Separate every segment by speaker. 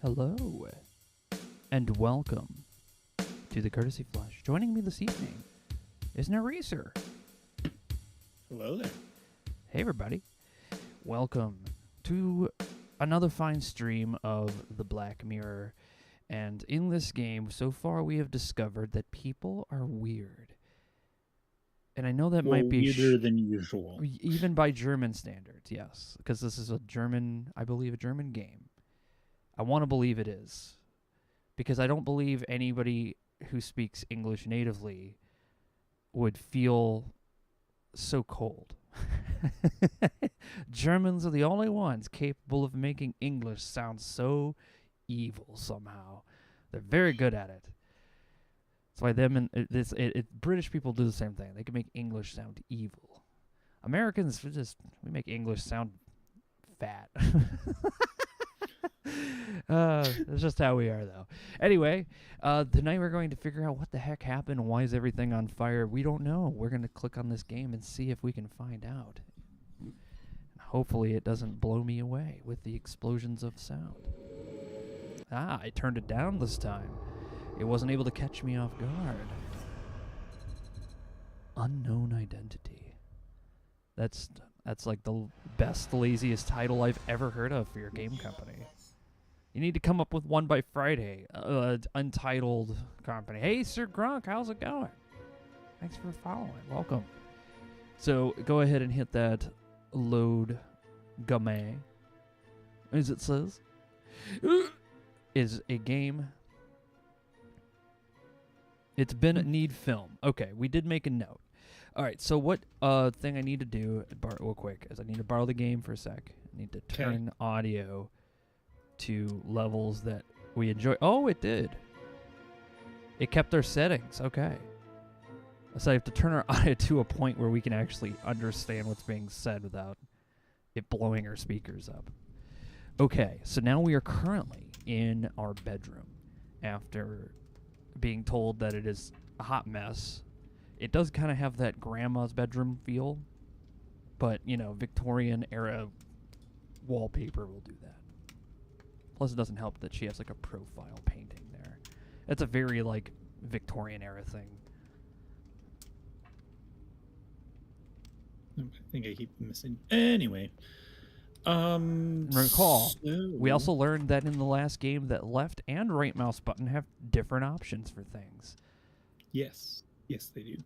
Speaker 1: Hello, and welcome to the Courtesy Flush. Joining me this evening is Naresar.
Speaker 2: Hello there.
Speaker 1: Hey, everybody. Welcome to another fine stream of the Black Mirror. And in this game, so far we have discovered that people are weird. And I know that might be
Speaker 2: weirder than usual.
Speaker 1: Even by German standards, yes. Because this is I believe, a German game. I want to believe it is. Because I don't believe anybody who speaks English natively would feel so cold. Germans are the only ones capable of making English sound so evil somehow. They're very good at it. That's why British people do the same thing. They can make English sound evil. Americans, we make English sound fat. That's just how we are, though. Anyway, tonight we're going to figure out what the heck happened. Why is everything on fire? We don't know. We're going to click on this game and see if we can find out. Hopefully it doesn't blow me away with the explosions of sound. I turned it down this time. It wasn't able to catch me off guard. Unknown identity. That's like the best, laziest title I've ever heard of for your game company. You need to come up with one by Friday. Untitled company. Hey, Sir Grunk, how's it going? Thanks for following. Welcome. So go ahead and hit that load game, as it says. Is a game. It's been need film. Okay, we did make a note. All right, so what thing I need to do real quick is I need to borrow the game for a sec. I need to turn audio to levels that we enjoy. Oh, it did. It kept our settings. Okay. So I have to turn our audio to a point where we can actually understand what's being said without it blowing our speakers up. Okay, so now we are currently in our bedroom after being told that it is a hot mess. It does kind of have that grandma's bedroom feel, but, Victorian era wallpaper will do that. Plus, it doesn't help that she has, like, a profile painting there. It's a very, like, Victorian era thing.
Speaker 2: I think I keep missing. Anyway.
Speaker 1: Recall, we also learned that in the last game that left and right mouse button have different options for things.
Speaker 2: Yes. Yes, they do.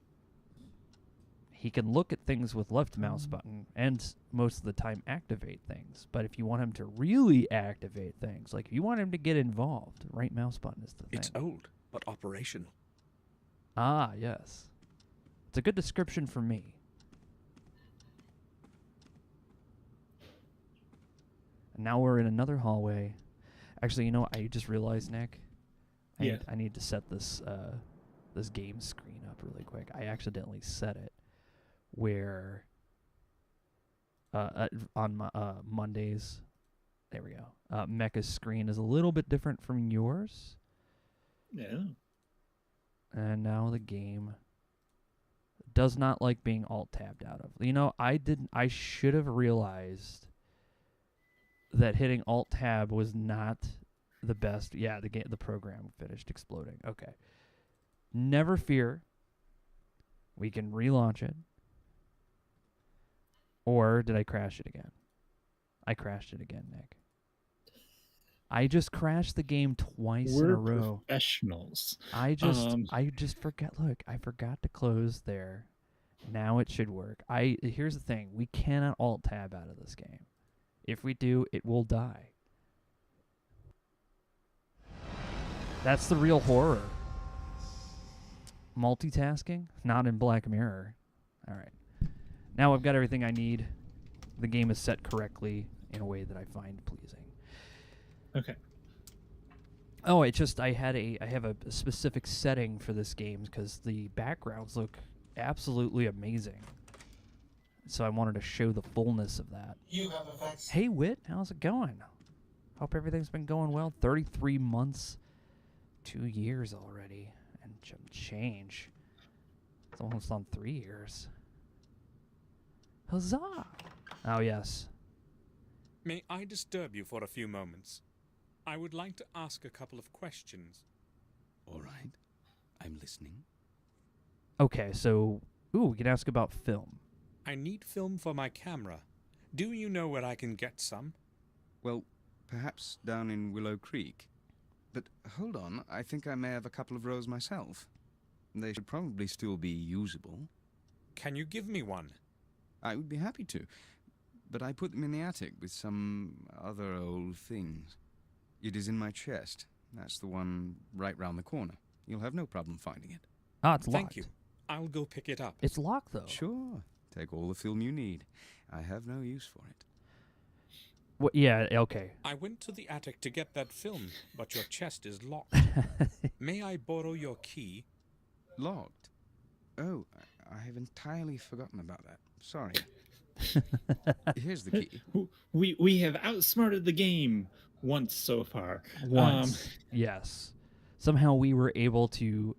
Speaker 1: He can look at things with left mouse button and most of the time activate things. But if you want him to really activate things, like if you want him to get involved, right mouse button is the thing.
Speaker 3: It's old, but operational.
Speaker 1: Ah, yes. It's a good description for me. And now we're in another hallway. Actually, I just realized, Nick. I need to set this this game screen up really quick. I accidentally set it where on Mondays, there we go. Mecha's screen is a little bit different from yours.
Speaker 2: Yeah.
Speaker 1: And now the game does not like being alt-tabbed out of. I should have realized that hitting alt-tab was not the best. Yeah, the program finished exploding. Okay. Never fear. We can relaunch it. Or did I crash it again? I crashed it again, Nick. I just crashed the game twice in a row.
Speaker 2: We're professionals.
Speaker 1: I just forgot. Look, I forgot to close there. Now it should work. Here's the thing. We cannot alt-tab out of this game. If we do, it will die. That's the real horror. Multitasking? Not in Black Mirror. All right. Now I've got everything I need. The game is set correctly in a way that I find pleasing.
Speaker 2: Okay.
Speaker 1: Oh, I have a specific setting for this game because the backgrounds look absolutely amazing. So I wanted to show the fullness of that.
Speaker 4: You have effects.
Speaker 1: Hey, Wit, how's it going? Hope everything's been going well. 33 months, 2 years already, and change. It's almost on 3 years. Huzzah! Oh, yes.
Speaker 3: May I disturb you for a few moments?
Speaker 4: I would like to ask a couple of questions.
Speaker 5: All right. I'm listening.
Speaker 1: Okay, so we can ask about film.
Speaker 4: I need film for my camera. Do you know where I can get some?
Speaker 5: Well, perhaps down in Willow Creek. But hold on, I think I may have a couple of rolls myself. They should probably still be usable.
Speaker 4: Can you give me one?
Speaker 5: I would be happy to, but I put them in the attic with some other old things. It is in my chest. That's the one right round the corner. You'll have no problem finding it.
Speaker 1: Ah, it's locked.
Speaker 4: Thank you. I'll go pick it up.
Speaker 1: It's locked, though.
Speaker 5: Sure. Take all the film you need. I have no use for it.
Speaker 1: What? Yeah, okay.
Speaker 4: I went to the attic to get that film, but your chest is locked. May I borrow your key?
Speaker 5: Locked? Oh, I have entirely forgotten about that. Sorry. Here's the key.
Speaker 2: We have outsmarted the game once so far.
Speaker 1: Once. Yes. Somehow we were able to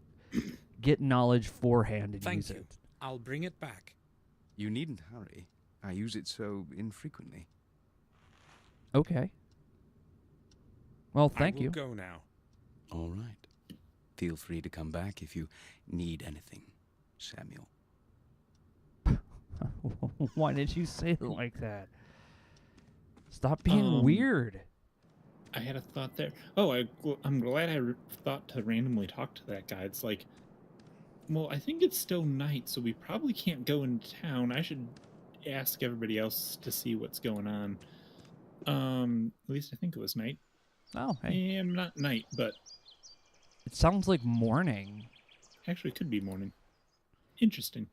Speaker 1: get knowledge forehand and
Speaker 4: Thank
Speaker 1: use
Speaker 4: you.
Speaker 1: it.
Speaker 4: I'll bring it back.
Speaker 5: You needn't hurry. I use it so infrequently.
Speaker 1: Okay. Well, thank
Speaker 4: I will
Speaker 1: you.
Speaker 4: go now.
Speaker 5: All right. Feel free to come back if you need anything, Samuel.
Speaker 1: Why did you say it like that? Stop being weird.
Speaker 2: I had a thought there. Oh, I'm glad I thought to randomly talk to that guy. It's like, well, I think it's still night, so we probably can't go into town. I should ask everybody else to see what's going on. At least I think it was night.
Speaker 1: Oh, hey.
Speaker 2: Yeah, not night, but
Speaker 1: It sounds like morning.
Speaker 2: actually it could be morning. Interesting.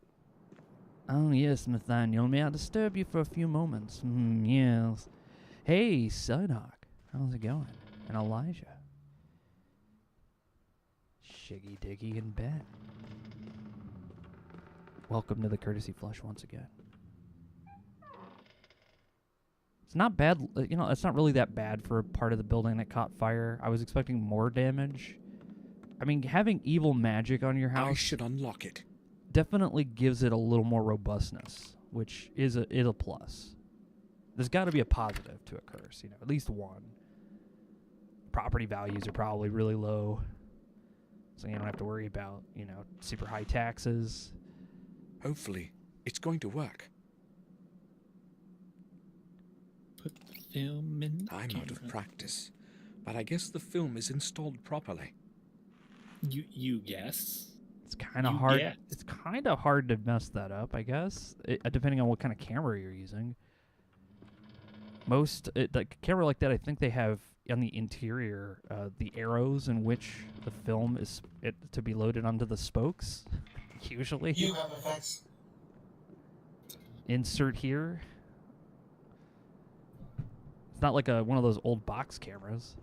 Speaker 1: Oh, yes, Nathaniel. May I disturb you for a few moments? Yes. Hey, Psyduck. How's it going? And Elijah. Shiggy Diggy in bed. Welcome to the Courtesy Flush once again. It's not bad. It's not really that bad for a part of the building that caught fire. I was expecting more damage. I mean, having evil magic on your
Speaker 3: I
Speaker 1: house
Speaker 3: should unlock it.
Speaker 1: definitely gives it a little more robustness, which is a plus. There's got to be a positive to a curse, at least one. Property values are probably really low, so you don't have to worry about, super high taxes.
Speaker 3: Hopefully, it's going to work.
Speaker 2: Put the film in the
Speaker 3: I'm out of
Speaker 2: camera.
Speaker 3: practice, but I guess the film is installed properly.
Speaker 2: You guess?
Speaker 1: It's kind of
Speaker 2: You
Speaker 1: hard.
Speaker 2: get.
Speaker 1: It's kind of hard to mess that up, I guess, depending on what kind of camera you're using. Like camera like that, I think they have on the interior the arrows in which the film is to be loaded onto the spokes. Usually,
Speaker 6: You have effects.
Speaker 1: insert here. It's not like one of those old box cameras.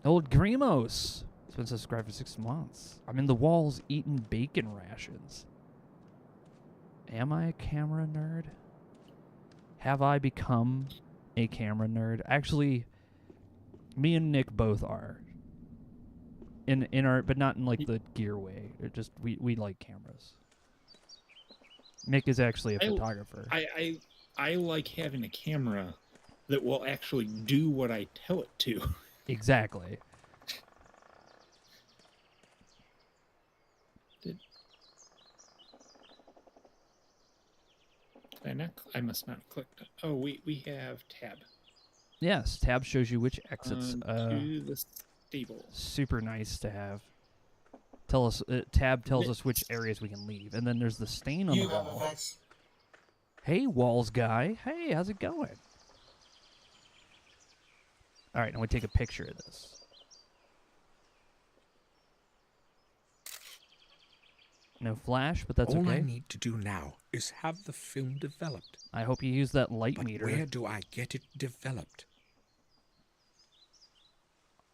Speaker 1: Old Grimos. It's been subscribed for 6 months. I'm in the walls eating bacon rations. Am I a camera nerd? Have I become a camera nerd? Actually, me and Nick both are. In our, but not in like the gear way. It just we like cameras. Nick is actually a photographer.
Speaker 2: I like having a camera that will actually do what I tell it to.
Speaker 1: Exactly.
Speaker 2: I must not have clicked. Oh, we have tab.
Speaker 1: Yes, tab shows you which exits.
Speaker 2: To the stable.
Speaker 1: Super nice to have. Tab tells us which areas we can leave, and then there's the stain on the
Speaker 6: You have
Speaker 1: wall.
Speaker 6: effects.
Speaker 1: Hey, walls guy. Hey, how's it going? All right, now we take a picture of this. No flash, but that's
Speaker 3: All
Speaker 1: okay.
Speaker 3: I need to do now is have the film developed.
Speaker 1: I hope you use that light
Speaker 3: But
Speaker 1: meter.
Speaker 3: where do I get it developed?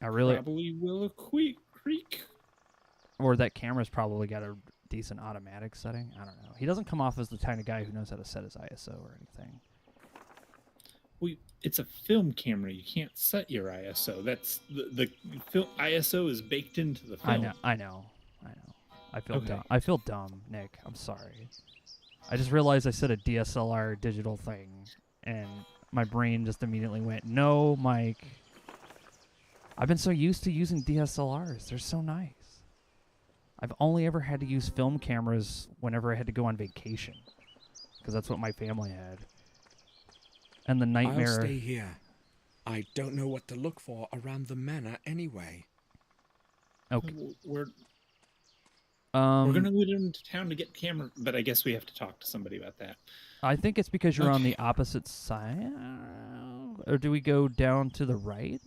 Speaker 1: I really,
Speaker 2: Probably Willow Creek.
Speaker 1: or that camera's probably got a decent automatic setting. I don't know. He doesn't come off as the kind of guy who knows how to set his ISO or anything.
Speaker 2: It's a film camera. You can't set your ISO. That's the film ISO is baked into the film.
Speaker 1: I know. I feel
Speaker 2: Okay.
Speaker 1: dumb. I feel dumb, Nick. I'm sorry. I just realized I said a DSLR digital thing, and my brain just immediately went, "No, Mike." I've been so used to using DSLRs. They're so nice. I've only ever had to use film cameras whenever I had to go on vacation, because that's what my family had. And the nightmare.
Speaker 3: I'll stay here. I don't know what to look for around the manor anyway.
Speaker 1: Okay.
Speaker 2: We're
Speaker 1: Um,
Speaker 2: gonna go into town to get camera, but I guess we have to talk to somebody about that.
Speaker 1: I think it's because you're on the
Speaker 2: Okay.
Speaker 1: opposite side. Or do we go down to the right?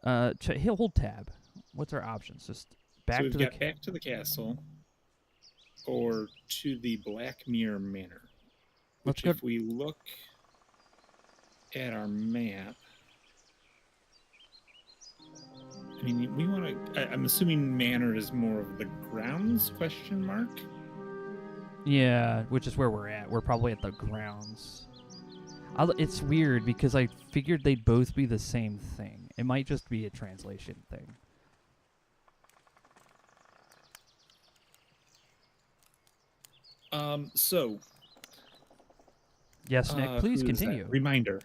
Speaker 1: Hold tab. What's our options? Just back
Speaker 2: So we've
Speaker 1: to the
Speaker 2: got back to the castle, or to the Black Mirror Manor.
Speaker 1: Let's
Speaker 2: Which,
Speaker 1: go-
Speaker 2: if we look at our map, I mean, we want to. I'm assuming Manor is more of the grounds? Question mark.
Speaker 1: Yeah, which is where we're at. We're probably at the grounds. It's weird because I figured they'd both be the same thing. It might just be a translation thing.
Speaker 2: So.
Speaker 1: Yes, Nick, please
Speaker 2: who is that?
Speaker 1: continue.
Speaker 2: Reminder.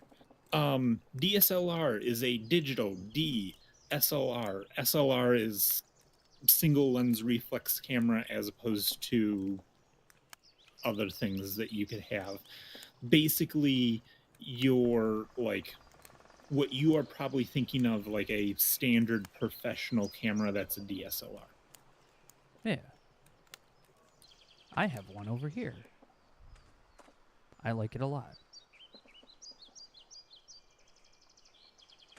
Speaker 2: DSLR is a digital DSLR. SLR is single lens reflex camera as opposed to other things that you could have. Basically, you're like what you are probably thinking of like a standard professional camera that's a DSLR.
Speaker 1: Yeah. I have one over here. I like it a lot.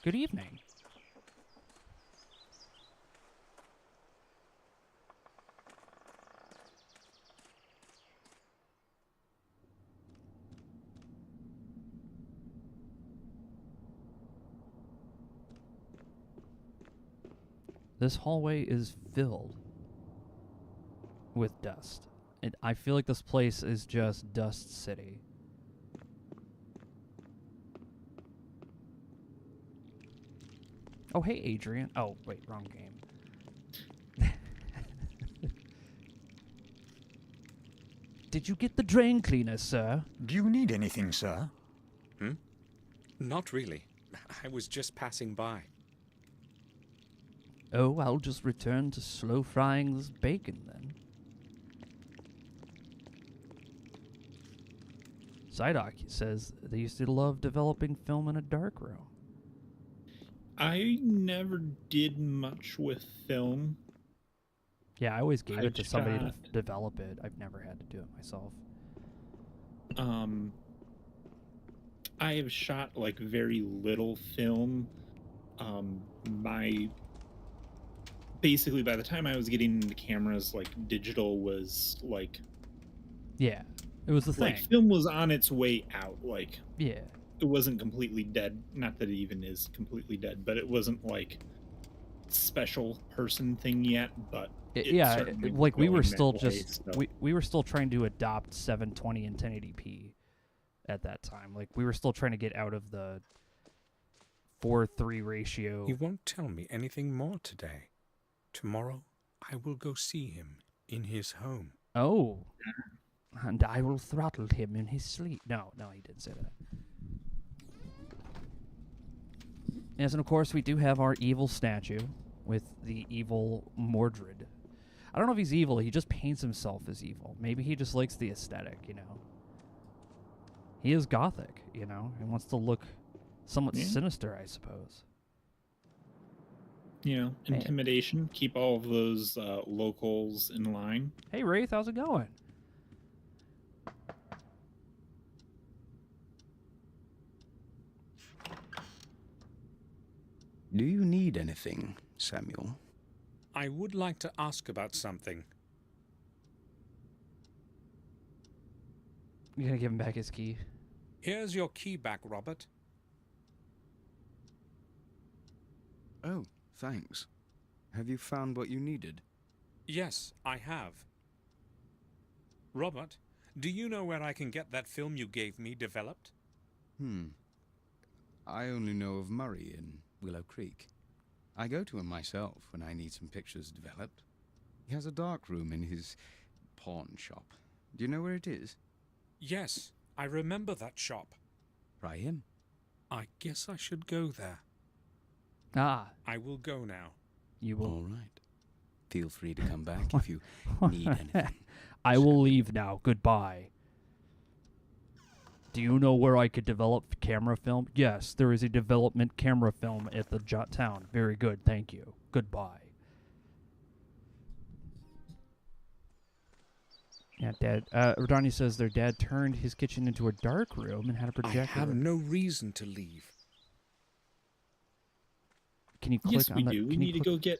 Speaker 1: Good evening. This hallway is filled with dust. I feel like this place is just Dust City. Oh, hey, Adrian. Oh, wait, wrong game. Did you get the drain cleaner, sir?
Speaker 6: Do you need anything, sir?
Speaker 4: Not really. I was just passing by.
Speaker 1: Oh, I'll just return to slow frying this bacon then. Psydoc says they used to love developing film in a dark room.
Speaker 2: I never did much with film.
Speaker 1: Yeah, I always gave it
Speaker 2: I've
Speaker 1: to somebody to
Speaker 2: shot-
Speaker 1: develop it. I've never had to do it myself.
Speaker 2: I have shot like very little film. Basically by the time I was getting into cameras, like digital was like
Speaker 1: Yeah, it was the thing.
Speaker 2: film was on its way out. Like
Speaker 1: Yeah.
Speaker 2: it wasn't completely dead. Not that it even is completely dead, but it wasn't like special person thing yet. But
Speaker 1: Yeah,
Speaker 2: certainly was
Speaker 1: like we were
Speaker 2: going that
Speaker 1: still
Speaker 2: way,
Speaker 1: just
Speaker 2: so-
Speaker 1: we were still trying to adopt 720 and 1080p at that time. Like we were still trying to get out of the 4:3 ratio.
Speaker 4: He won't tell me anything more today. Tomorrow, I will go see him in his home.
Speaker 1: Oh. And I will throttle him in his sleep. No, he didn't say that. Yes, and of course we do have our evil statue with the evil Mordred. I don't know if he's evil, he just paints himself as evil. Maybe he just likes the aesthetic, you know. He is gothic, you know. He wants to look somewhat sinister, I suppose.
Speaker 2: You know,
Speaker 1: Man.
Speaker 2: intimidation. Keep all of those locals in line.
Speaker 1: Hey, Wraith, how's it going?
Speaker 5: Do you need anything, Samuel?
Speaker 4: I would like to ask about something.
Speaker 1: You gonna give him back his key?
Speaker 4: Here's your key back, Robert.
Speaker 5: Oh, thanks. Have you found what you needed?
Speaker 4: Yes, I have. Robert, do you know where I can get that film you gave me developed?
Speaker 5: I only know of Murray in Willow Creek. I go to him myself when I need some pictures developed. He has a dark room in his pawn shop. Do you know where it is?
Speaker 4: Yes, I remember that shop.
Speaker 5: Try him.
Speaker 4: I guess I should go there.
Speaker 1: Ah,
Speaker 4: I will go now.
Speaker 1: you will.
Speaker 5: All right. Feel free to come back if you need anything.
Speaker 1: I will leave now. Goodbye. Do you know where I could develop camera film? Yes, there is a development camera film at the town. Very good, thank you. Goodbye. Yeah, Dad. Rodani says their dad turned his kitchen into a dark room and had a
Speaker 3: I
Speaker 1: projector.
Speaker 3: have no reason to leave.
Speaker 1: Can you click
Speaker 2: Yes,
Speaker 1: on
Speaker 2: we
Speaker 1: that?
Speaker 2: do. We
Speaker 1: Can you
Speaker 2: need to
Speaker 1: click-
Speaker 2: go get.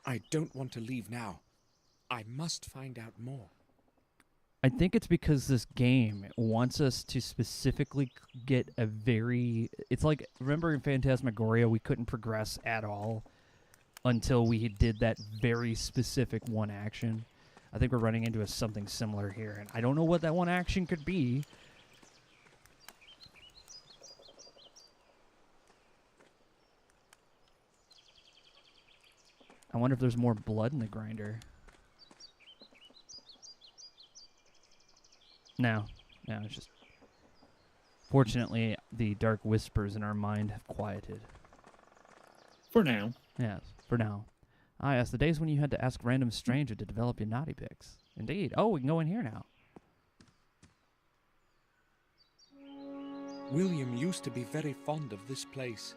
Speaker 3: I don't want to leave now. I must find out more.
Speaker 1: I think it's because this game wants us to specifically get a very... It's like, remember in Phantasmagoria, we couldn't progress at all until we did that very specific one action. I think we're running into something similar here, and I don't know what that one action could be. I wonder if there's more blood in the grinder. No, it's just... Fortunately, the dark whispers in our mind have quieted.
Speaker 2: For now.
Speaker 1: Yes, for now. Ah, yes, the days when you had to ask random stranger to develop your naughty pics. Indeed. Oh, we can go in here now.
Speaker 3: William used to be very fond of this place.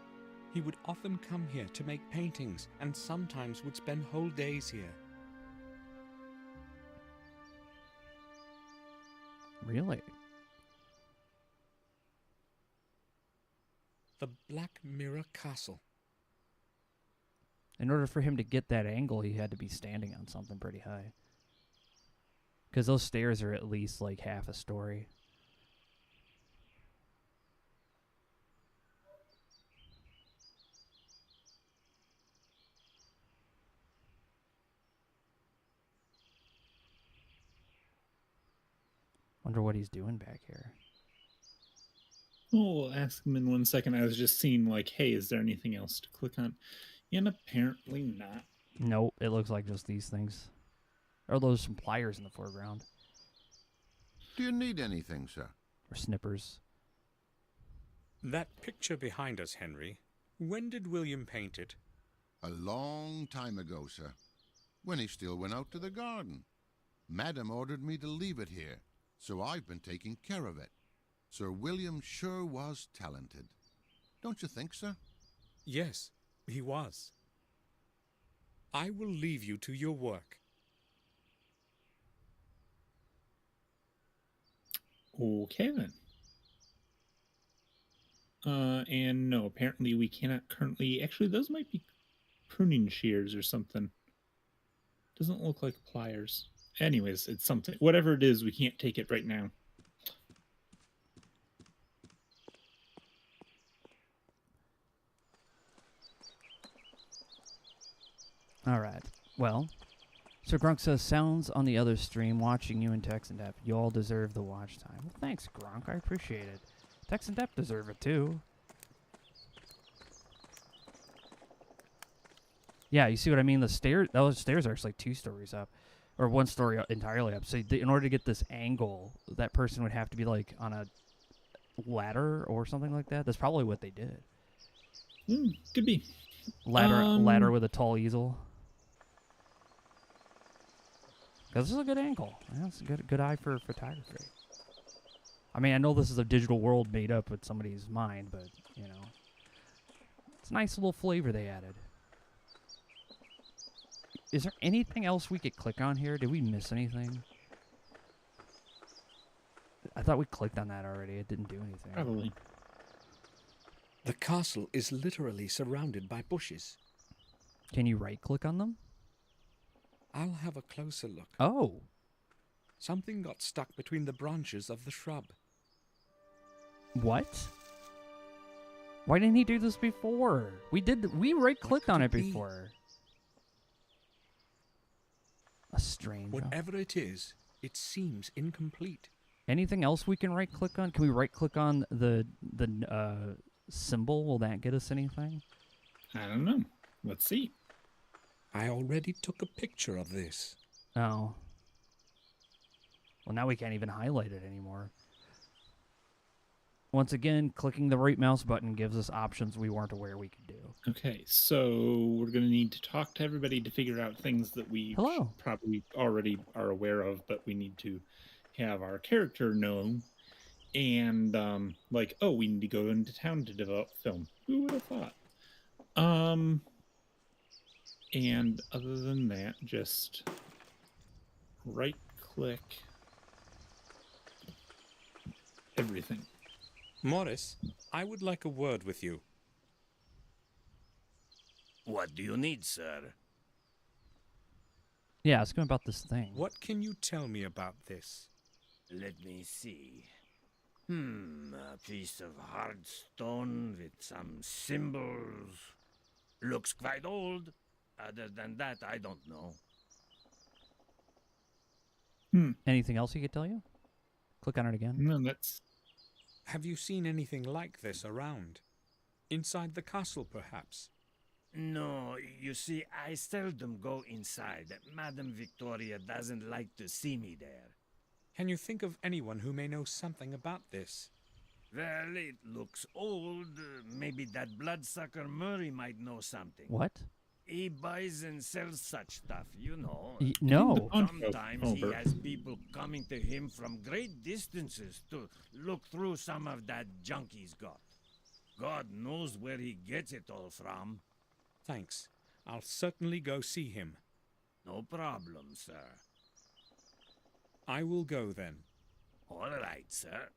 Speaker 3: He would often come here to make paintings and sometimes would spend whole days here.
Speaker 1: Really?
Speaker 3: The Black Mirror Castle.
Speaker 1: In order for him to get that angle, he had to be standing on something pretty high. Because those stairs are at least like half a story. Wonder what he's doing back here.
Speaker 2: Oh, we'll ask him in 1 second. I was just seeing, like, hey, is there anything else to click on? And apparently not.
Speaker 1: Nope, it looks like just these things. Or those some pliers in the foreground.
Speaker 6: Do you need anything, sir?
Speaker 1: Or snippers.
Speaker 4: That picture behind us, Henry, when did William paint it?
Speaker 6: A long time ago, sir. When he still went out to the garden. Madam ordered me to leave it here, so I've been taking care of it. Sir William sure was talented. Don't you think, sir?
Speaker 4: Yes, he was. I will leave you to your work.
Speaker 2: Okay, then. And no, apparently we cannot currently... Actually, those might be pruning shears or something. Doesn't look like pliers. Anyways, it's something. Whatever it is, we can't take it right now.
Speaker 1: All right. Well, Sir Grunk says, sounds on the other stream watching you and Tex and Depp. You all deserve the watch time. Well, thanks, Grunk. I appreciate it. Tex and Depp deserve it, too. Yeah, you see what I mean? Those stairs are actually 2 stories up. Or 1 story entirely up. So in order to get this angle, that person would have to be, like, on a ladder or something like that. That's probably what they did.
Speaker 2: Could be.
Speaker 1: Ladder with a tall easel. Because this is a good angle. Yeah, it's a good eye for photography. I mean, I know this is a digital world made up with somebody's mind, but, you know. It's a nice little flavor they added. Is there anything else we could click on here? Did we miss anything? I thought we clicked on that already. It didn't do anything.
Speaker 2: Probably.
Speaker 3: The castle is literally surrounded by bushes.
Speaker 1: Can you right-click on them?
Speaker 3: I'll have a closer look.
Speaker 1: Oh.
Speaker 3: Something got stuck between the branches of the shrub.
Speaker 1: What? Why didn't he do this before? We right-clicked on it before. A strange...
Speaker 3: Whatever it is, it seems incomplete.
Speaker 1: Anything else we can right-click on? Can we right-click on the symbol? Will that get us anything?
Speaker 2: I don't know. Let's see.
Speaker 3: I already took a picture of this.
Speaker 1: Oh. Well, now we can't even highlight it anymore. Once again, clicking the right mouse button gives us options we weren't aware we could do.
Speaker 2: Okay, so we're going to need to talk to everybody to figure out things that we
Speaker 1: Hello.
Speaker 2: probably already are aware of, but we need to have our character know. And like, oh, we need to go into town to develop film. Who would have thought? And other than that, just right click everything.
Speaker 4: Morris, I would like a word with you.
Speaker 7: What do you need, sir?
Speaker 1: Yeah, ask him about this thing.
Speaker 4: What can you tell me about this?
Speaker 7: Let me see. A piece of hard stone with some symbols. Looks quite old. Other than that, I don't know.
Speaker 1: Anything else he could tell you? Click on it again.
Speaker 2: No, that's
Speaker 4: Have you seen anything like this around? Inside the castle, perhaps?
Speaker 7: No, you see, I seldom go inside. Madame Victoria doesn't like to see me there.
Speaker 4: Can you think of anyone who may know something about this?
Speaker 7: Well, it looks old. Maybe that bloodsucker Murray might know something.
Speaker 1: What?
Speaker 7: He buys and sells such stuff, you know.
Speaker 1: No.
Speaker 7: Sometimes he
Speaker 2: Over.
Speaker 7: has people coming to him from great distances to look through some of that junk he's got. God knows where he gets it all from.
Speaker 4: Thanks. I'll certainly go see him.
Speaker 7: No problem, sir.
Speaker 4: I will go then.
Speaker 7: All right, sir.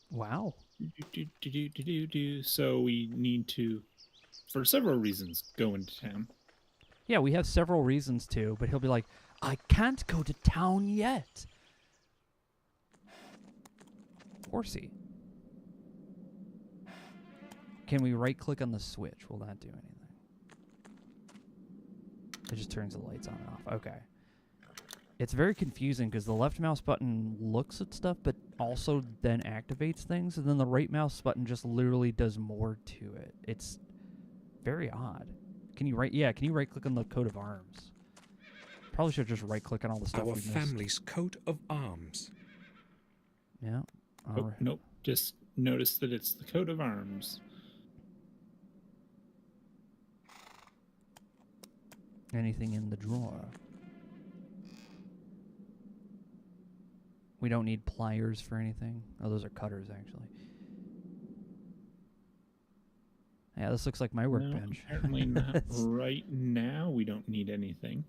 Speaker 1: Wow.
Speaker 2: So we need to, for several reasons, go into town.
Speaker 1: Yeah, we have several reasons to, but he'll be like, I can't go to town yet. Horsey. Can we right click on the switch? Will that do anything? It just turns the lights on and off. Okay. It's very confusing because the left mouse button looks at stuff, but also then activates things, and then the right mouse button just literally does more to it. It's very odd. Can you right click on the coat of arms? Probably should just right click on all the stuff
Speaker 3: Our
Speaker 1: we missed.
Speaker 3: family's coat of arms.
Speaker 1: Yeah.
Speaker 2: Oh,
Speaker 1: Alright.
Speaker 2: nope. Just notice that it's the coat of arms.
Speaker 1: Anything in the drawer? We don't need pliers for anything. Oh, those are cutters, actually. Yeah, this looks like my
Speaker 2: No,
Speaker 1: workbench.
Speaker 2: apparently not right now. We don't need anything.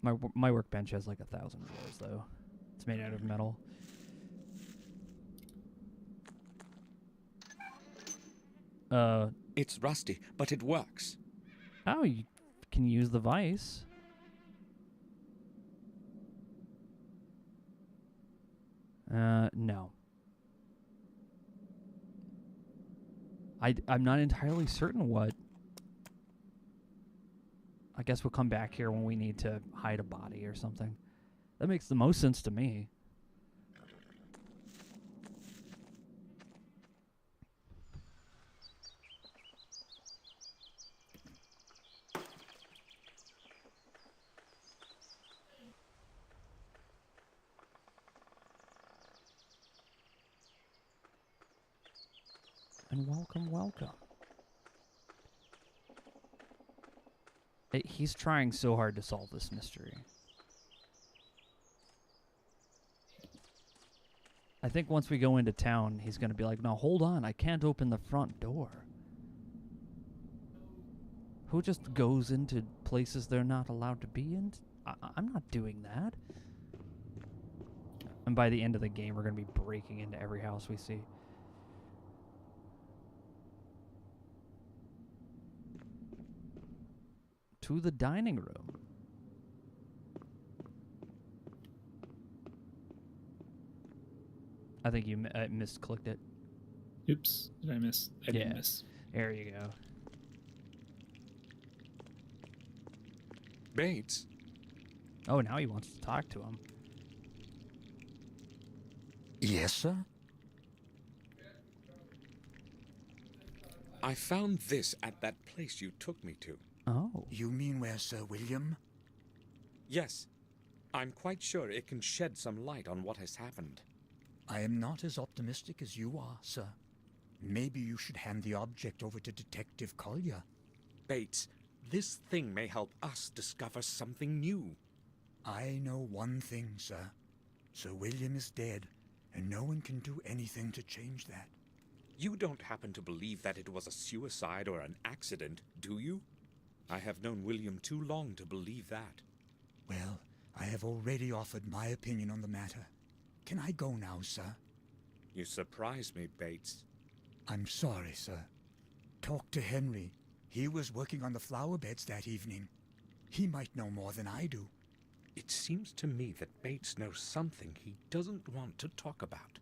Speaker 1: My workbench has like 1,000 drawers, though. It's made out of metal.
Speaker 3: It's rusty, but it works.
Speaker 1: Oh, you can use the vise. No. I'm not entirely certain what. I guess we'll come back here when we need to hide a body or something. That makes the most sense to me. And welcome, welcome. He's trying so hard to solve this mystery. I think once we go into town, he's going to be like, no, hold on, I can't open the front door. Who just goes into places they're not allowed to be in? I'm not doing that. And by the end of the game, we're going to be breaking into every house we see. To the dining room. I think you misclicked it.
Speaker 2: Oops, did I miss? I didn't
Speaker 1: Yeah.
Speaker 2: miss.
Speaker 1: There you go.
Speaker 3: Bates,
Speaker 1: Oh, now he wants to talk to him.
Speaker 8: Yes, sir?
Speaker 3: I found this at that place you took me to.
Speaker 1: Oh.
Speaker 8: You mean where Sir William?
Speaker 3: Yes,
Speaker 4: I'm quite sure it can shed some light on what has happened.
Speaker 8: I am not as optimistic as you are, sir. Maybe you should hand the object over to Detective Collier.
Speaker 4: Bates, this thing may help us discover something new.
Speaker 8: I know one thing, sir. Sir William is dead, and no one can do anything to change that.
Speaker 4: You don't happen to believe that it was a suicide or an accident, do you? I have known William too long to believe that.
Speaker 8: Well, I have already offered my opinion on the matter. Can I go now, sir?
Speaker 4: You surprise me, Bates.
Speaker 8: I'm sorry, sir. Talk to Henry. He was working on the flower beds that evening. He might know more than I do.
Speaker 4: It seems to me that Bates knows something he doesn't want to talk about.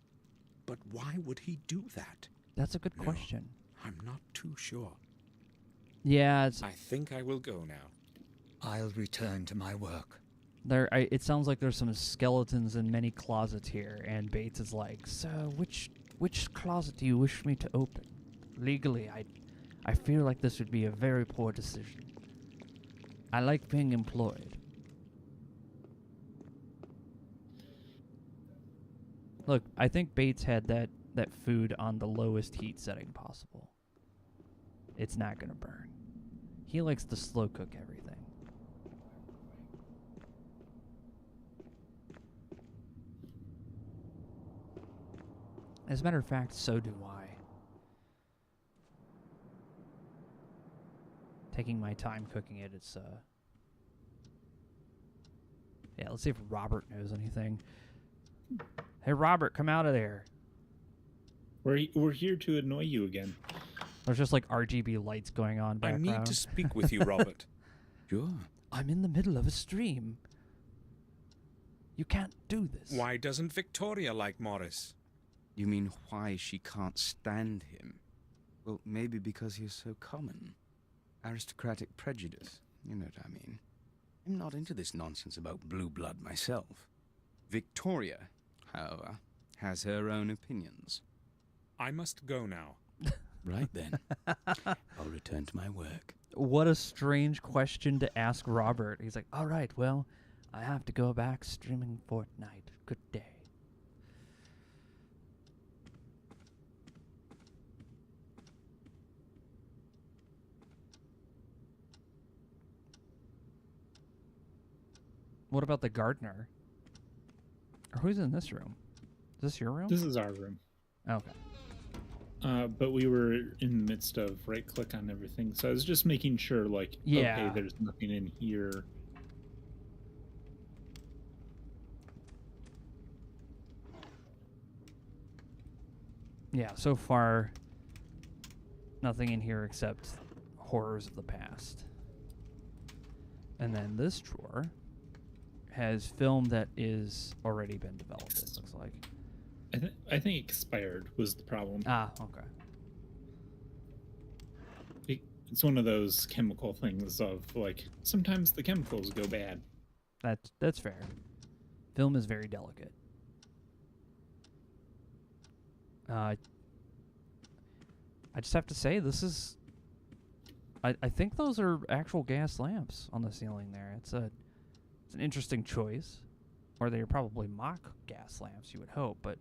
Speaker 4: But why would he do that?
Speaker 1: That's a good
Speaker 4: No,
Speaker 1: question.
Speaker 4: I'm not too sure.
Speaker 1: Yeah,
Speaker 4: I think I will go now.
Speaker 8: I'll return to my work.
Speaker 1: it sounds like there's some skeletons in many closets here, and Bates is like, "So, which closet do you wish me to open? Legally, I feel like this would be a very poor decision. I like being employed." Look, I think Bates had that food on the lowest heat setting possible. It's not gonna burn. He likes to slow cook everything. As a matter of fact, so do I. Taking my time cooking it, it's yeah, let's see if Robert knows anything. Hey Robert, come out of there.
Speaker 2: We're here to annoy you again.
Speaker 1: There's just like RGB lights going on
Speaker 4: I
Speaker 1: background.
Speaker 4: need to speak with you, Robert.
Speaker 5: Sure.
Speaker 1: I'm in the middle of a stream. You can't do this.
Speaker 4: Why doesn't Victoria like Morris?
Speaker 5: You mean why she can't stand him? Well, maybe because he's so common. Aristocratic prejudice, you know what I mean. I'm not into this nonsense about blue blood myself. Victoria, however, has her own opinions.
Speaker 4: I must go now.
Speaker 5: Right then. I'll return to my work.
Speaker 1: What a strange question to ask Robert. He's like, all right, well, I have to go back streaming Fortnite. Good day. What about the gardener? Or who's in this room? Is this your room?
Speaker 2: This is our room.
Speaker 1: Okay.
Speaker 2: But we were in the midst of right-click on everything, so I was just making sure, like,
Speaker 1: Yeah.
Speaker 2: okay, there's nothing in here.
Speaker 1: Yeah, so far, nothing in here except horrors of the past. And then this drawer has film that is already been developed, it looks like.
Speaker 2: I think expired was the problem.
Speaker 1: Ah, okay.
Speaker 2: It's one of those chemical things of, like, sometimes the chemicals go bad.
Speaker 1: That's fair. Film is very delicate. I just have to say, this is... I think those are actual gas lamps on the ceiling there. It's an interesting choice. Or they're probably mock gas lamps, you would hope, but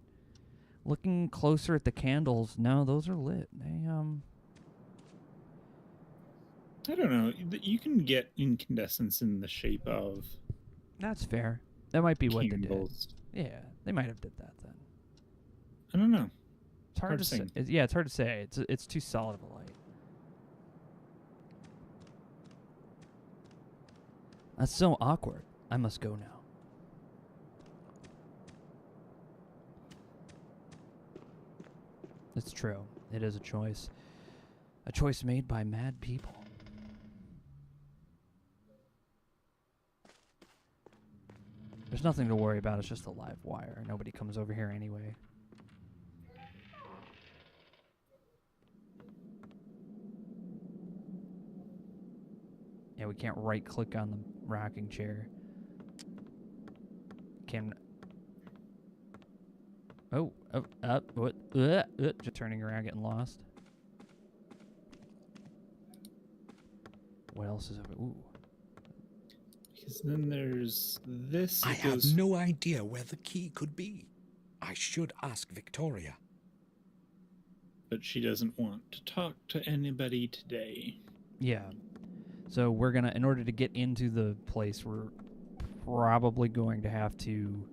Speaker 1: looking closer at the candles, no, those are lit. They,
Speaker 2: I don't know. You can get incandescence in the shape of
Speaker 1: that's fair. That might be what they did.
Speaker 2: candles.
Speaker 1: Yeah, they might have did that then.
Speaker 2: I don't know.
Speaker 1: It's hard to say. Yeah, it's hard to say. It's too solid of a light. That's so awkward. I must go now. It's true. It is a choice. A choice made by mad people. There's nothing to worry about. It's just a live wire. Nobody comes over here anyway. Yeah, we can't right-click on the rocking chair. Can... Oh, what? Just turning around, getting lost. What else is over? Ooh.
Speaker 2: Because then there's this.
Speaker 3: I
Speaker 2: It
Speaker 3: have
Speaker 2: goes.
Speaker 3: no idea where the key could be. I should ask Victoria.
Speaker 2: But she doesn't want to talk to anybody today.
Speaker 1: Yeah. So we're gonna, in order to get into the place, we're probably going to have to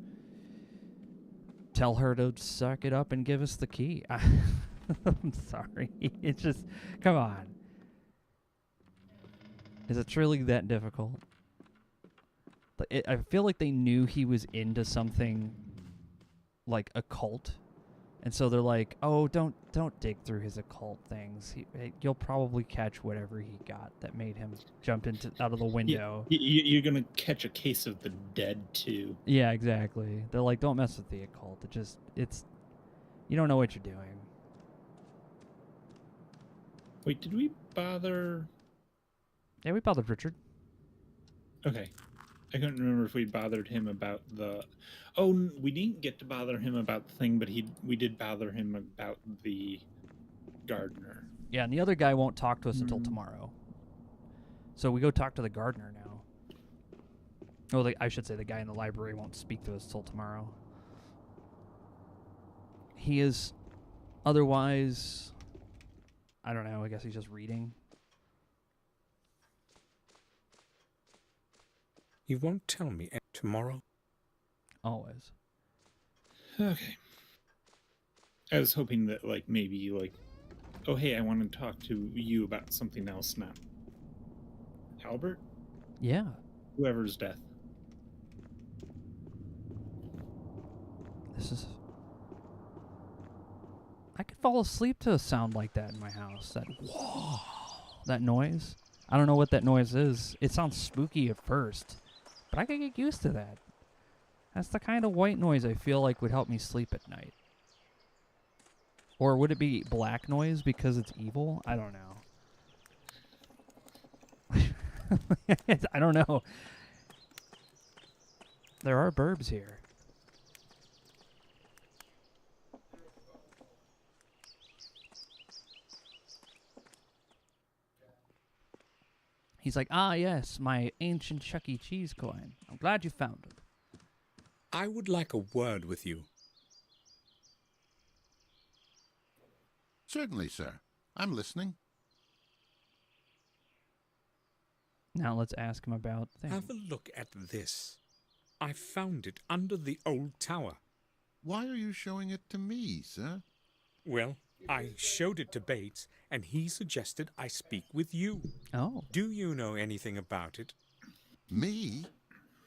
Speaker 1: tell her to suck it up and give us the key. I'm sorry. It's just, come on. Is it truly that difficult? I feel like they knew he was into something like occult, and so they're like, "Oh, don't dig through his occult things. You'll probably catch whatever he got that made him jump out of the window."
Speaker 2: You're gonna catch a case of the dead too.
Speaker 1: Yeah, exactly. They're like, "Don't mess with the occult. It's you don't know what you're doing."
Speaker 2: Wait, did we bother?
Speaker 1: Yeah, we bothered Richard.
Speaker 2: Okay. I couldn't remember if we bothered him about the... we didn't get to bother him about the thing, but we did bother him about the gardener.
Speaker 1: Yeah, and the other guy won't talk to us until tomorrow. So we go talk to the gardener now. Oh, I should say the guy in the library won't speak to us till tomorrow. He is otherwise... I don't know, I guess he's just reading.
Speaker 3: You won't tell me tomorrow?
Speaker 1: Always.
Speaker 2: Okay. I was hoping that, maybe, oh, hey, I want to talk to you about something else now. Albert?
Speaker 1: Yeah.
Speaker 2: Whoever's death.
Speaker 1: This is... I could fall asleep to a sound like that in my house. That noise. I don't know what that noise is. It sounds spooky at first, but I could get used to that. That's the kind of white noise I feel like would help me sleep at night. Or would it be black noise because it's evil? I don't know. I don't know. There are burbs here. He's like, "Ah, yes, my ancient Chuck E. Cheese coin. I'm glad you found it."
Speaker 3: I would like a word with you.
Speaker 6: Certainly, sir. I'm listening.
Speaker 1: Now let's ask him about things.
Speaker 3: Have a look at this. I found it under the old tower.
Speaker 6: Why are you showing it to me, sir?
Speaker 3: Well, I showed it to Bates, and he suggested I speak with you.
Speaker 1: Oh.
Speaker 3: Do you know anything about it?
Speaker 6: Me?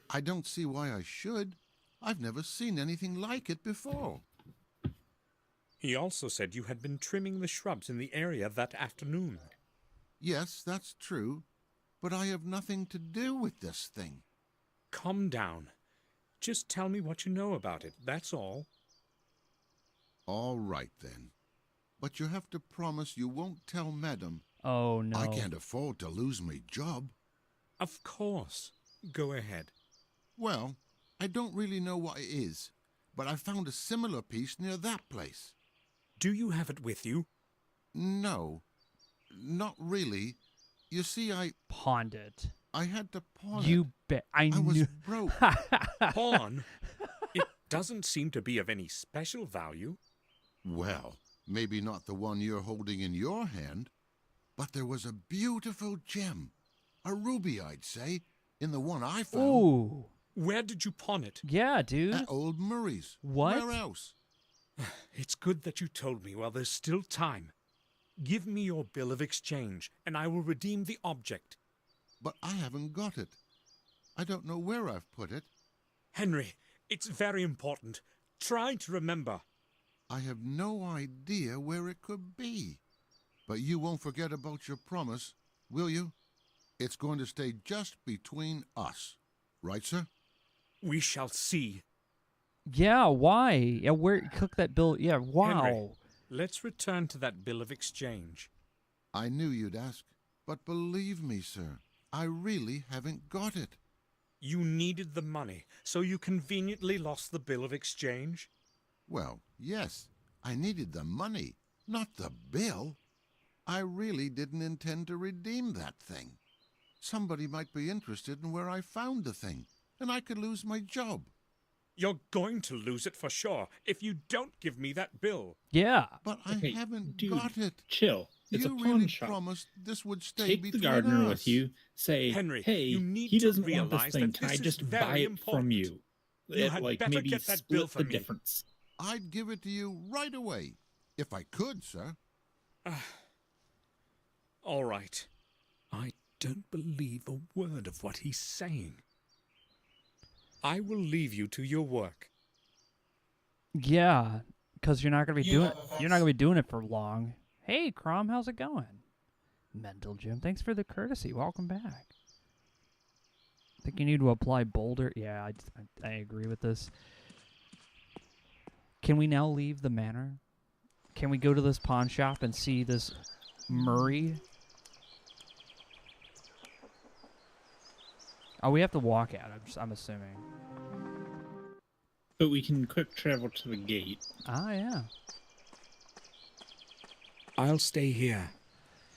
Speaker 6: I don't see why I should. I've never seen anything like it before.
Speaker 3: He also said you had been trimming the shrubs in the area that afternoon.
Speaker 6: Yes, that's true. But I have nothing to do with this thing.
Speaker 3: Calm down. Just tell me what you know about it, that's all.
Speaker 6: All right, then. But you have to promise you won't tell Madam.
Speaker 1: Oh, no.
Speaker 6: I can't afford to lose my job.
Speaker 3: Of course. Go ahead.
Speaker 6: Well, I don't really know what it is, but I found a similar piece near that place.
Speaker 3: Do you have it with you?
Speaker 6: No, not really. You see, I
Speaker 1: Pawned it.
Speaker 6: had to pawn it.
Speaker 1: You bet. I
Speaker 6: was
Speaker 1: knew.
Speaker 6: broke.
Speaker 3: Pawn? It doesn't seem to be of any special value.
Speaker 6: Well, maybe not the one you're holding in your hand, but there was a beautiful gem, a ruby, I'd say, in the one I found.
Speaker 1: Ooh.
Speaker 3: Where did you pawn it?
Speaker 1: Yeah, dude.
Speaker 6: At old Murray's.
Speaker 1: What?
Speaker 6: Where else?
Speaker 3: It's good that you told me while there's still time. Give me your bill of exchange, and I will redeem the object.
Speaker 6: But I haven't got it. I don't know where I've put it.
Speaker 3: Henry, it's very important. Try to remember.
Speaker 6: I have no idea where it could be. But you won't forget about your promise, will you? It's going to stay just between us. Right, sir?
Speaker 3: We shall see.
Speaker 1: Yeah, why? Yeah, where? Cook that bill. Yeah, wow.
Speaker 3: Henry, let's return to that bill of exchange.
Speaker 6: I knew you'd ask, but believe me, sir, I really haven't got it.
Speaker 3: You needed the money, so you conveniently lost the bill of exchange?
Speaker 6: Well, yes, I needed the money, not the bill. I really didn't intend to redeem that thing. Somebody might be interested in where I found the thing, and I could lose my job.
Speaker 4: You're going to lose it for sure if you don't give me that bill.
Speaker 1: Yeah.
Speaker 6: But
Speaker 2: Okay,
Speaker 6: I haven't
Speaker 2: dude,
Speaker 6: got it.
Speaker 2: chill. It's
Speaker 6: You
Speaker 2: a pawn
Speaker 6: really
Speaker 2: shop.
Speaker 6: promised this would stay
Speaker 2: Take the
Speaker 6: between
Speaker 2: gardener
Speaker 6: us.
Speaker 2: with you. Say,
Speaker 4: Henry,
Speaker 2: hey,
Speaker 4: you need
Speaker 2: he
Speaker 4: to
Speaker 2: doesn't want this
Speaker 4: realize
Speaker 2: thing.
Speaker 4: that
Speaker 2: Can I
Speaker 4: this is
Speaker 2: just
Speaker 4: very
Speaker 2: buy it from
Speaker 4: important.
Speaker 2: you?
Speaker 4: You had
Speaker 2: like
Speaker 4: better
Speaker 2: maybe
Speaker 4: get that
Speaker 2: split
Speaker 4: bill for
Speaker 2: the
Speaker 4: me.
Speaker 2: difference.
Speaker 6: I'd give it to you right away, if I could, sir.
Speaker 4: All right. I don't believe a word of what he's saying. I will leave you to your work.
Speaker 1: Yeah, because you're not gonna be doing it for long. Hey, Crom, how's it going? Mental Jim, thanks for the courtesy. Welcome back. Think you need to apply Boulder? Yeah, I agree with this. Can we now leave the manor? Can we go to this pawn shop and see this Murray? Oh, we have to walk out. I'm assuming.
Speaker 2: But we can quick travel to the gate.
Speaker 1: Ah, yeah.
Speaker 3: I'll stay here.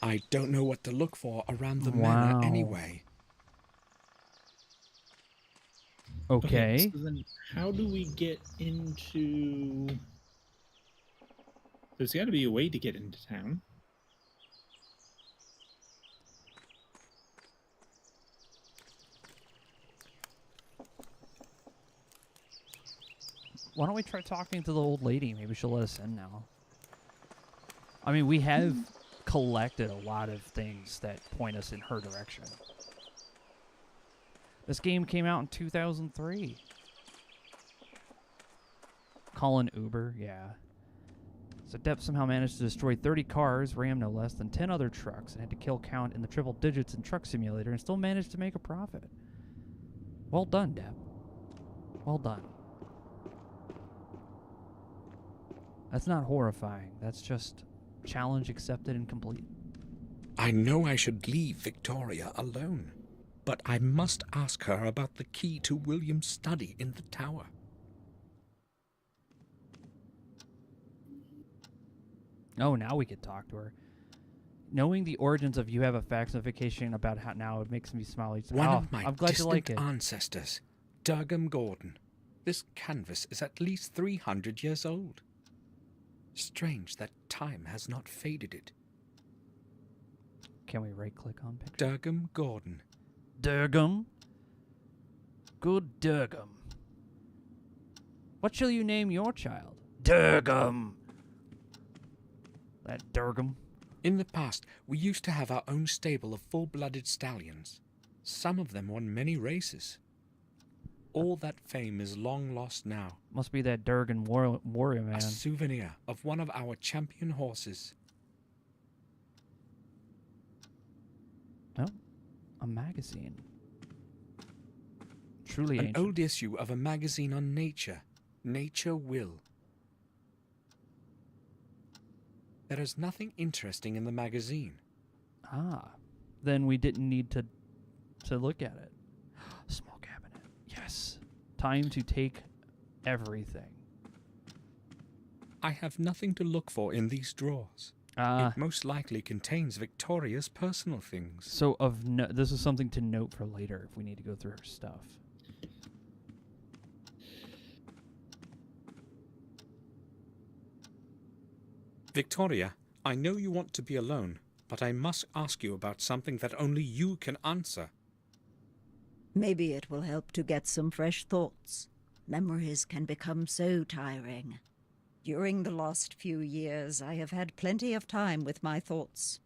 Speaker 3: I don't know what to look for around the
Speaker 1: Wow.
Speaker 3: manor anyway.
Speaker 1: Okay.
Speaker 2: So then how do we get into... There's got to be a way to get into town.
Speaker 1: Why don't we try talking to the old lady? Maybe she'll let us in now. I mean, we have collected a lot of things that point us in her direction. This game came out in 2003. Call an Uber, yeah. So Depp somehow managed to destroy 30 cars, ram no less than 10 other trucks, and had to kill count in the triple digits in Truck Simulator and still managed to make a profit. Well done, Depp. Well done. That's not horrifying. That's just challenge accepted and complete.
Speaker 3: I know I should leave Victoria alone, but I must ask her about the key to William's study in the tower.
Speaker 1: Oh, now we could talk to her. Knowing the origins of You Have a Factification about how now it makes me smile.
Speaker 3: One of my
Speaker 1: I'm glad you like
Speaker 3: distant
Speaker 1: it.
Speaker 3: ancestors, Durgam Gordon. This canvas is at least 300 years old. Strange that time has not faded it.
Speaker 1: Can we right-click on picture?
Speaker 3: Durgam Gordon.
Speaker 1: Durgam. Good Durgam. What shall you name your child? Durgam. That Durgam.
Speaker 3: In the past, we used to have our own stable of full-blooded stallions. Some of them won many races. All that fame is long lost now.
Speaker 1: Must be that Durgan warrior man.
Speaker 3: A souvenir of one of our champion horses.
Speaker 1: Oh, a magazine. Truly
Speaker 3: An
Speaker 1: ancient.
Speaker 3: old issue of a magazine on nature. Nature Will. There is nothing interesting in the magazine.
Speaker 1: Ah, then we didn't need to look at it. Small cabinet. Yes. Time to take everything.
Speaker 3: I have nothing to look for in these drawers.
Speaker 1: Ah,
Speaker 3: It most likely contains Victoria's personal things.
Speaker 1: so this is something to note for later if we need to go through her stuff.
Speaker 4: Victoria, I know you want to be alone, but I must ask you about something that only you can answer.
Speaker 9: Maybe it will help to get some fresh thoughts. Memories can become so tiring. During the last few years, I have had plenty of time with my thoughts.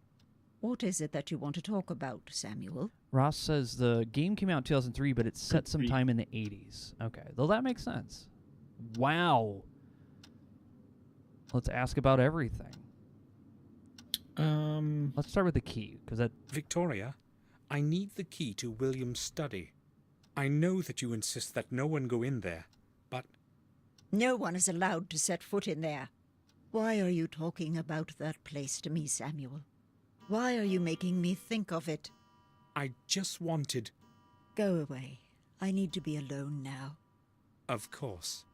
Speaker 9: What is it that you want to talk about, Samuel?
Speaker 1: Ross says the game came out in 2003, but it's set sometime in the 80s. Okay, though that makes sense. Wow. Let's ask about everything. Let's start with the key, because that...
Speaker 4: Victoria, I need the key to William's study. I know that you insist that no one go in there, but...
Speaker 9: No one is allowed to set foot in there. Why are you talking about that place to me, Samuel? Why are you making me think of it?
Speaker 4: I just wanted...
Speaker 9: Go away. I need to be alone now.
Speaker 4: Of course.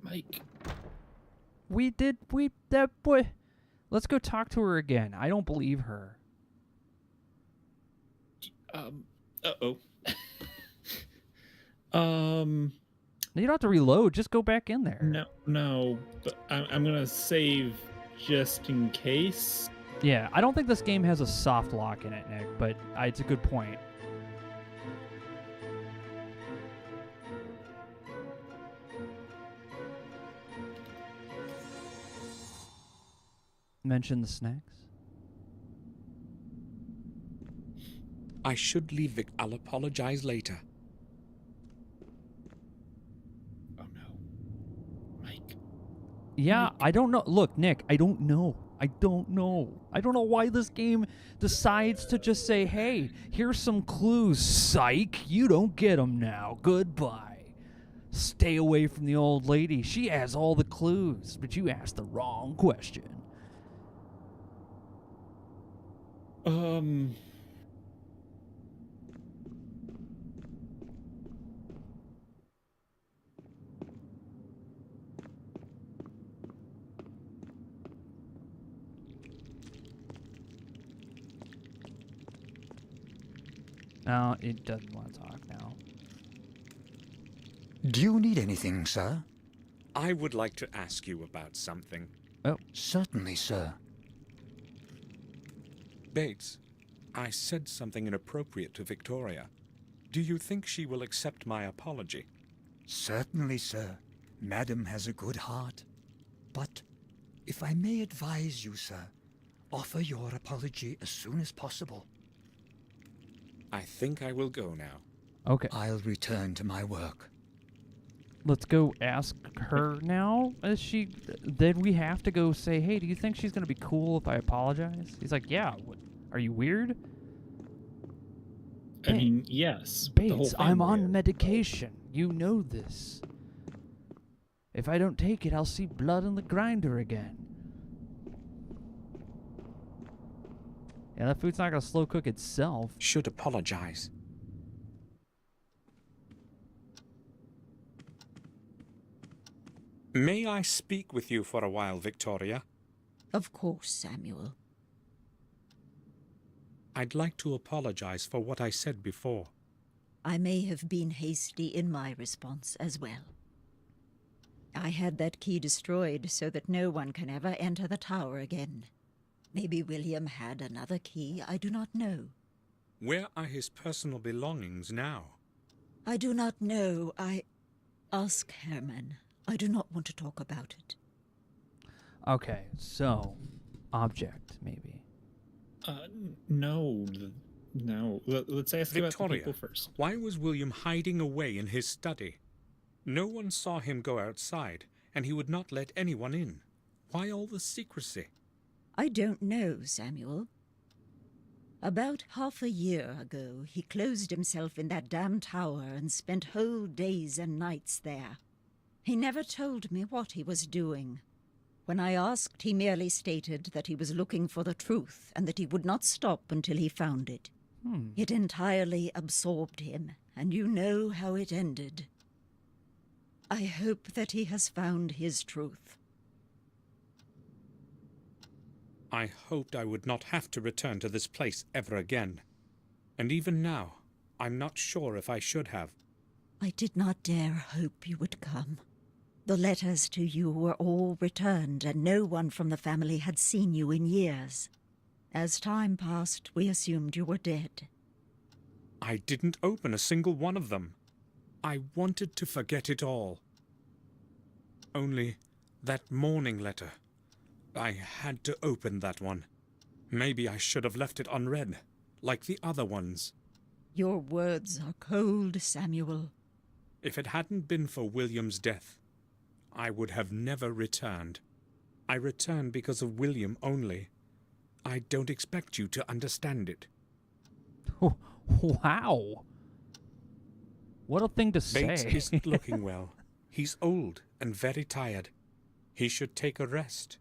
Speaker 2: Mike.
Speaker 1: We did, that boy... Let's go talk to her again. I don't believe her.
Speaker 2: Uh-oh.
Speaker 1: You don't have to reload. Just go back in there.
Speaker 2: No, but I'm gonna save just in case.
Speaker 1: Yeah, I don't think this game has a soft lock in it, Nick, but it's a good point. Mention the snacks.
Speaker 3: I should leave Vic. I'll apologize later.
Speaker 2: Oh no. Mike.
Speaker 1: Yeah,
Speaker 2: Mike.
Speaker 1: I don't know. Look, Nick, I don't know. I don't know why this game decides to just say, hey, here's some clues, psych. You don't get them now. Goodbye. Stay away from the old lady. She has all the clues, but you asked the wrong question. No, it doesn't want to talk now.
Speaker 8: Do you need anything, sir?
Speaker 3: I would like to ask you about something.
Speaker 1: Oh.
Speaker 8: Certainly, sir.
Speaker 3: Bates, I said something inappropriate to Victoria. Do you think she will accept my apology?
Speaker 8: Certainly, sir. Madam has a good heart. But, if I may advise you, sir, offer your apology as soon as possible.
Speaker 3: I think I will go now.
Speaker 1: Okay.
Speaker 8: I'll return to my work.
Speaker 1: Let's go ask her now. Then we have to go say, hey, do you think she's going to be cool if I apologize? He's like, yeah. What, are you weird?
Speaker 2: I mean, yes. The whole
Speaker 1: Bates, I'm
Speaker 2: family
Speaker 1: on
Speaker 2: is.
Speaker 1: medication. You know this. If I don't take it, I'll see blood in the grinder again. Yeah, that food's not going to slow cook itself.
Speaker 3: Should apologize. May I speak with you for a while, Victoria?
Speaker 9: Of course, Samuel.
Speaker 3: I'd like to apologize for what I said before.
Speaker 9: I may have been hasty in my response as well. I had that key destroyed so that no one can ever enter the tower again. Maybe William had another key, I do not know.
Speaker 3: Where are his personal belongings now?
Speaker 9: I do not know. Ask Herman. I do not want to talk about it.
Speaker 1: Okay, so, object, maybe.
Speaker 2: No. Let's ask about the
Speaker 3: Victoria,
Speaker 2: people first.
Speaker 3: why was William hiding away in his study? No one saw him go outside, and he would not let anyone in. Why all the secrecy?
Speaker 9: I don't know, Samuel. About half a year ago, he closed himself in that damn tower and spent whole days and nights there. He never told me what he was doing. When I asked, he merely stated that he was looking for the truth and that he would not stop until he found it. It entirely absorbed him, and you know how it ended. I hope that he has found his truth.
Speaker 3: I hoped I would not have to return to this place ever again. And even now, I'm not sure if I should have.
Speaker 9: I did not dare hope you would come. The letters to you were all returned, and no one from the family had seen you in years. As time passed, we assumed you were dead.
Speaker 3: I didn't open a single one of them. I wanted to forget it all. Only that morning letter. I had to open that one. Maybe I should have left it unread, like the other ones.
Speaker 9: Your words are cold, Samuel.
Speaker 3: If it hadn't been for William's death, I would have never returned. I returned because of William only. I don't expect you to understand it.
Speaker 1: Wow. What a thing to
Speaker 3: Bates
Speaker 1: say.
Speaker 3: isn't looking well. He's old and very tired. He should take a rest.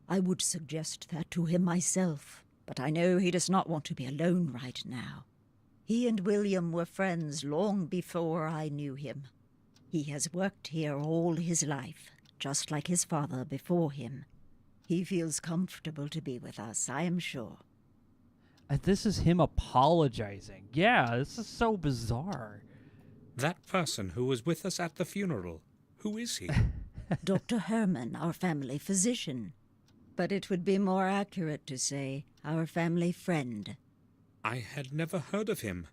Speaker 9: I would suggest that to him myself, but I know he does not want to be alone right now. He and William were friends long before I knew him. He has worked here all his life, just like his father before him. He feels comfortable to be with us, I am sure.
Speaker 1: This is him apologizing. Yeah, this is so bizarre.
Speaker 3: That person who was with us at the funeral, who is he?
Speaker 9: Dr. Herman, our family physician. But it would be more accurate to say our family friend.
Speaker 3: I had never heard of him.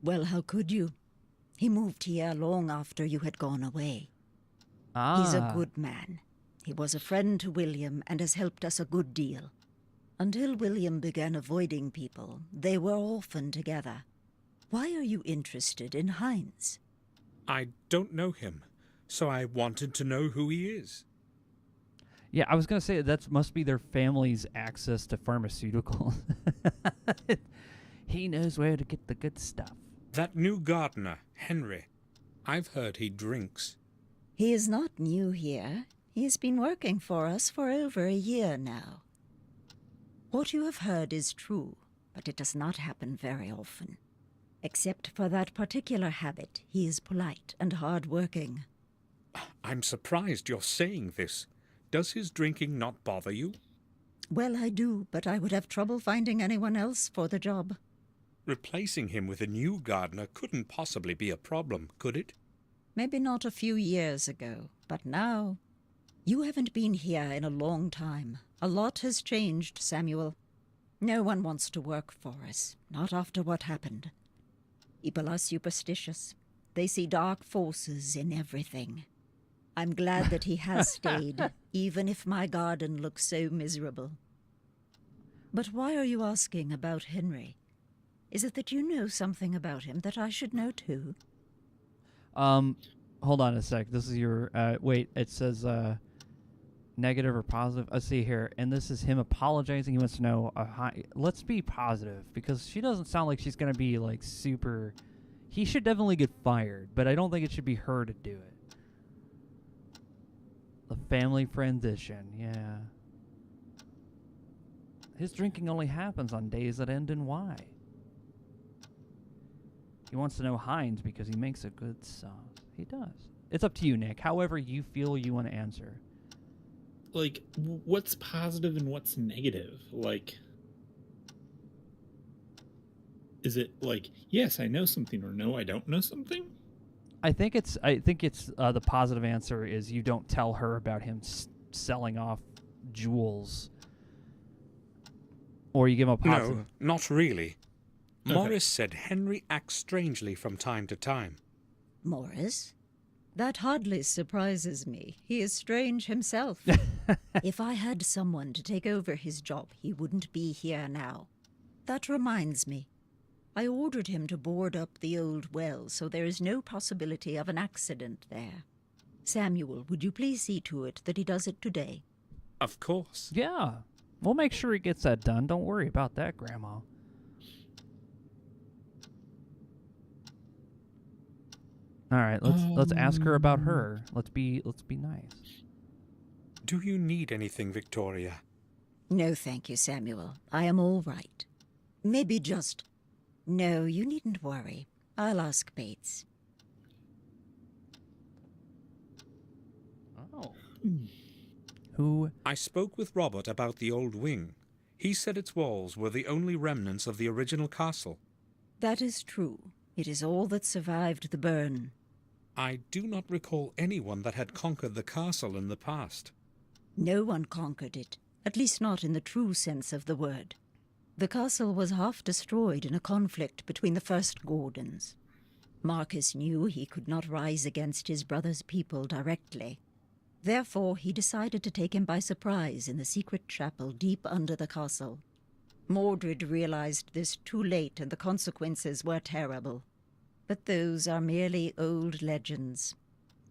Speaker 9: Well, how could you? He moved here long after you had gone away. He's a good man. He was a friend to William and has helped us a good deal. Until William began avoiding people, they were often together. Why are you interested in Heinz?
Speaker 3: I don't know him, so I wanted to know who he is.
Speaker 1: Yeah, I was going to say that must be their family's access to pharmaceuticals. He knows where to get the good stuff.
Speaker 3: That new gardener, Henry. I've heard he drinks.
Speaker 9: He is not new here. He has been working for us for over a year now. What you have heard is true, but it does not happen very often. Except for that particular habit, he is polite and hard-working.
Speaker 3: I'm surprised you're saying this. Does his drinking not bother you?
Speaker 9: Well, I do, but I would have trouble finding anyone else for the job.
Speaker 3: Replacing him with a new gardener couldn't possibly be a problem, could it?
Speaker 9: Maybe not a few years ago, but now... You haven't been here in a long time. A lot has changed, Samuel. No one wants to work for us, not after what happened. People are superstitious. They see dark forces in everything. I'm glad that he has stayed, even if my garden looks so miserable. But why are you asking about Henry? Is it that you know something about him that I should know too?
Speaker 1: Hold on a sec. This is your, wait, it says, negative or positive. Let's see here. And this is him apologizing. He wants to know, let's be positive, because she doesn't sound like she's going to be, like, super... He should definitely get fired, but I don't think it should be her to do it. The family transition, yeah. His drinking only happens on days that end in Y. He wants to know Heinz because he makes a good sauce. He does. It's up to you, Nick. However you feel you want to answer.
Speaker 2: Like, what's positive and what's negative? Like, is it like, yes, I know something, or no, I don't know something?
Speaker 1: I think it's the positive answer is you don't tell her about him selling off jewels, or you give him a positive.
Speaker 3: No, not really.
Speaker 2: Okay.
Speaker 3: Morris said Henry acts strangely from time to time.
Speaker 9: Morris? That hardly surprises me. He is strange himself. If I had someone to take over his job, he wouldn't be here now. That reminds me. I ordered him to board up the old well, so there is no possibility of an accident there. Samuel, would you please see to it that he does it today?
Speaker 3: Of course.
Speaker 1: Yeah, we'll make sure he gets that done. Don't worry about that, Grandma. All right, let's ask her about her. Let's be nice.
Speaker 3: Do you need anything, Victoria?
Speaker 9: No, thank you, Samuel. I am all right. Maybe just... No, you needn't worry. I'll ask Bates.
Speaker 1: Oh. Who?
Speaker 3: I spoke with Robert about the old wing. He said its walls were the only remnants of the original castle.
Speaker 9: That is true. It is all that survived the burn.
Speaker 3: I do not recall anyone that had conquered the castle in the past.
Speaker 9: No one conquered it, at least not in the true sense of the word. The castle was half destroyed in a conflict between the first Gordons. Marcus knew he could not rise against his brother's people directly. Therefore, he decided to take him by surprise in the secret chapel deep under the castle. Mordred realized this too late, and the consequences were terrible. But those are merely old legends.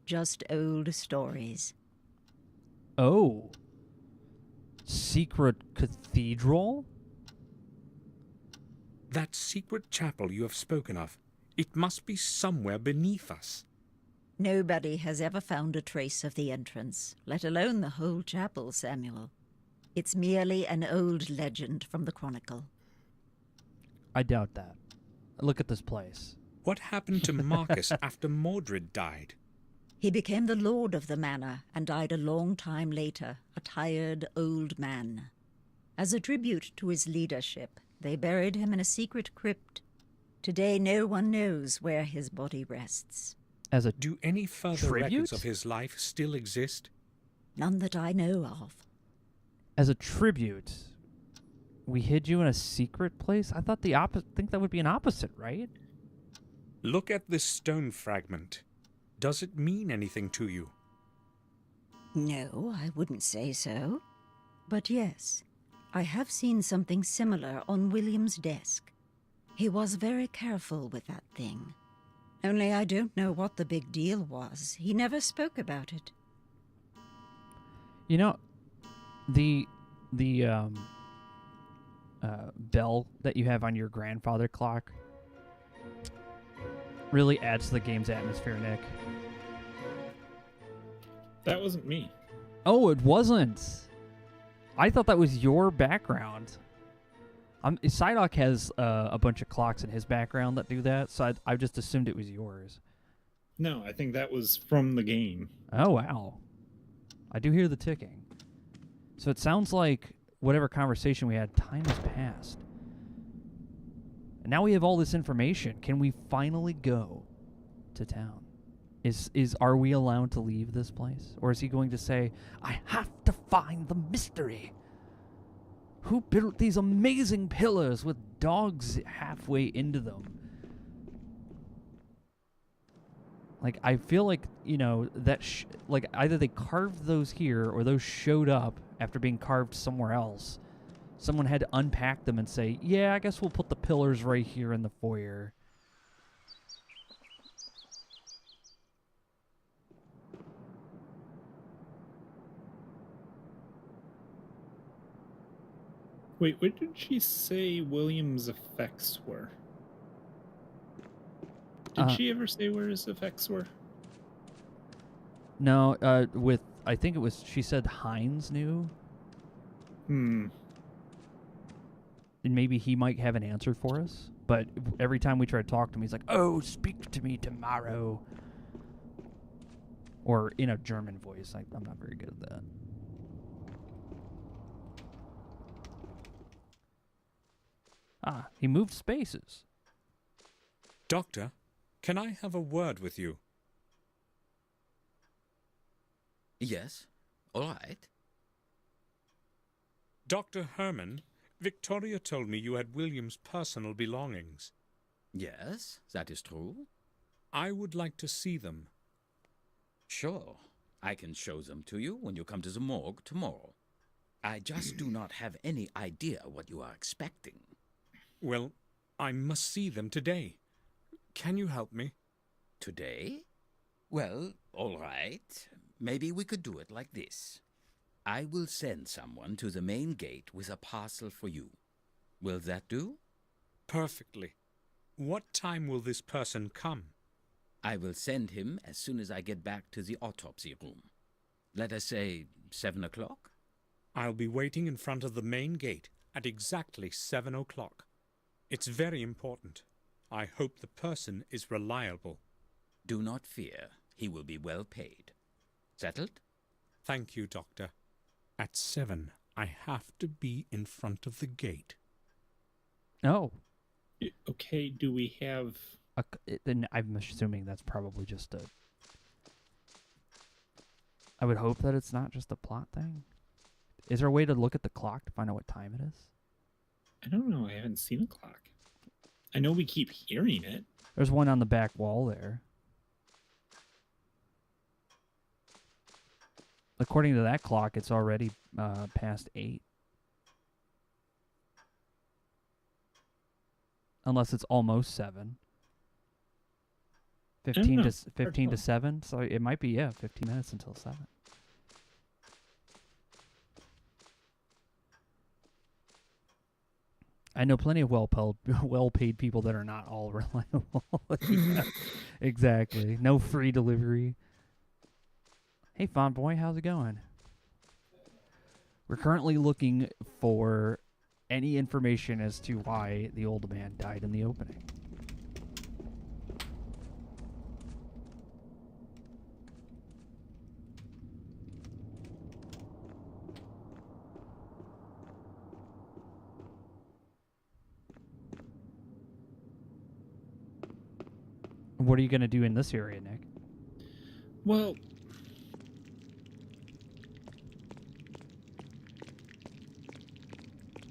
Speaker 9: Just old stories.
Speaker 1: Oh. Secret cathedral?
Speaker 3: That secret chapel you have spoken of, it must be somewhere beneath us.
Speaker 9: Nobody has ever found a trace of the entrance, let alone the whole chapel, Samuel. It's merely an old legend from the Chronicle.
Speaker 1: I doubt that. Look at this place.
Speaker 3: What happened to Marcus after Mordred died?
Speaker 9: He became the lord of the manor and died a long time later, a tired old man. As a tribute to his leadership, they buried him in a secret crypt. Today no one knows where his body rests.
Speaker 1: As a
Speaker 3: Do any further
Speaker 1: tribute?
Speaker 3: records of his life still exist?
Speaker 9: None that I know of.
Speaker 1: As a tribute, we hid you in a secret place? I thought the opposite. Think that would be an opposite, right?
Speaker 3: Look at this stone fragment. Does it mean anything to you?
Speaker 9: No, I wouldn't say so. But yes, I have seen something similar on William's desk. He was very careful with that thing. Only I don't know what the big deal was. He never spoke about it.
Speaker 1: You know, the bell that you have on your grandfather clock really adds to the game's atmosphere, Nick.
Speaker 2: That wasn't me.
Speaker 1: Oh, it wasn't. I thought that was your background. Psyduck has a bunch of clocks in his background that do that, so I just assumed it was yours.
Speaker 2: No, I think that was from the game.
Speaker 1: Oh, wow. I do hear the ticking. So it sounds like whatever conversation we had, time has passed. And now we have all this information. Can we finally go to town? Are we allowed to leave this place? Or is he going to say, I have to find the mystery? Who built these amazing pillars with dogs halfway into them? Like, I feel like, you know, that like either they carved those here or those showed up after being carved somewhere else. Someone had to unpack them and say, yeah, I guess we'll put the pillars right here in the foyer.
Speaker 2: Wait, what did she say William's effects were? Did she ever say where his effects were?
Speaker 1: No, I think it was, she said Hines knew.
Speaker 2: Hmm.
Speaker 1: And maybe he might have an answer for us. But every time we try to talk to him, he's like, oh, speak to me tomorrow. Or in a German voice. I'm not very good at that. Ah, he moved spaces.
Speaker 3: Doctor, can I have a word with you?
Speaker 7: Yes, all right.
Speaker 3: Dr. Herman, Victoria told me you had William's personal belongings.
Speaker 7: Yes, that is true.
Speaker 3: I would like to see them.
Speaker 7: Sure, I can show them to you when you come to the morgue tomorrow. I just do not have any idea what you are expecting.
Speaker 3: Well, I must see them today. Can you help me?
Speaker 7: Today? Well, all right. Maybe we could do it like this. I will send someone to the main gate with a parcel for you. Will that do?
Speaker 3: Perfectly. What time will this person come?
Speaker 7: I will send him as soon as I get back to the autopsy room. Let us say 7 o'clock?
Speaker 3: I'll be waiting in front of the main gate at exactly 7 o'clock. It's very important. I hope the person is reliable.
Speaker 7: Do not fear. He will be well paid. Settled?
Speaker 3: Thank you, Doctor. At 7, I have to be in front of the gate.
Speaker 1: Oh.
Speaker 2: Okay, do we have...
Speaker 1: Then I'm assuming that's probably just a... I would hope that it's not just a plot thing. Is there a way to look at the clock to find out what time it is?
Speaker 2: I don't know. I haven't seen a clock. I know we keep hearing it.
Speaker 1: There's one on the back wall there. According to that clock, it's already past 8. Unless it's almost 7. 15 to 7. So it might be 15 minutes until 7. I know plenty of well-paid people that are not all reliable. Yeah, exactly. No free delivery. Hey, Font Boy, how's it going? We're currently looking for any information as to why the old man died in the opening. What are you going to do in this area, Nick?
Speaker 2: Well,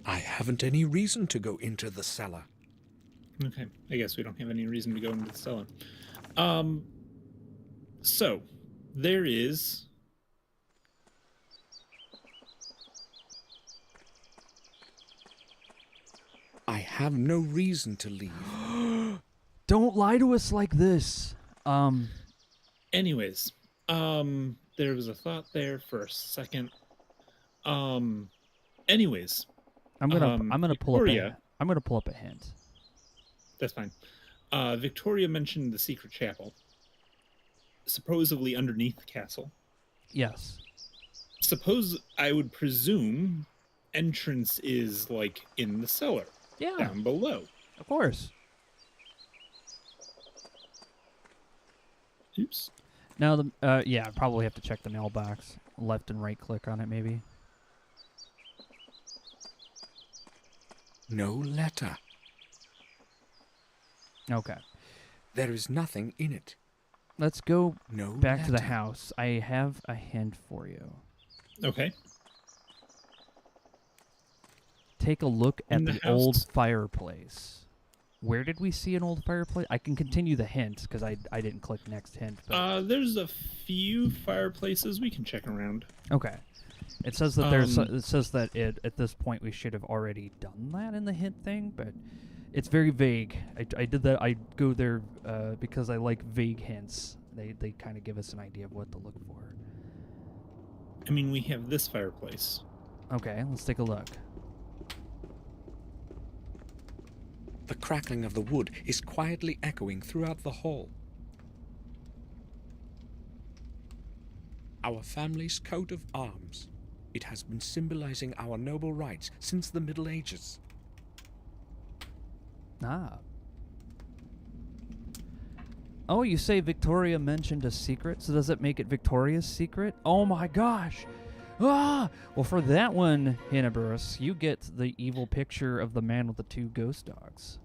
Speaker 3: I haven't any reason to go into the cellar.
Speaker 2: okay. I guess we don't have any reason to go into the cellar. So there is
Speaker 3: I have no reason to leave.
Speaker 1: Don't lie to us like this.
Speaker 2: anyways, there was a thought there for a second. Anyways,
Speaker 1: I'm gonna pull
Speaker 2: Victoria,
Speaker 1: up. I'm gonna pull up a hint.
Speaker 2: that's fine. Victoria mentioned the secret chapel, supposedly underneath the castle.
Speaker 1: Yes.
Speaker 2: Suppose I would presume entrance is like in the cellar,
Speaker 1: Yeah.
Speaker 2: down below.
Speaker 1: Of course.
Speaker 2: Oops.
Speaker 1: Now yeah, I probably have to check the mailbox. Left and right click on it, maybe.
Speaker 3: No letter.
Speaker 1: Okay.
Speaker 3: There is nothing in it.
Speaker 1: Let's go
Speaker 3: No
Speaker 1: back to the
Speaker 3: letter.
Speaker 1: house. I have a hint for you.
Speaker 2: Okay.
Speaker 1: Take a look at
Speaker 2: In the
Speaker 1: the old
Speaker 2: house.
Speaker 1: fireplace. Where did we see an old fireplace? I can continue the hint because I didn't click next hint. But
Speaker 2: There's a few fireplaces we can check around.
Speaker 1: okay. It says that it says that at this point we should have already done that in the hint thing, but it's very vague. I did that. I go there because I like vague hints. They kind of give us an idea of what to look for.
Speaker 2: I mean, we have this fireplace.
Speaker 1: Okay, let's take a look.
Speaker 3: The crackling of the wood is quietly echoing throughout the hall. Our family's coat of arms. It has been symbolizing our noble rights since the Middle Ages.
Speaker 1: Ah. Oh, you say Victoria mentioned a secret, so does it make it Victoria's secret? Oh my gosh! Ah! Well, for that one, Hinnaburus, you get the evil picture of the man with the two ghost dogs.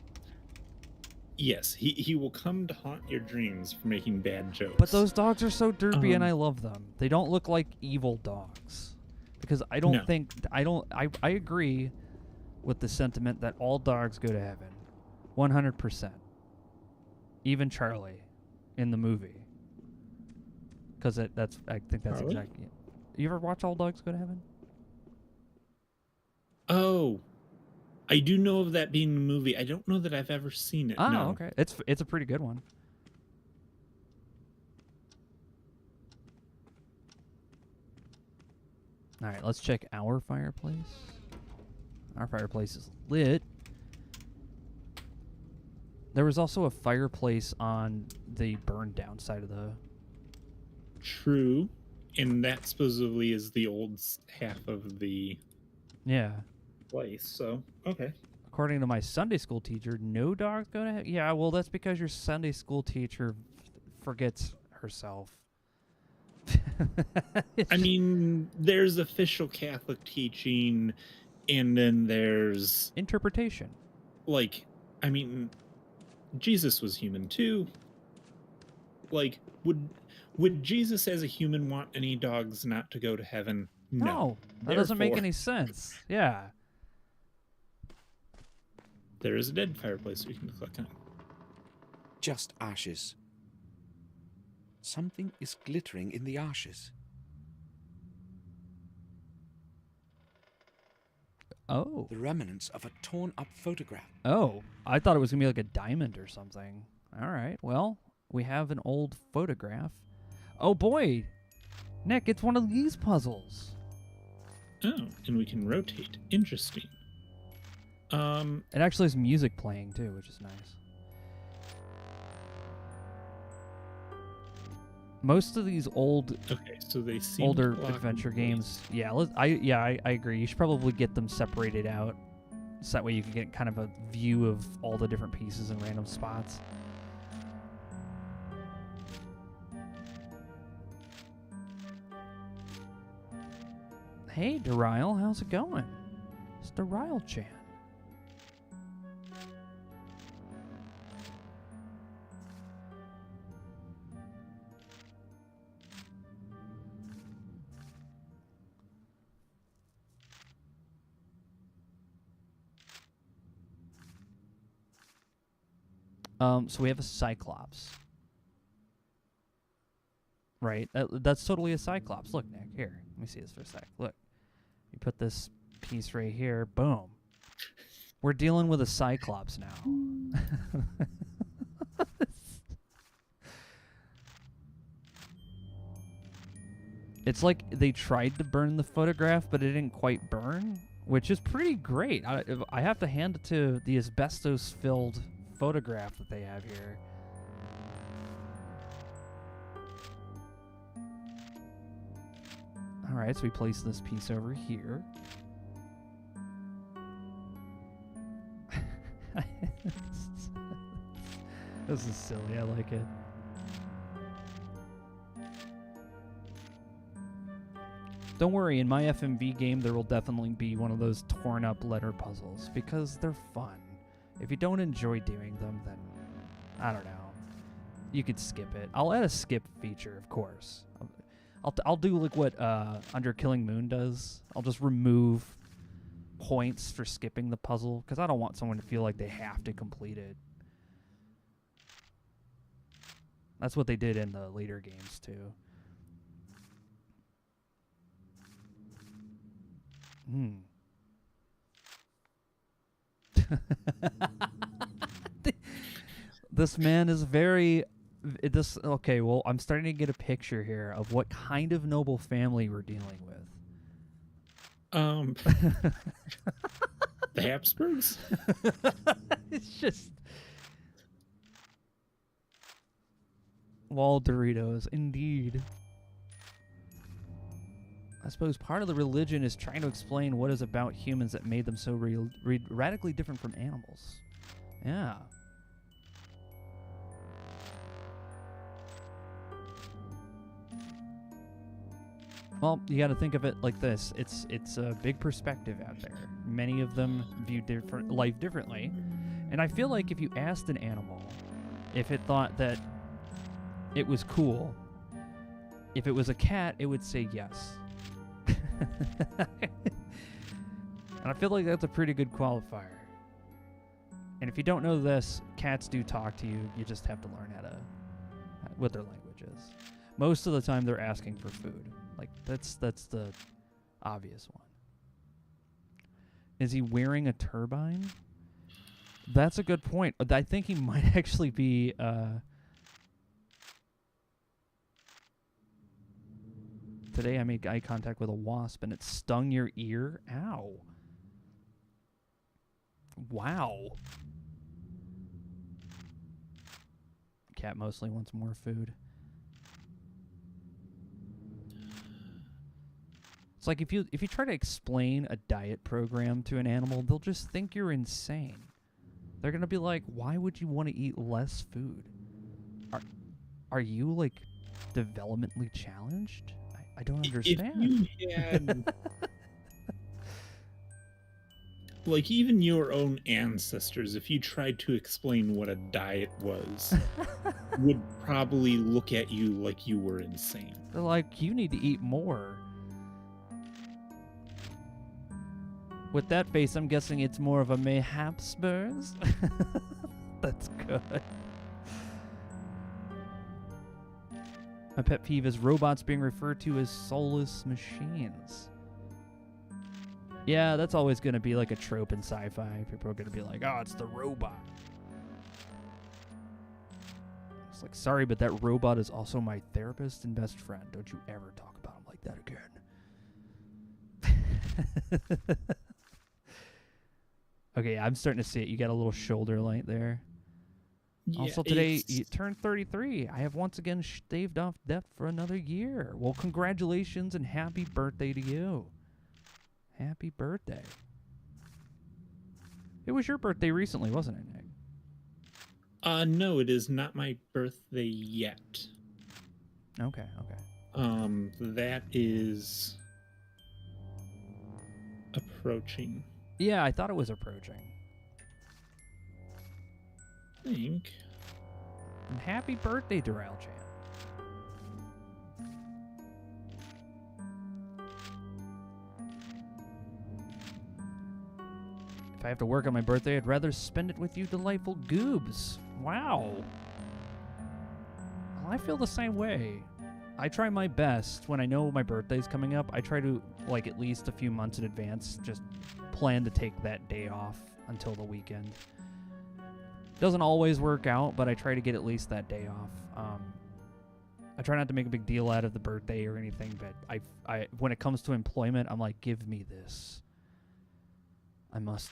Speaker 2: Yes, he will come to haunt your dreams for making bad jokes.
Speaker 1: But those dogs are so derpy and I love them. They don't look like evil dogs. Because I don't
Speaker 2: No.
Speaker 1: think... I agree with the sentiment that all dogs go to heaven. 100%. Even Charlie in the movie. Because I think that's
Speaker 2: Charlie?
Speaker 1: exactly... You ever watch All Dogs Go to Heaven?
Speaker 2: Oh, I do know of that being a movie. I don't know that I've ever seen it.
Speaker 1: Oh,
Speaker 2: no.
Speaker 1: okay. It's a pretty good one. All right, let's check our fireplace. Our fireplace is lit. There was also a fireplace on the burned down side of the...
Speaker 2: True. And that supposedly is the old half of the
Speaker 1: Yeah.
Speaker 2: place. So, okay.
Speaker 1: According to my Sunday school teacher, no dogs go to heaven. Yeah, well, that's because your Sunday school teacher forgets herself.
Speaker 2: I mean, there's official Catholic teaching, and then there's,
Speaker 1: Interpretation.
Speaker 2: like, I mean, Jesus was human too. Like, would Jesus as a human want any dogs not to go to heaven?
Speaker 1: No, that doesn't make
Speaker 2: Therefore,
Speaker 1: any sense. Yeah.
Speaker 2: There is a dead fireplace we can click on.
Speaker 3: Just ashes. Something is glittering in the ashes.
Speaker 1: Oh.
Speaker 3: The remnants of a torn-up photograph.
Speaker 1: Oh, I thought it was going to be like a diamond or something. All right, well, we have an old photograph. Oh, boy. Nick, it's one of these puzzles.
Speaker 2: Oh, and we can rotate. Interesting.
Speaker 1: It actually has music playing, too, which is nice. Most of these
Speaker 2: Okay, so they seem
Speaker 1: older
Speaker 2: to lock
Speaker 1: adventure
Speaker 2: in
Speaker 1: games, yeah, I agree. You should probably get them separated out, so that way you can get kind of a view of all the different pieces in random spots. Hey, Daryl, how's it going? It's Daryl-chan. So we have a Cyclops. Right? That's totally a Cyclops. Look, Nick, here. Let me see this for a sec. Look. You put this piece right here. Boom. We're dealing with a Cyclops now. It's like they tried to burn the photograph, but it didn't quite burn, which is pretty great. I have to hand it to the asbestos-filled photograph that they have here. All right, so we place this piece over here. This is silly. I like it. Don't worry, in my FMV game, there will definitely be one of those torn up letter puzzles because they're fun. If you don't enjoy doing them, then I don't know. You could skip it. I'll add a skip feature, of course. I'll do like what Under Killing Moon does. I'll just remove points for skipping the puzzle because I don't want someone to feel like they have to complete it. That's what they did in the later games too. This man is very... Okay, well, I'm starting to get a picture here of what kind of noble family we're dealing with.
Speaker 2: The Habsburgs?
Speaker 1: It's just... Wall Doritos, indeed. I suppose part of the religion is trying to explain what is about humans that made them so radically different from animals. Yeah. Well, you got to think of it like this. It's a big perspective out there. Many of them view life differently. And I feel like if you asked an animal if it thought that it was cool, if it was a cat, it would say yes. And I feel like that's a pretty good qualifier. And if you don't know this, cats do talk to you. You just have to learn what their language is. Most of the time, they're asking for food. Like, that's the obvious one. Is he wearing a turbine? That's a good point. I think he might actually be... Today I made eye contact with a wasp and it stung your ear. Ow. Wow. Cat mostly wants more food. It's like if you try to explain a diet program to an animal, they'll just think you're insane. They're gonna be like, "Why would you want to eat less food? Are you like developmentally challenged? I don't understand."
Speaker 2: If you had, like, even your own ancestors, if you tried to explain what a diet was, would probably look at you like you were insane.
Speaker 1: They're like, "You need to eat more." With that face, I'm guessing it's more of a Mayhapsburgs. That's good. My pet peeve is robots being referred to as soulless machines. Yeah, that's always going to be like a trope in sci-fi. People are going to be like, "Oh, it's the robot." It's like, sorry, but that robot is also my therapist and best friend. Don't you ever talk about him like that again. Okay, I'm starting to see it. You got a little shoulder light there.
Speaker 2: Yeah,
Speaker 1: Also today, you turned 33. I have once again staved off death for another year. Well, congratulations and happy birthday to you. Happy birthday. It was your birthday recently, wasn't it, Nick?
Speaker 2: No, it is not my birthday yet.
Speaker 1: Okay.
Speaker 2: That is approaching.
Speaker 1: Yeah, I thought it was approaching.
Speaker 2: I think.
Speaker 1: And happy birthday, Doral Chan. If I have to work on my birthday, I'd rather spend it with you delightful goobs. Wow. Well, I feel the same way. I try my best when I know my birthday's coming up. I try to, like, at least a few months in advance, just plan to take that day off until the weekend. Doesn't always work out, but I try to get at least that day off. I try not to make a big deal out of the birthday or anything, but I when it comes to employment, I'm like, give me this. I must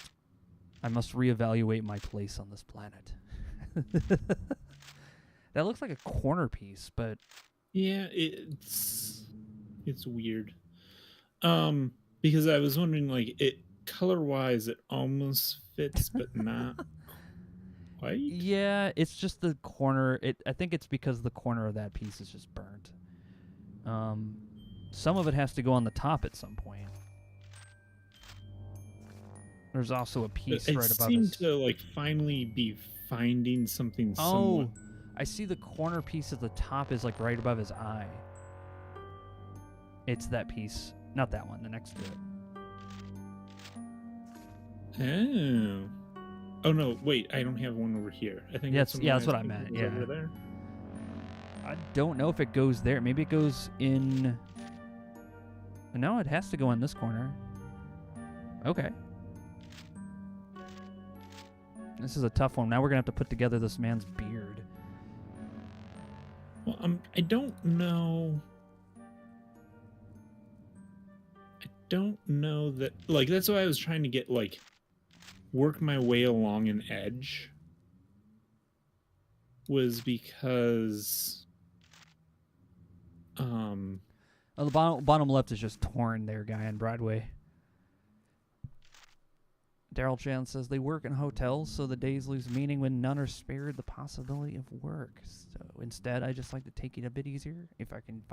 Speaker 1: reevaluate my place on this planet. That looks like a corner piece, but
Speaker 2: Yeah, it's weird. Because I was wondering, like, it color-wise, it almost fits, but not quite.
Speaker 1: yeah, it's just the corner. I think it's because the corner of that piece is just burnt. Some of it has to go on the top at some point. There's also a piece right above
Speaker 2: I seem
Speaker 1: his...
Speaker 2: to, like, finally be finding something somewhat.
Speaker 1: Oh, I see the corner piece at the top is, like, right above his eye. It's that piece. Not that one, the next to it.
Speaker 2: Oh. Oh, no, wait, I don't have one over here. I think
Speaker 1: That's what I
Speaker 2: think
Speaker 1: meant,
Speaker 2: it was
Speaker 1: yeah.
Speaker 2: over there.
Speaker 1: I don't know if it goes there. Maybe it goes in... No, it has to go in this corner. Okay. This is a tough one. Now we're going to have to put together this man's beard.
Speaker 2: Well, I don't know. I don't know that... Like, that's why I was trying to get, like, work my way along an edge. Was because...
Speaker 1: Oh, the bottom left is just torn there, guy on Broadway. Daryl Chan says they work in hotels, so the days lose meaning when none are spared the possibility of work. So instead, I just like to take it a bit easier if I can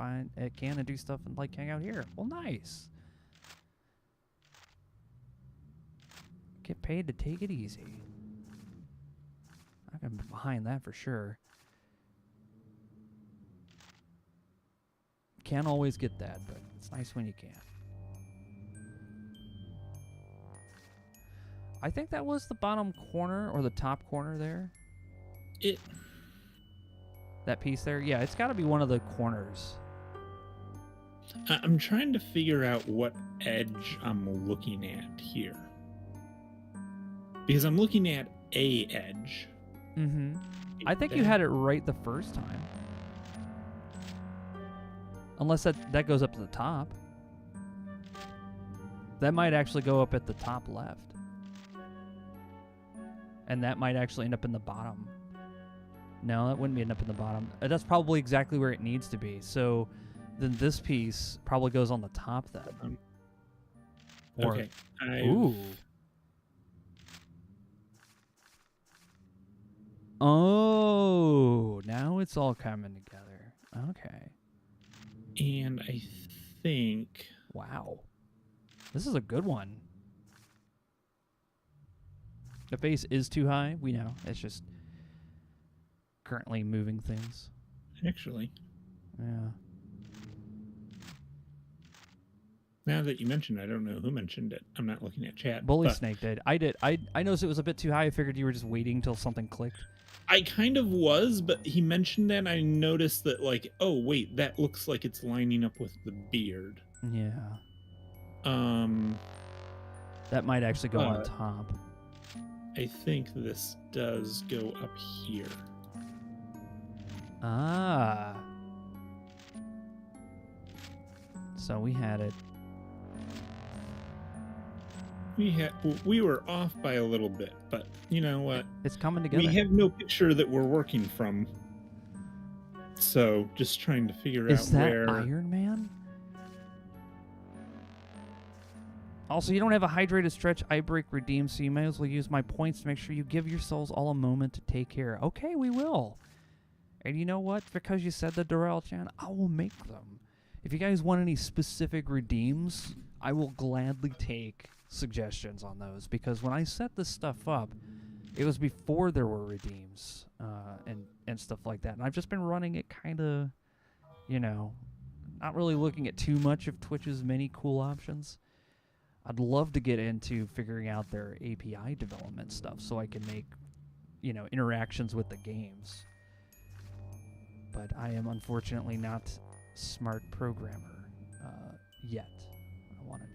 Speaker 1: and do stuff and like hang out here. Well, nice. Get paid to take it easy. I can be behind that for sure. Can't always get that, but it's nice when you can. I think that was the bottom corner or the top corner there. That piece there? Yeah, it's got to be one of the corners.
Speaker 2: I'm trying to figure out what edge I'm looking at here. Because I'm looking at a edge.
Speaker 1: Mm-hmm. I think you had it right the first time. Unless that goes up to the top. That might actually go up at the top left. And that might actually end up in the bottom. No, that wouldn't end up in the bottom. That's probably exactly where it needs to be. So then this piece probably goes on the top then.
Speaker 2: Okay.
Speaker 1: Ooh. Oh, now it's all coming together. Okay.
Speaker 2: And I think...
Speaker 1: Wow. This is a good one. The face is too high. We know. It's just currently moving things.
Speaker 2: Actually.
Speaker 1: Yeah.
Speaker 2: Now that you mentioned it, I don't know who mentioned it. I'm not looking at chat.
Speaker 1: Bully
Speaker 2: but
Speaker 1: Snake did. I did. I noticed it was a bit too high. I figured you were just waiting until something clicked.
Speaker 2: I kind of was, but he mentioned that, and I noticed that, like, oh, wait, that looks like it's lining up with the beard.
Speaker 1: Yeah. That might actually go on top.
Speaker 2: I think this does go up here.
Speaker 1: Ah. So we had it.
Speaker 2: We were off by a little bit, but you know what?
Speaker 1: It's coming together.
Speaker 2: We have no picture that we're working from. So just trying to figure out where...
Speaker 1: Is that Iron Man? Also, you don't have a hydrated stretch, eye break, redeem, so you may as well use my points to make sure you give your souls all a moment to take care. Okay, we will. And you know what? Because you said the Darrell Chan, I will make them. If you guys want any specific redeems, I will gladly take suggestions on those. Because when I set this stuff up, it was before there were redeems and stuff like that. And I've just been running it kind of, you know, not really looking at too much of Twitch's many cool options. I'd love to get into figuring out their API development stuff so I can make, interactions with the games. But I am unfortunately not smart programmer yet.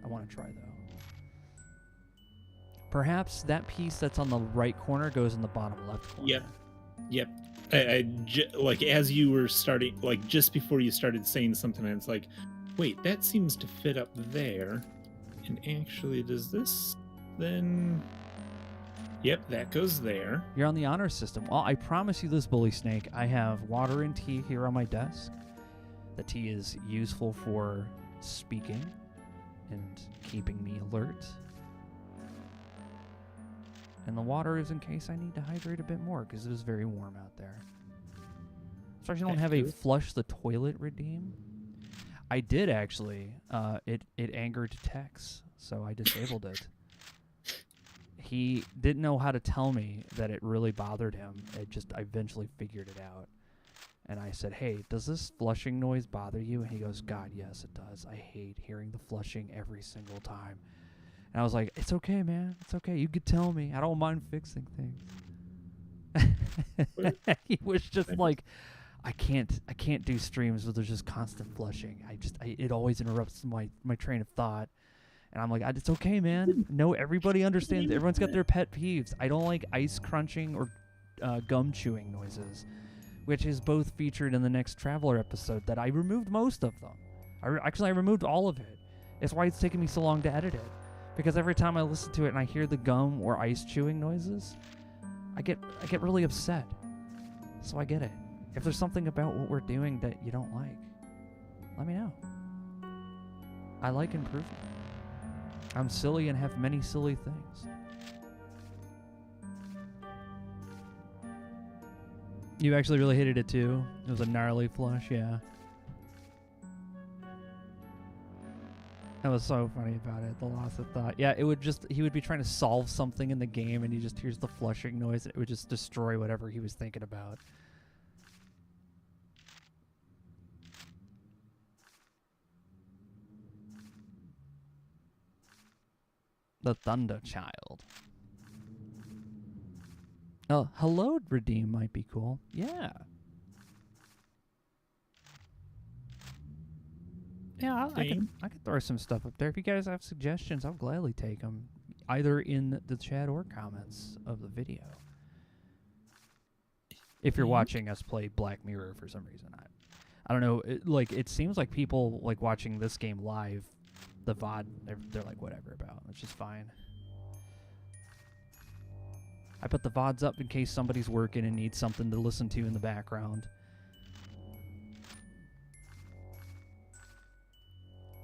Speaker 1: I want to try though. Perhaps that piece that's on the right corner goes in the bottom left corner.
Speaker 2: Yep. Like as you were starting, like just before you started saying something, and it's like, wait, that seems to fit up there. And actually, does this then? Yep, that goes there.
Speaker 1: You're on the honor system. Well, I promise you this, Bully Snake. I have water and tea here on my desk. The tea is useful for speaking and keeping me alert. And the water is in case I need to hydrate a bit more, because it is very warm out there. Sorry, you don't have a flush the toilet redeem? I did, actually. It angered Tex, so I disabled it. He didn't know how to tell me that it really bothered him. I eventually figured it out. And I said, hey, does this flushing noise bother you? And he goes, God, yes, it does. I hate hearing the flushing every single time. And I was like, it's okay, man. It's okay. You could tell me. I don't mind fixing things. He was just like, I can't do streams where there's just constant flushing. It always interrupts my train of thought. And I'm like, it's okay, man. No, everybody understands. Everyone's got their pet peeves. I don't like ice crunching or gum chewing noises, which is both featured in the next Traveler episode that I removed most of them. I removed all of it. It's why it's taken me so long to edit it. Because every time I listen to it and I hear the gum or ice chewing noises, I get really upset. So I get it. If there's something about what we're doing that you don't like, let me know. I like improvement. I'm silly and have many silly things. You actually really hated it too? It was a gnarly flush, yeah. That was so funny about it, the loss of thought. Yeah, he would be trying to solve something in the game and he just hears the flushing noise and it would just destroy whatever he was thinking about. The Thunder Child. Oh, hello, Redeem might be cool. Yeah. Yeah, I could throw some stuff up there. If you guys have suggestions, I'll gladly take them, either in the chat or comments of the video. If you're watching us play Black Mirror for some reason, I don't know. It seems like people like watching this game live. The VOD, they're like whatever about, which is fine. I put the VODs up in case somebody's working and needs something to listen to in the background.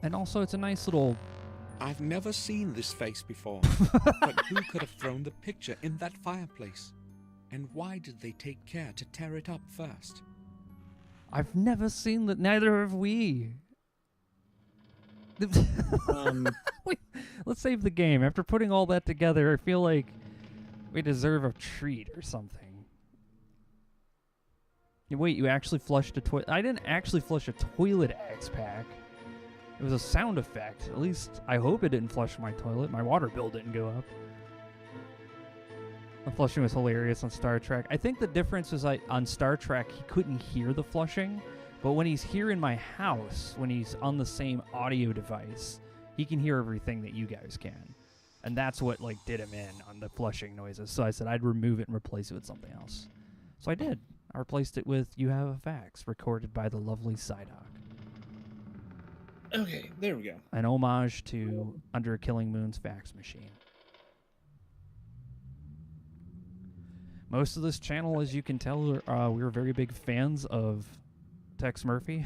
Speaker 1: And also, it's a nice little...
Speaker 3: I've never seen this face before. But who could have thrown the picture in that fireplace? And why did they take care to tear it up first?
Speaker 1: I've never seen that. Neither have we. Let's save the game. After putting all that together, I feel like we deserve a treat or something. Wait, you actually flushed a toilet? I didn't actually flush a toilet, X-Pack. It was a sound effect. At least, I hope it didn't flush my toilet. My water bill didn't go up. The flushing was hilarious on Star Trek. I think the difference is on Star Trek, he couldn't hear the flushing. But when he's here in my house, when he's on the same audio device, he can hear everything that you guys can. And that's what, did him in on the flushing noises. So I said I'd remove it and replace it with something else. So I did. I replaced it with You Have a Fax, recorded by the lovely Psyduck.
Speaker 2: Okay, there we go.
Speaker 1: An homage to Under a Killing Moon's fax machine. Most of this channel, as you can tell, we're very big fans of Tex Murphy.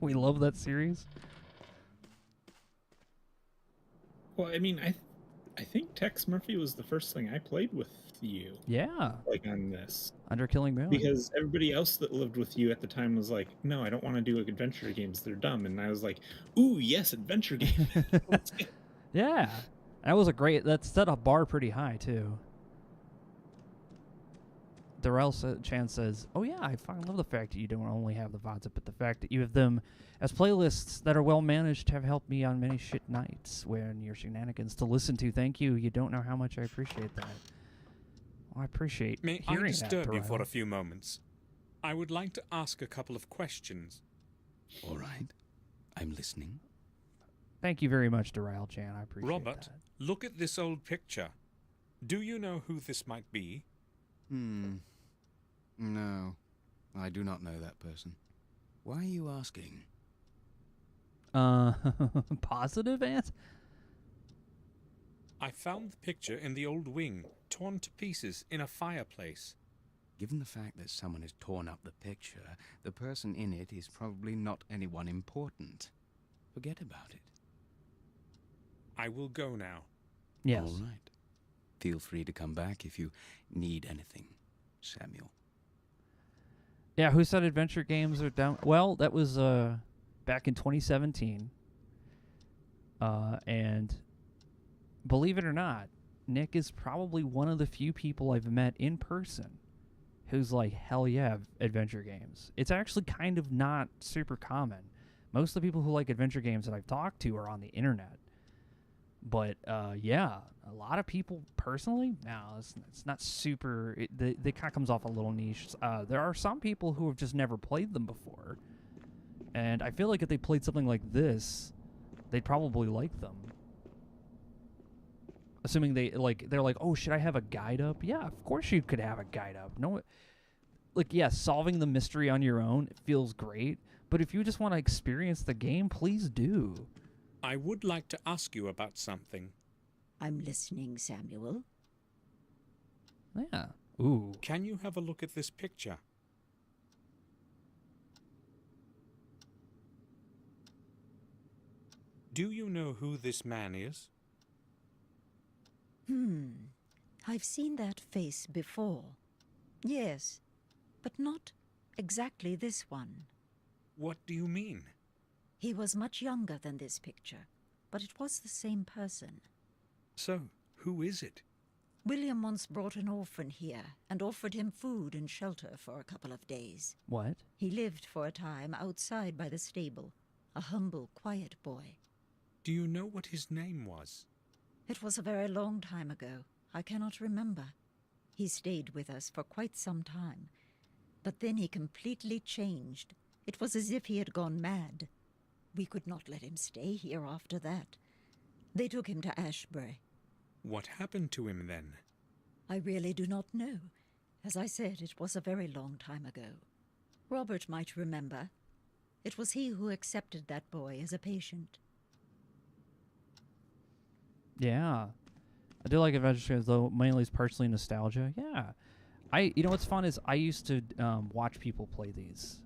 Speaker 1: We love that series.
Speaker 2: Well, I mean, I think Tex Murphy was the first thing I played with you.
Speaker 1: Yeah.
Speaker 2: On this.
Speaker 1: Under Killing Moon.
Speaker 2: Because everybody else that lived with you at the time was like, no, I don't want to do adventure games. They're dumb. And I was like, ooh, yes, adventure game.
Speaker 1: Yeah. That set a bar pretty high, too. Darrell Chan says, oh yeah, I fucking love the fact that you don't only have the VODs up, but the fact that you have them as playlists that are well managed have helped me on many shit nights when your shenanigans to listen to. Thank you. You don't know how much I appreciate that. Well, I appreciate
Speaker 3: May
Speaker 1: hearing
Speaker 3: I disturb
Speaker 1: that,
Speaker 3: you for
Speaker 1: Deryl.
Speaker 3: a few moments? I would like to ask a couple of questions.
Speaker 5: All right. I'm listening.
Speaker 1: Thank you very much, Deryl Chan. I appreciate
Speaker 3: Robert,
Speaker 1: that.
Speaker 3: look at this old picture. Do you know who this might be?
Speaker 5: No, I do not know that person. Why are you asking?
Speaker 1: Positive answer?
Speaker 3: I found the picture in the old wing, torn to pieces in a fireplace.
Speaker 5: Given the fact that someone has torn up the picture, the person in it is probably not anyone important. Forget about it.
Speaker 3: I will go now.
Speaker 1: Yes.
Speaker 5: All right. Feel free to come back if you need anything, Samuel.
Speaker 1: Yeah, who said adventure games are down? Well, that was back in 2017. And believe it or not, Nick is probably one of the few people I've met in person who's like, hell yeah, adventure games. It's actually kind of not super common. Most of the people who like adventure games that I've talked to are on the internet. But yeah, a lot of people personally, no, it's not super. They kind of comes off a little niche. There are some people who have just never played them before, and I feel like if they played something like this, they'd probably like them. Assuming they're like, oh, should I have a guide up? Yeah, of course you could have a guide up. No, like yeah, solving the mystery on your own feels great, but if you just want to experience the game, please do.
Speaker 3: I would like to ask you about something.
Speaker 9: I'm listening, Samuel.
Speaker 1: Yeah. Ooh.
Speaker 3: Can you have a look at this picture? Do you know who this man is?
Speaker 9: I've seen that face before. Yes, but not exactly this one.
Speaker 3: What do you mean?
Speaker 9: He was much younger than this picture, but it was the same person.
Speaker 3: So, who is it?
Speaker 9: William once brought an orphan here and offered him food and shelter for a couple of days.
Speaker 1: What?
Speaker 9: He lived for a time outside by the stable, a humble, quiet boy.
Speaker 3: Do you know what his name was?
Speaker 9: It was a very long time ago. I cannot remember. He stayed with us for quite some time, but then he completely changed. It was as if he had gone mad. We could not let him stay here after that. They took him to Ashbury.
Speaker 3: What happened to him then?
Speaker 9: I really do not know. As I said, it was a very long time ago. Robert might remember. It was he who accepted that boy as a patient.
Speaker 1: Yeah. I do like adventure games, though mainly it's partially nostalgia. Yeah. You know what's fun is I used to watch people play these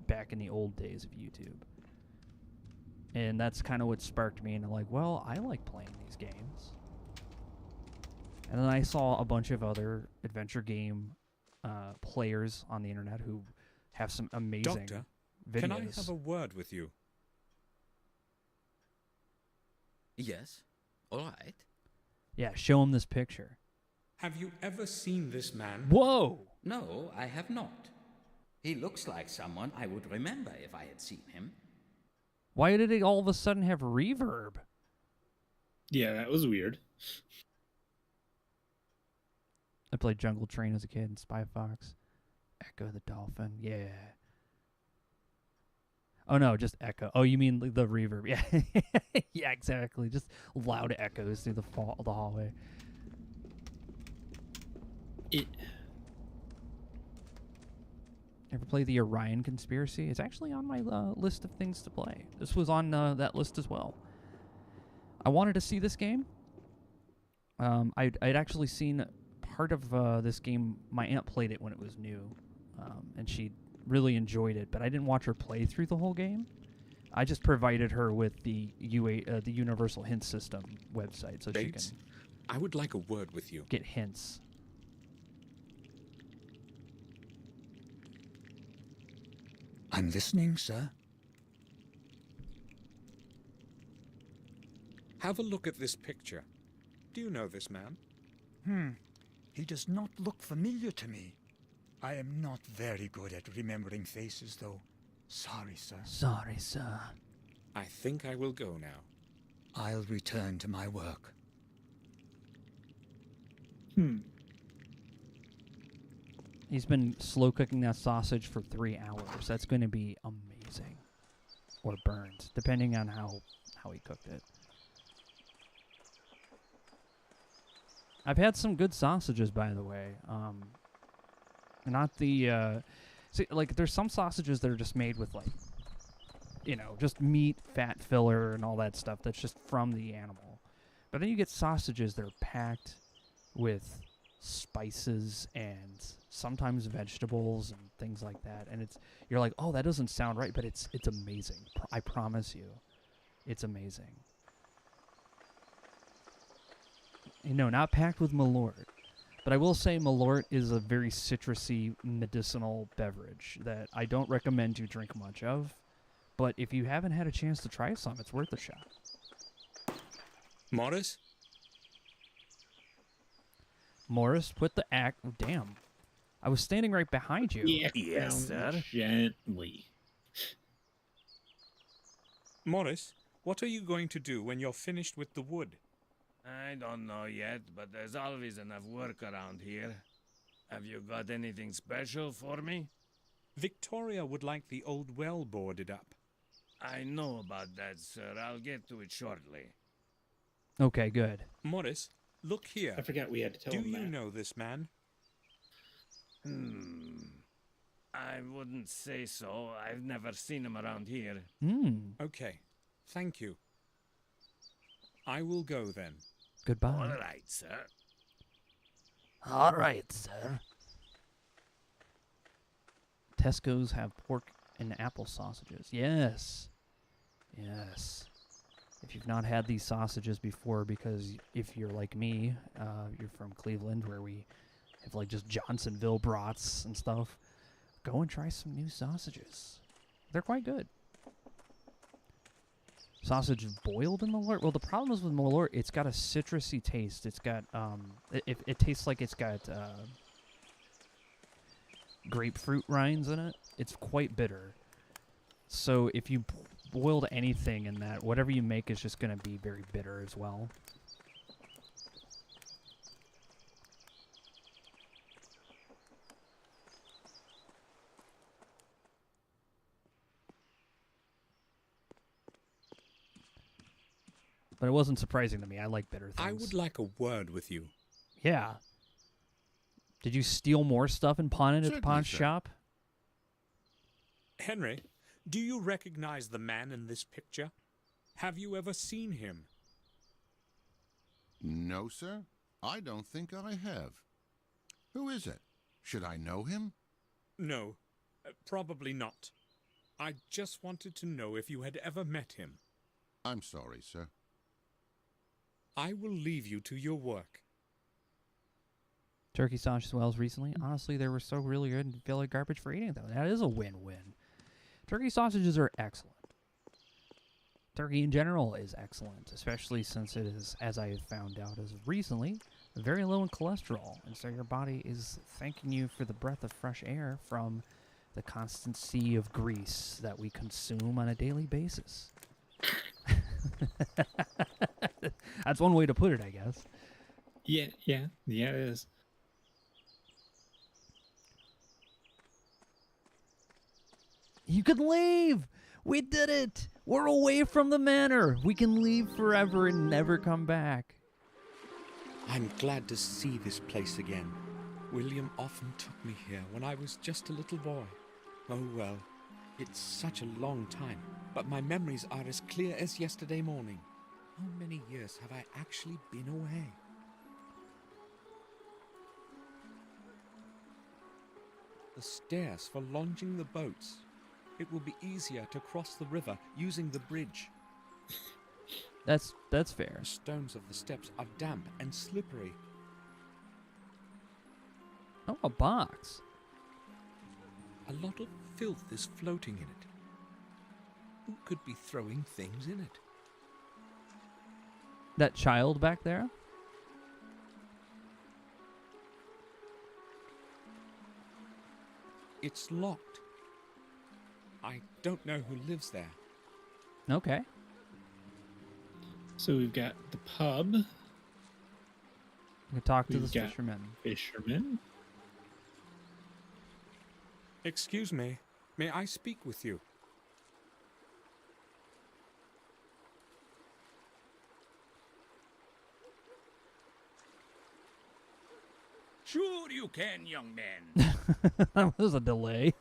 Speaker 1: back in the old days of YouTube. And that's kind of what sparked me into like, well, I like playing these games. And then I saw a bunch of other adventure game players on the internet who have some amazing
Speaker 3: Doctor,
Speaker 1: videos.
Speaker 3: can I have a word with you?
Speaker 10: Yes. All right.
Speaker 1: Yeah, show him this picture.
Speaker 3: Have you ever seen this man?
Speaker 1: Whoa!
Speaker 10: No, I have not. He looks like someone I would remember if I had seen him.
Speaker 1: Why did it all of a sudden have reverb?
Speaker 2: Yeah, that was weird.
Speaker 1: I played Jungle Train as a kid and Spy Fox. Echo the Dolphin, yeah. Oh no, just Echo. Oh, you mean the reverb? Yeah, yeah, exactly. Just loud echoes through the hallway. Ever play the Orion Conspiracy? It's actually on my list of things to play. This was on that list as well. I wanted to see this game. I'd actually seen part of this game. My aunt played it when it was new, and she really enjoyed it. But I didn't watch her play through the whole game. I just provided her with the the Universal Hint System website, so
Speaker 3: Bates,
Speaker 1: she can
Speaker 3: I would like a word with you.
Speaker 1: get hints.
Speaker 8: I'm listening, sir.
Speaker 3: Have a look at this picture. Do you know this man?
Speaker 8: He does not look familiar to me. I am not very good at remembering faces, though. Sorry, sir.
Speaker 1: Sorry, sir.
Speaker 3: I think I will go now.
Speaker 8: I'll return to my work.
Speaker 1: He's been slow cooking that sausage for 3 hours. That's going to be amazing. Or burned, depending on how he cooked it. I've had some good sausages, by the way. Not the... see, like, there's some sausages that are just made with, like, you know, just meat, fat filler, and all that stuff that's just from the animal. But then you get sausages that are packed with spices and sometimes vegetables and things like that, and you're like, oh, that doesn't sound right, but it's amazing. I promise you, it's amazing. You know, not packed with Malort, but I will say Malort is a very citrusy medicinal beverage that I don't recommend you drink much of, but if you haven't had a chance to try some, it's worth a shot.
Speaker 3: Morris?
Speaker 1: Morris, put the act... Oh, damn. I was standing right behind you.
Speaker 2: Yeah,
Speaker 7: Yes, sir.
Speaker 2: Gently.
Speaker 3: Morris, what are you going to do when you're finished with the wood?
Speaker 7: I don't know yet, but there's always enough work around here. Have you got anything special for me?
Speaker 3: Victoria would like the old well boarded up.
Speaker 7: I know about that, sir. I'll get to it shortly.
Speaker 1: Okay, good.
Speaker 3: Morris, look here.
Speaker 2: I forgot we had to tell him
Speaker 3: Do
Speaker 2: that.
Speaker 3: you know this man?
Speaker 7: I wouldn't say so. I've never seen him around here.
Speaker 3: Okay, thank you. I will go then.
Speaker 1: Goodbye.
Speaker 7: All right, sir.
Speaker 1: All right, sir. Tesco's have pork and apple sausages. Yes. Yes. If you've not had these sausages before, because if you're like me, you're from Cleveland, where we have like just Johnsonville brats and stuff, go and try some new sausages. They're quite good. Sausage is boiled in Malort? Well, the problem is with Malort, it's got a citrusy taste. It's got, it tastes like it's got grapefruit rinds in it. It's quite bitter. So if you boiled anything in that, whatever you make is just going to be very bitter as well. But it wasn't surprising to me. I like bitter things.
Speaker 3: I would like a word with you.
Speaker 1: Yeah. Did you steal more stuff and pawn it at the
Speaker 6: Certainly,
Speaker 1: pawn
Speaker 6: sir.
Speaker 1: shop?
Speaker 3: Henry, do you recognize the man in this picture? Have you ever seen him?
Speaker 6: No, sir. I don't think I have. Who is it? Should I know him?
Speaker 3: No, probably not. I just wanted to know if you had ever met him.
Speaker 6: I'm sorry, sir.
Speaker 3: I will leave you to your work.
Speaker 1: Turkey sausage wells recently. Honestly, they were so really good and feel like garbage for eating them. That is a win-win. Turkey sausages are excellent. Turkey in general is excellent, especially since it is, as I have found out as of recently, very low in cholesterol. And so your body is thanking you for the breath of fresh air from the constant sea of grease that we consume on a daily basis. That's one way to put it, I guess.
Speaker 2: Yeah, it is.
Speaker 1: You can leave! We did it! We're away from the manor! We can leave forever and never come back.
Speaker 4: I'm glad to see this place again. William often took me here when I was just a little boy. Oh well, it's such a long time, but my memories are as clear as yesterday morning. How many years have I actually been away? The stairs for launching the boats. It will be easier to cross the river using the bridge.
Speaker 1: That's fair.
Speaker 4: The stones of the steps are damp and slippery.
Speaker 1: Oh, a box.
Speaker 4: A lot of filth is floating in it. Who could be throwing things in it?
Speaker 1: That child back there?
Speaker 4: It's locked. I don't know who lives there.
Speaker 1: Okay.
Speaker 2: So we've got the pub.
Speaker 1: You can talk to
Speaker 2: We've
Speaker 1: the
Speaker 2: got
Speaker 1: fisherman.
Speaker 2: Fisherman?
Speaker 3: Excuse me. May I speak with you?
Speaker 10: Sure you can, young man.
Speaker 1: That was a delay.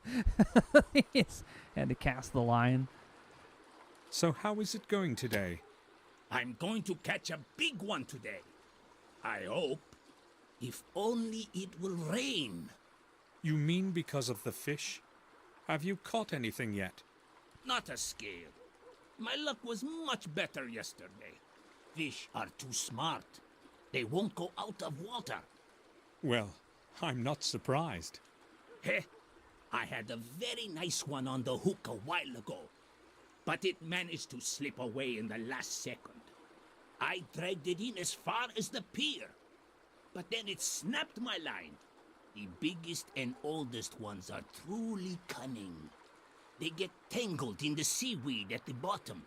Speaker 1: He's had to cast the line.
Speaker 3: So how is it going today?
Speaker 10: I'm going to catch a big one today. I hope. If only it will rain.
Speaker 3: You mean because of the fish? Have you caught anything yet?
Speaker 10: Not a scale. My luck was much better yesterday. Fish are too smart. They won't go out of water.
Speaker 3: Well, I'm not surprised.
Speaker 10: Heh, I had a very nice one on the hook a while ago, but it managed to slip away in the last second. I dragged it in as far as the pier, but then it snapped my line. The biggest and oldest ones are truly cunning. They get tangled in the seaweed at the bottom,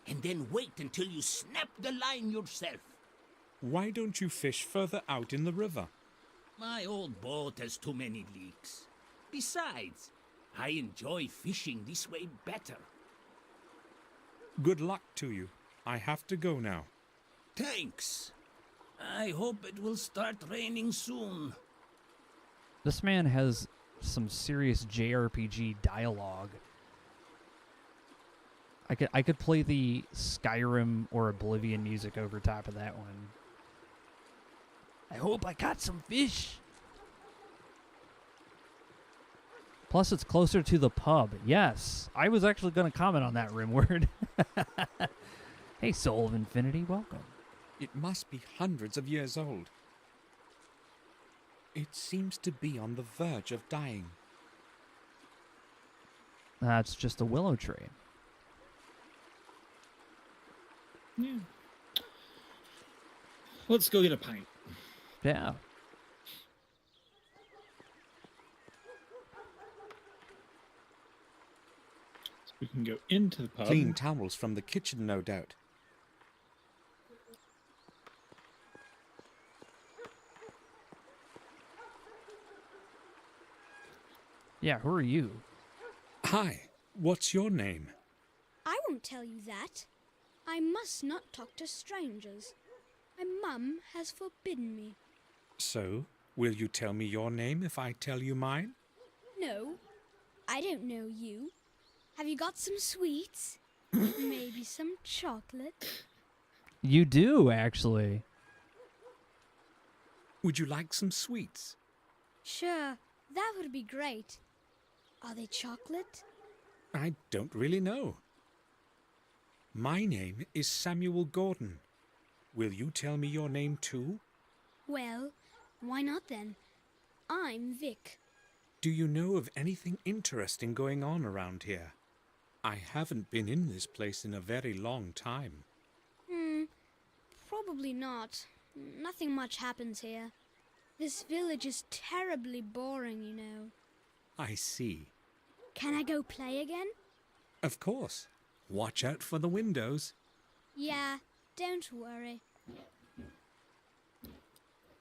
Speaker 10: and then wait until you snap the line yourself.
Speaker 3: Why don't you fish further out in the river?
Speaker 10: My old boat has too many leaks. Besides, I enjoy fishing this way better.
Speaker 3: Good luck to you. I have to go now.
Speaker 10: Thanks. I hope it will start raining soon.
Speaker 1: This man has some serious JRPG dialogue. I could play the Skyrim or Oblivion music over top of that one. I hope I caught some fish. Plus, it's closer to the pub. Yes, I was actually going to comment on that, Rimward. Hey, Soul of Infinity, welcome.
Speaker 4: It must be hundreds of years old. It seems to be on the verge of dying.
Speaker 1: That's just a willow tree.
Speaker 2: Yeah. Let's go get a pint.
Speaker 1: Yeah.
Speaker 2: So we can go into the pub.
Speaker 4: Clean towels from the kitchen, no doubt.
Speaker 1: Yeah, who are you?
Speaker 3: Hi, what's your name?
Speaker 11: I won't tell you that. I must not talk to strangers. My mum has forbidden me.
Speaker 3: So, will you tell me your name if I tell you mine?
Speaker 11: No, I don't know you. Have you got some sweets? Maybe some chocolate?
Speaker 1: You do, actually.
Speaker 3: Would you like some sweets?
Speaker 11: Sure, that would be great. Are they chocolate?
Speaker 3: I don't really know. My name is Samuel Gordon. Will you tell me your name too?
Speaker 11: Well, why not then? I'm Vic.
Speaker 3: Do you know of anything interesting going on around here? I haven't been in this place in a very long time.
Speaker 11: Probably not. Nothing much happens here. This village is terribly boring, you know.
Speaker 3: I see.
Speaker 11: Can I go play again?
Speaker 3: Of course. Watch out for the windows.
Speaker 11: Yeah, don't worry.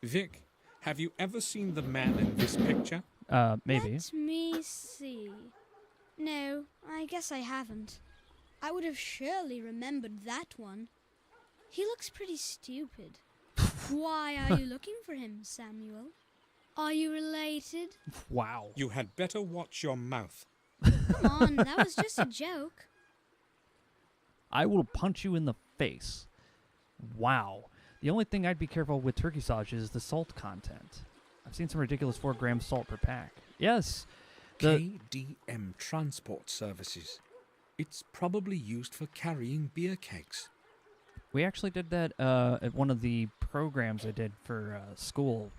Speaker 3: Vic, have you ever seen the man in this picture?
Speaker 1: Maybe.
Speaker 11: Let me see. No, I guess I haven't. I would have surely remembered that one. He looks pretty stupid. Why are you looking for him, Samuel? Are you related?
Speaker 1: Wow.
Speaker 3: You had better watch your mouth.
Speaker 11: Come on, that was just a joke.
Speaker 1: I will punch you in the face. Wow. The only thing I'd be careful with turkey sausage is the salt content. I've seen some ridiculous 4 grams salt per pack. Yes.
Speaker 4: KDM Transport Services. It's probably used for carrying beer kegs.
Speaker 1: We actually did that at one of the programs I did for school.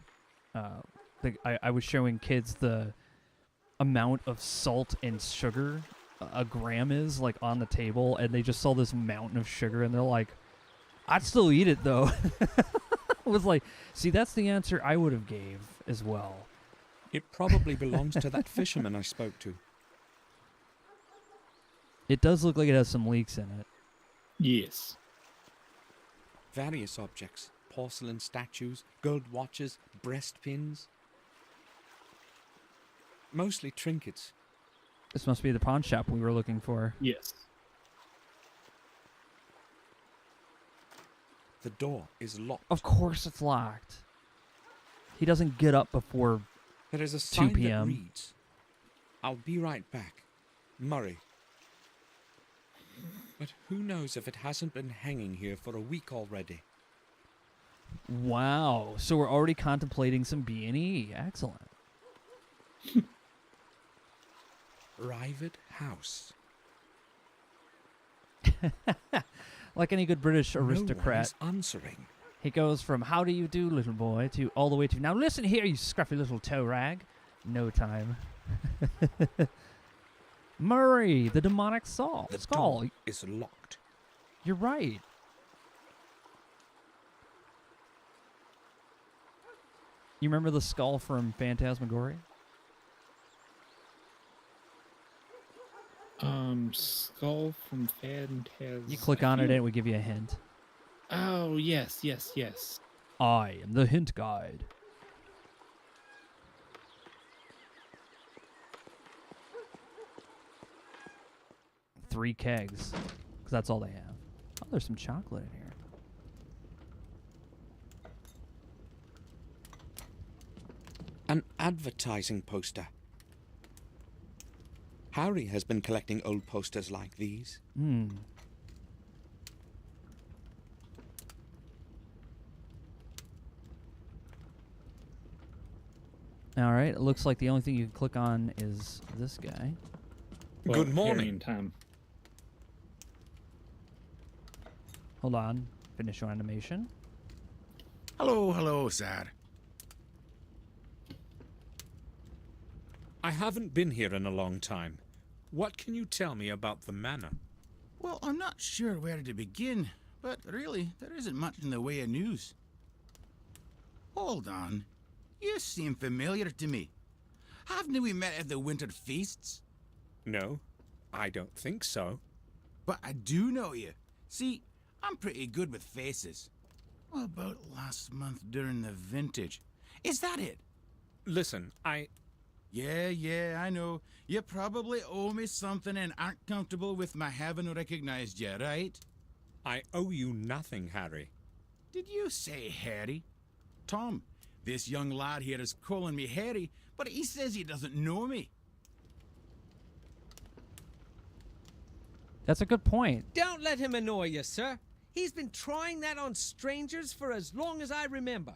Speaker 1: I was showing kids the amount of salt and sugar a gram is, like, on the table, and they just saw this mountain of sugar, and they're like, I'd still eat it, though. I was like, see, that's the answer I would have gave as well.
Speaker 4: It probably belongs to that fisherman I spoke to.
Speaker 1: It does look like it has some leaks in it.
Speaker 2: Yes.
Speaker 4: Various objects. porcelain statues, gold watches, breast pins. Mostly trinkets.
Speaker 1: This must be the pawn shop we were looking for.
Speaker 2: Yes.
Speaker 4: The door is locked.
Speaker 1: Of course it's locked. He doesn't get up before
Speaker 4: There is a
Speaker 1: 2
Speaker 4: sign that
Speaker 1: p.m.
Speaker 4: reads, "I'll be right back. Murray." But who knows if it hasn't been hanging here for a week already.
Speaker 1: Wow. So we're already contemplating some B&E. Excellent.
Speaker 4: Private house.
Speaker 1: Like any good British aristocrat,
Speaker 4: No one is answering.
Speaker 1: he goes from "how do you do, little boy" to all the way to "now listen here, you scruffy little toe rag." No time. Murray, the demonic skull.
Speaker 4: The door is locked.
Speaker 1: You're right. You remember the skull from Phantasmagoria?
Speaker 2: Skull from Phantasm.
Speaker 1: You click on it and it would give you a hint.
Speaker 2: Oh, yes, yes, yes.
Speaker 1: I am the hint guide. Three kegs, because that's all they have. Oh, there's some chocolate in here.
Speaker 4: An advertising poster. Harry has been collecting old posters like these.
Speaker 1: Hmm. All right. It looks like the only thing you can click on is this guy.
Speaker 2: Well,
Speaker 3: Good
Speaker 2: Harry
Speaker 3: morning.
Speaker 2: and Tom.
Speaker 1: Hold on. Finish your animation.
Speaker 12: Hello, hello, sir.
Speaker 3: I haven't been here in a long time. What can you tell me about the manor?
Speaker 12: Well, I'm not sure where to begin, but really, there isn't much in the way of news. Hold on. You seem familiar to me. Haven't we met at the winter feasts?
Speaker 3: No, I don't think so.
Speaker 12: But I do know you. See, I'm pretty good with faces. What about last month during the vintage? Is that it?
Speaker 3: Listen,
Speaker 12: Yeah, I know. You probably owe me something and aren't comfortable with my having recognized you, right?
Speaker 3: I owe you nothing, Harry.
Speaker 12: Did you say Harry? Tom, this young lad here is calling me Harry, but he says he doesn't know me.
Speaker 1: That's a good point.
Speaker 13: Don't let him annoy you, sir. He's been trying that on strangers for as long as I remember.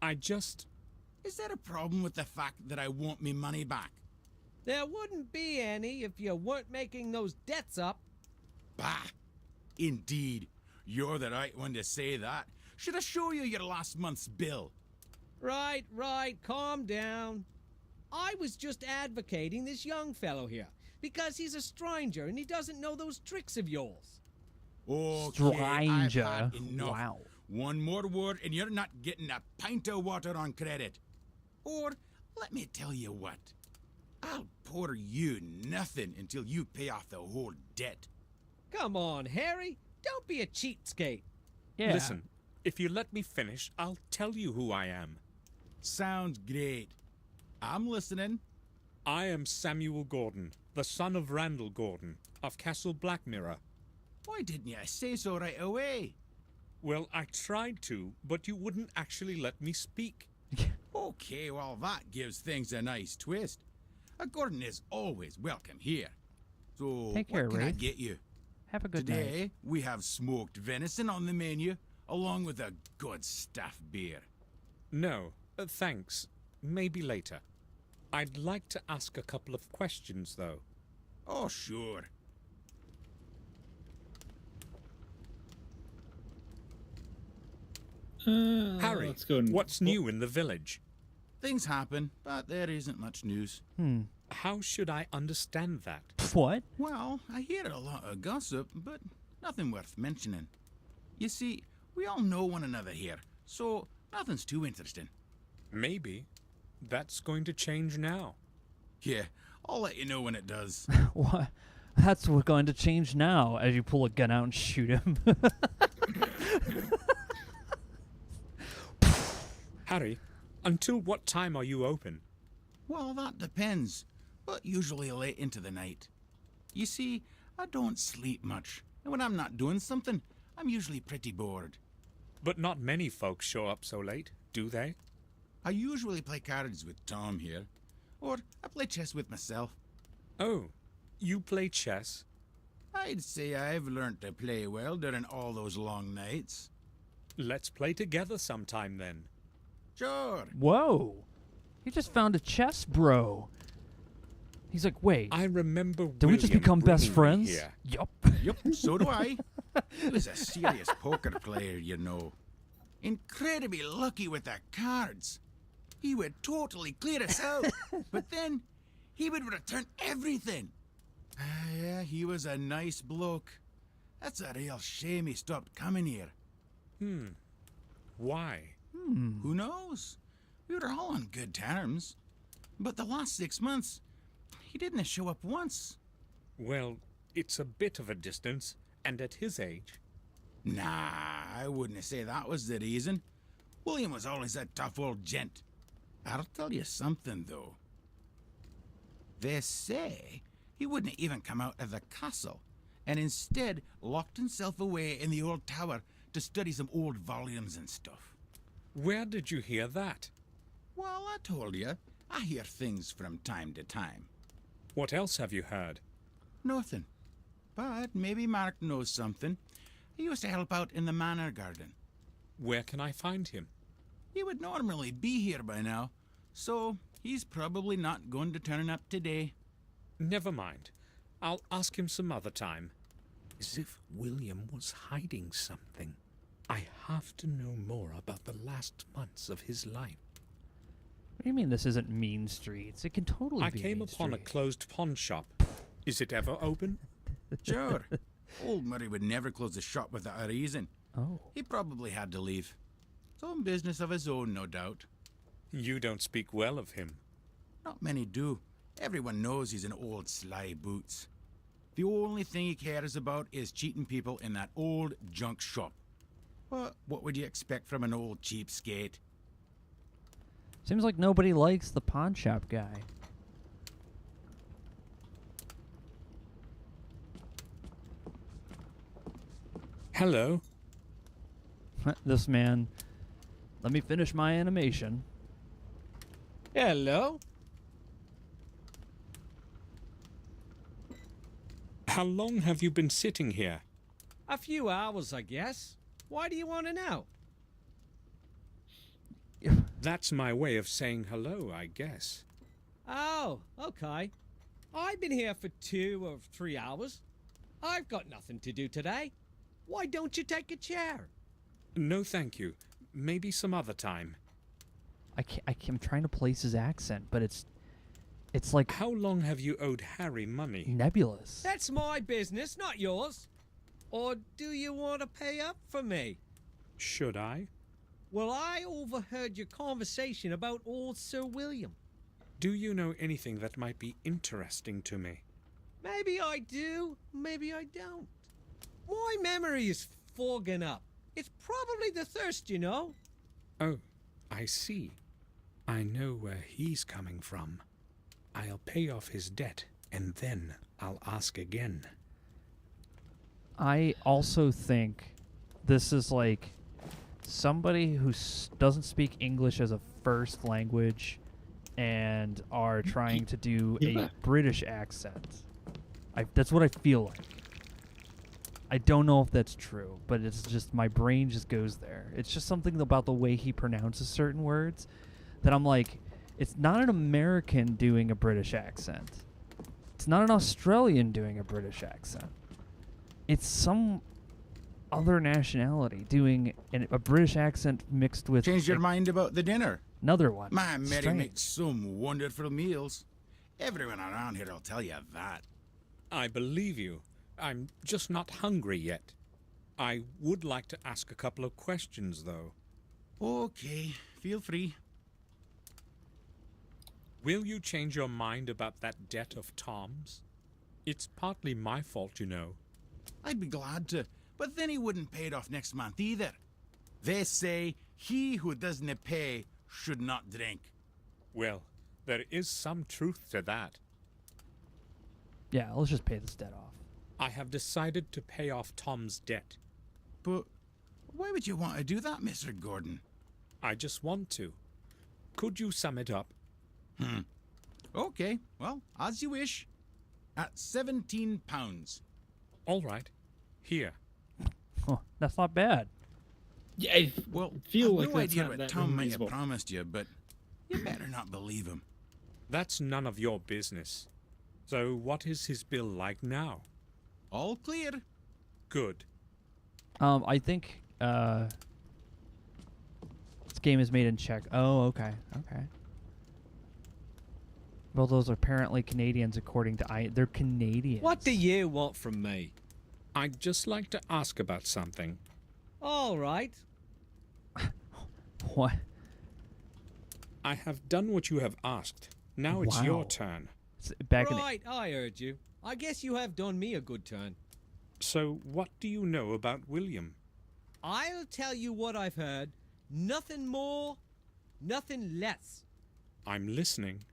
Speaker 12: Is there a problem with the fact that I want me money back?
Speaker 13: There wouldn't be any if you weren't making those debts up.
Speaker 12: Bah! Indeed. You're the right one to say that. Should I show you your last month's bill?
Speaker 13: Right, calm down. I was just advocating this young fellow here, because he's a stranger and he doesn't know those tricks of yours.
Speaker 12: Okay,
Speaker 1: Stranger.
Speaker 12: I've had enough.
Speaker 1: Wow.
Speaker 12: One more word and you're not getting a pint of water on credit. Or, let me tell you what. I'll pour you nothing until you pay off the whole debt.
Speaker 13: Come on, Harry. Don't be a cheapskate.
Speaker 1: Yeah.
Speaker 3: Listen, if you let me finish, I'll tell you who I am.
Speaker 12: Sounds great. I'm listening.
Speaker 3: I am Samuel Gordon, the son of Randall Gordon, of Castle Blackmirror.
Speaker 12: Why didn't you say so right away?
Speaker 3: Well, I tried to, but you wouldn't actually let me speak.
Speaker 12: Okay, well, that gives things a nice twist. A Gordon is always welcome here. So,
Speaker 1: Take care,
Speaker 12: what can I
Speaker 1: Wraith.
Speaker 12: get you?
Speaker 1: Have a good
Speaker 12: Today,
Speaker 1: night.
Speaker 12: we have smoked venison on the menu, along with a good staff beer.
Speaker 3: No, thanks. Maybe later. I'd like to ask a couple of questions, though.
Speaker 12: Oh, sure.
Speaker 3: Harry,
Speaker 2: let's go and-
Speaker 3: what's new in the village?
Speaker 12: Things happen, but there isn't much news.
Speaker 3: How should I understand that?
Speaker 1: What?
Speaker 12: Well, I hear a lot of gossip, but nothing worth mentioning. You see, we all know one another here, so nothing's too interesting.
Speaker 3: Maybe. That's going to change now.
Speaker 12: Yeah, I'll let you know when it does.
Speaker 1: What? That's what's going to change now as you pull a gun out and shoot him.
Speaker 3: Harry, until what time are you open?
Speaker 12: Well, that depends, but usually late into the night. You see, I don't sleep much, and when I'm not doing something, I'm usually pretty bored.
Speaker 3: But not many folks show up so late, do they?
Speaker 12: I usually play cards with Tom here, or I play chess with myself.
Speaker 3: Oh, you play chess?
Speaker 12: I'd say I've learned to play well during all those long nights.
Speaker 3: Let's play together sometime then.
Speaker 12: Sure.
Speaker 1: Whoa. He just found a chess bro. He's like, wait.
Speaker 3: I remember
Speaker 1: Did we just
Speaker 3: William
Speaker 1: become best
Speaker 3: bringing me
Speaker 1: friends?
Speaker 3: here.
Speaker 1: Yup.
Speaker 12: Yup, so do I. He was a serious poker player, you know. Incredibly lucky with the cards. He would totally clear us out, but then he would return everything. Yeah, he was a nice bloke. That's a real shame he stopped coming here.
Speaker 3: Why?
Speaker 12: Who knows? We were all on good terms. But the last 6 months, he didn't show up once.
Speaker 3: Well, it's a bit of a distance, and at his age.
Speaker 12: Nah, I wouldn't say that was the reason. William was always a tough old gent. I'll tell you something, though. They say he wouldn't even come out of the castle, and instead locked himself away in the old tower to study some old volumes and stuff.
Speaker 3: Where did you hear that?
Speaker 12: Well, I told you, I hear things from time to time.
Speaker 3: What else have you heard?
Speaker 12: Nothing. But maybe Mark knows something. He used to help out in the manor garden.
Speaker 3: Where can I find him?
Speaker 12: He would normally be here by now, so he's probably not going to turn up today.
Speaker 3: Never mind. I'll ask him some other time. As if William was hiding something. I have to know more about the last months of his life.
Speaker 1: What do you mean this isn't Mean Streets? It can totally
Speaker 3: I
Speaker 1: be
Speaker 3: came
Speaker 1: Mean
Speaker 3: upon a
Speaker 1: Streets.
Speaker 3: closed pawn shop. Is it ever open?
Speaker 12: Sure. Old Murray would never close the shop without a reason.
Speaker 1: Oh.
Speaker 12: He probably had to leave. Some business of his own, no doubt.
Speaker 3: You don't speak well of him.
Speaker 12: Not many do. Everyone knows he's an old sly boots. The only thing he cares about is cheating people in that old junk shop. But what would you expect from an old cheapskate?
Speaker 1: Seems like nobody likes the pawn shop guy.
Speaker 3: Hello.
Speaker 1: This man. Let me finish my animation.
Speaker 13: Hello?
Speaker 3: How long have you been sitting here?
Speaker 13: A few hours, I guess. Why do you want to know?
Speaker 3: That's my way of saying hello, I guess.
Speaker 13: Oh, okay. I've been here for 2 or 3 hours. I've got nothing to do today. Why don't you take a chair?
Speaker 3: No, thank you. Maybe some other time.
Speaker 1: I'm trying to place his accent, but it's like
Speaker 3: How long have you owed Harry money?
Speaker 1: nebulous.
Speaker 13: That's my business, not yours. Or do you want to pay up for me?
Speaker 3: Should I?
Speaker 13: Well, I overheard your conversation about old Sir William.
Speaker 3: Do you know anything that might be interesting to me?
Speaker 13: Maybe I do, maybe I don't. My memory is fogging up. It's probably the thirst, you know.
Speaker 3: Oh, I see. I know where he's coming from. I'll pay off his debt, and then I'll ask again.
Speaker 1: I also think this is like somebody who doesn't speak English as a first language and are trying to do a British accent. That's what I feel like. I don't know if that's true, but it's just my brain just goes there. It's just something about the way he pronounces certain words that I'm like, it's not an American doing a British accent. It's not an Australian doing a British accent. It's some other nationality doing a British accent mixed with...
Speaker 12: Changed your mind about the dinner?
Speaker 1: Another one.
Speaker 12: My Mary
Speaker 1: Strange.
Speaker 12: makes some wonderful meals. Everyone around here will tell you that.
Speaker 3: I believe you. I'm just not hungry yet. I would like to ask a couple of questions, though.
Speaker 12: Okay, feel free.
Speaker 3: Will you change your mind about that debt of Tom's? It's partly my fault, you know.
Speaker 12: I'd be glad to, but then he wouldn't pay it off next month either. They say he who doesn't pay should not drink.
Speaker 3: Well, there is some truth to that.
Speaker 1: Yeah, let's just pay this debt off.
Speaker 3: I have decided to pay off Tom's debt.
Speaker 12: But why would you want to do that, Mr. Gordon?
Speaker 3: I just want to. Could you sum it up?
Speaker 12: Okay, well, as you wish. At £17.
Speaker 3: All right. Here.
Speaker 1: Huh, that's not bad.
Speaker 2: Yeah, I feel like
Speaker 12: no
Speaker 2: that's
Speaker 12: idea
Speaker 2: not
Speaker 12: what
Speaker 2: that
Speaker 12: Tom might have
Speaker 2: unreasonable.
Speaker 12: promised you, but you better not believe him.
Speaker 3: That's none of your business. So what is his bill like now?
Speaker 12: All clear.
Speaker 3: Good.
Speaker 1: I think this game is made in Czech. Oh, okay, okay. Well, those are apparently Canadians, according to they're Canadians.
Speaker 13: What do you want from me?
Speaker 3: I'd just like to ask about something.
Speaker 13: All right.
Speaker 1: What?
Speaker 3: I have done what you have asked. Now it's your
Speaker 1: Wow.
Speaker 3: turn.
Speaker 1: Back
Speaker 13: Right, I heard you. I guess you have done me a good turn.
Speaker 3: So what do you know about William?
Speaker 13: I'll tell you what I've heard. Nothing more, nothing less.
Speaker 3: I'm listening.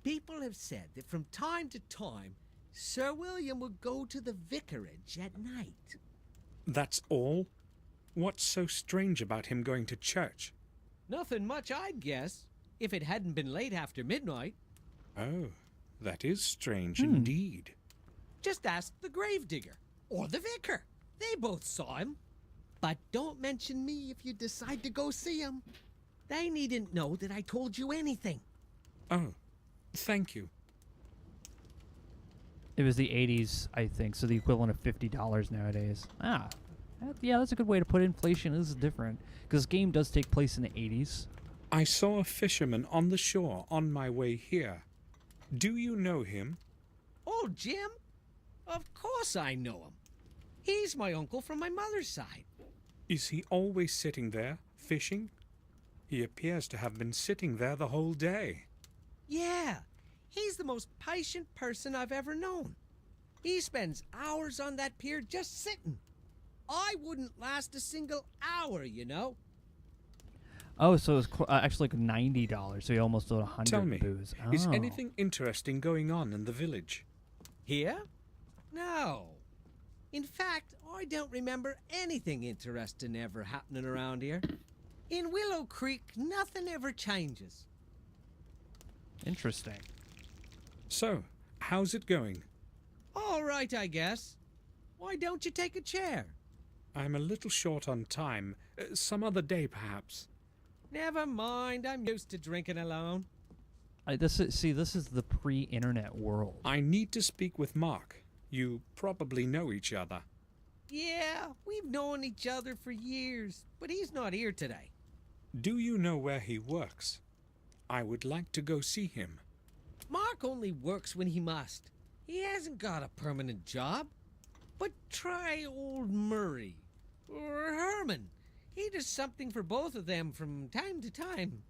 Speaker 13: People have said that from time to time, Sir William would go to the vicarage at night.
Speaker 3: That's all? What's so strange about him going to church?
Speaker 13: Nothing much, I'd guess, if it hadn't been late after midnight.
Speaker 3: Oh, that is strange indeed.
Speaker 13: Just ask the gravedigger or the vicar. They both saw him. But don't mention me if you decide to go see him. They needn't know that I told you anything.
Speaker 3: Oh, thank you.
Speaker 1: It was the 80s, I think, so the equivalent of $50 nowadays. Yeah, that's a good way to put it. Inflation is different, because this game does take place in the 80s.
Speaker 3: I saw a fisherman on the shore on my way here. Do you know him?
Speaker 13: Oh, Jim? Of course I know him. He's my uncle from my mother's side.
Speaker 3: Is he always sitting there, fishing? He appears to have been sitting there the whole day.
Speaker 13: Yeah, he's the most patient person I've ever known. He spends hours on that pier just sitting. I wouldn't last a single hour, you know.
Speaker 1: Oh, so it was actually like $90, so he almost owed 100
Speaker 3: Tell me,
Speaker 1: booze.
Speaker 3: is
Speaker 1: Oh.
Speaker 3: anything interesting going on in the village?
Speaker 13: Here? No. In fact, I don't remember anything interesting ever happening around here. In Willow Creek, nothing ever changes.
Speaker 1: Interesting.
Speaker 3: So, how's it going?
Speaker 13: All right, I guess. Why don't you take a chair?
Speaker 3: I'm a little short on time. Some other day, perhaps.
Speaker 13: Never mind, I'm used to drinking alone.
Speaker 1: This is the pre-internet world.
Speaker 3: I need to speak with Mark. You probably know each other.
Speaker 13: Yeah, we've known each other for years, but he's not here today.
Speaker 3: Do you know where he works? I would like to go see him.
Speaker 13: Mark only works when he must. He hasn't got a permanent job. But try old Murray or Herman. He does something for both of them from time to time.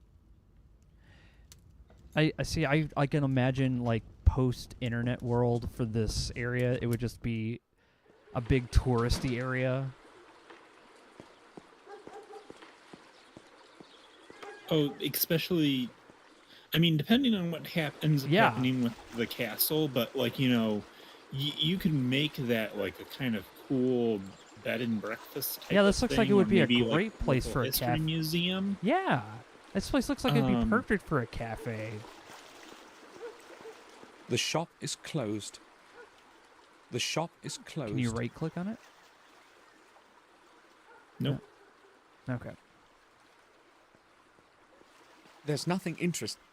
Speaker 1: I see. I can imagine, like, post-internet world for this area. It would just be a big touristy area.
Speaker 2: Oh, especially, I mean, depending on what ends up
Speaker 1: Yeah.
Speaker 2: happening with the castle, but like, you know, you can make that like a kind of cool bed and breakfast type
Speaker 1: Yeah, this
Speaker 2: of
Speaker 1: looks like
Speaker 2: thing,
Speaker 1: it
Speaker 2: or
Speaker 1: would be a
Speaker 2: maybe, like,
Speaker 1: great place
Speaker 2: local
Speaker 1: for a
Speaker 2: history
Speaker 1: cafe.
Speaker 2: museum.
Speaker 1: Yeah, this place looks like it'd be
Speaker 2: Um,
Speaker 1: perfect for a cafe.
Speaker 3: The shop is closed. The shop is closed.
Speaker 1: Can you right-click on it?
Speaker 2: Nope.
Speaker 1: No. Okay.
Speaker 3: There's nothing interesting.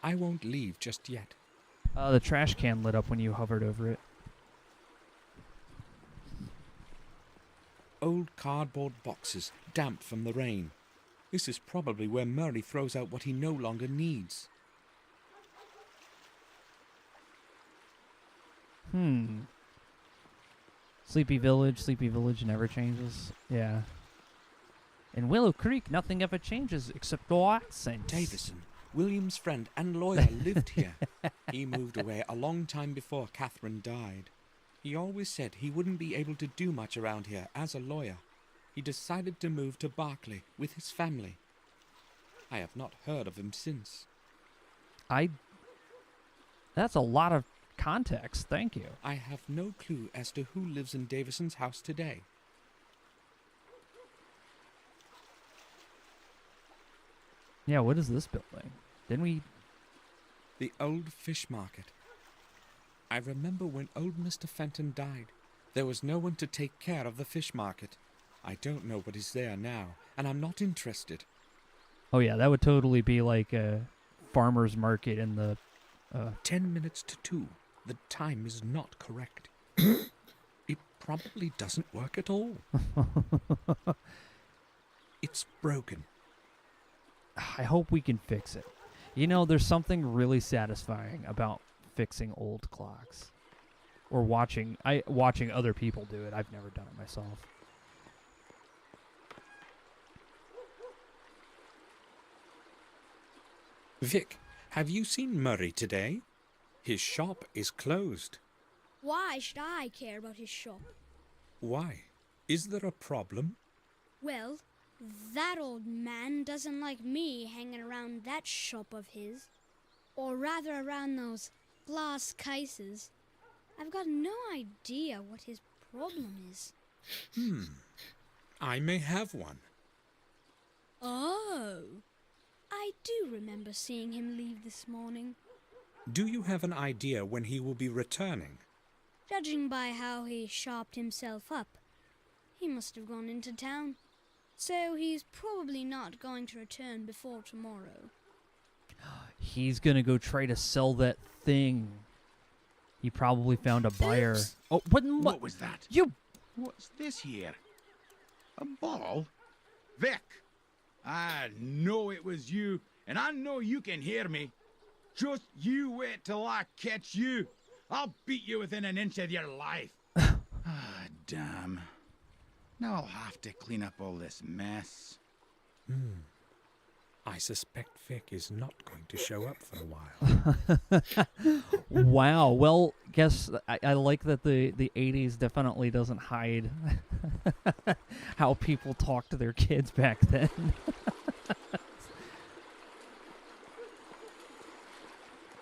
Speaker 3: I won't leave just yet.
Speaker 1: The trash can lit up when you hovered over it.
Speaker 3: Old cardboard boxes, damp from the rain. This is probably where Murray throws out what he no longer needs.
Speaker 1: Sleepy Village never changes. Yeah. In Willow Creek, nothing ever changes except the accents.
Speaker 3: Davison, William's friend and lawyer, lived here. He moved away a long time before Catherine died. He always said he wouldn't be able to do much around here as a lawyer.
Speaker 4: He decided to move to Berkeley with his family. I have not heard of him since.
Speaker 1: That's a lot of context. Thank you.
Speaker 4: I have no clue as to who lives in Davison's house today.
Speaker 1: Yeah, what is this building? Didn't we...
Speaker 4: The old fish market. I remember when old Mr. Fenton died. There was no one to take care of the fish market. I don't know what is there now, and I'm not interested.
Speaker 1: Oh yeah, that would totally be like a farmer's market in the...
Speaker 4: 10 minutes to 2. The time is not correct. It probably doesn't work at all. It's broken.
Speaker 1: I hope we can fix it. You know, there's something really satisfying about fixing old clocks. Or watching other people do it. I've never done it myself.
Speaker 3: Vic, have you seen Murray today? His shop is closed.
Speaker 11: Why should I care about his shop?
Speaker 3: Why? Is there a problem?
Speaker 11: Well, that old man doesn't like me hanging around that shop of his. Or rather around those glass cases. I've got no idea what his problem is.
Speaker 3: I may have one.
Speaker 11: Oh, I do remember seeing him leave this morning.
Speaker 3: Do you have an idea when he will be returning?
Speaker 11: Judging by how he sharpened himself up, he must have gone into town. So he's probably not going to return before tomorrow.
Speaker 1: He's gonna go try to sell that thing. He probably found a buyer.
Speaker 11: Oops.
Speaker 1: Oh,
Speaker 12: What was that?
Speaker 1: You...
Speaker 12: What's this here? A ball? Vic! I know it was you, and I know you can hear me. Just you wait till I catch you. I'll beat you within an inch of your life. Damn. Now I'll have to clean up all this mess.
Speaker 3: I suspect Vic is not going to show up for a while.
Speaker 1: Wow. Well, guess I like that the 80s definitely doesn't hide how people talk to their kids back then.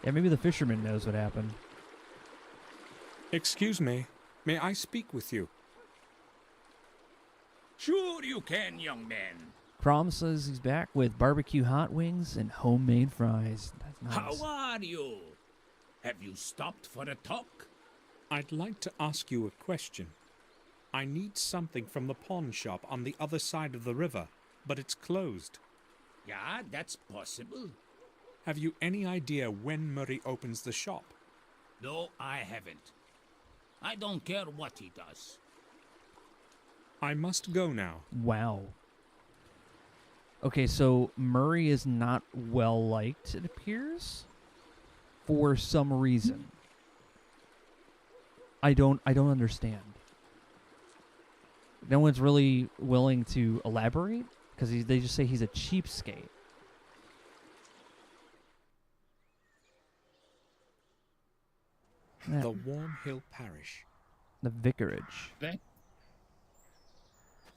Speaker 1: Yeah, maybe the fisherman knows what happened.
Speaker 3: Excuse me, may I speak with you?
Speaker 10: Sure you can, young man.
Speaker 1: Crom says he's back with barbecue hot wings and homemade fries. That's nice.
Speaker 10: How are you? Have you stopped for a talk?
Speaker 3: I'd like to ask you a question. I need something from the pawn shop on the other side of the river, but it's closed.
Speaker 10: Yeah, that's possible.
Speaker 3: Have you any idea when Murray opens the shop?
Speaker 10: No, I haven't. I don't care what he does.
Speaker 3: I must go now.
Speaker 1: Wow. Okay, so Murray is not well liked, it appears, for some reason. I don't understand. No one's really willing to elaborate because they just say he's a cheapskate.
Speaker 4: The Warm Hill Parish.
Speaker 1: The vicarage.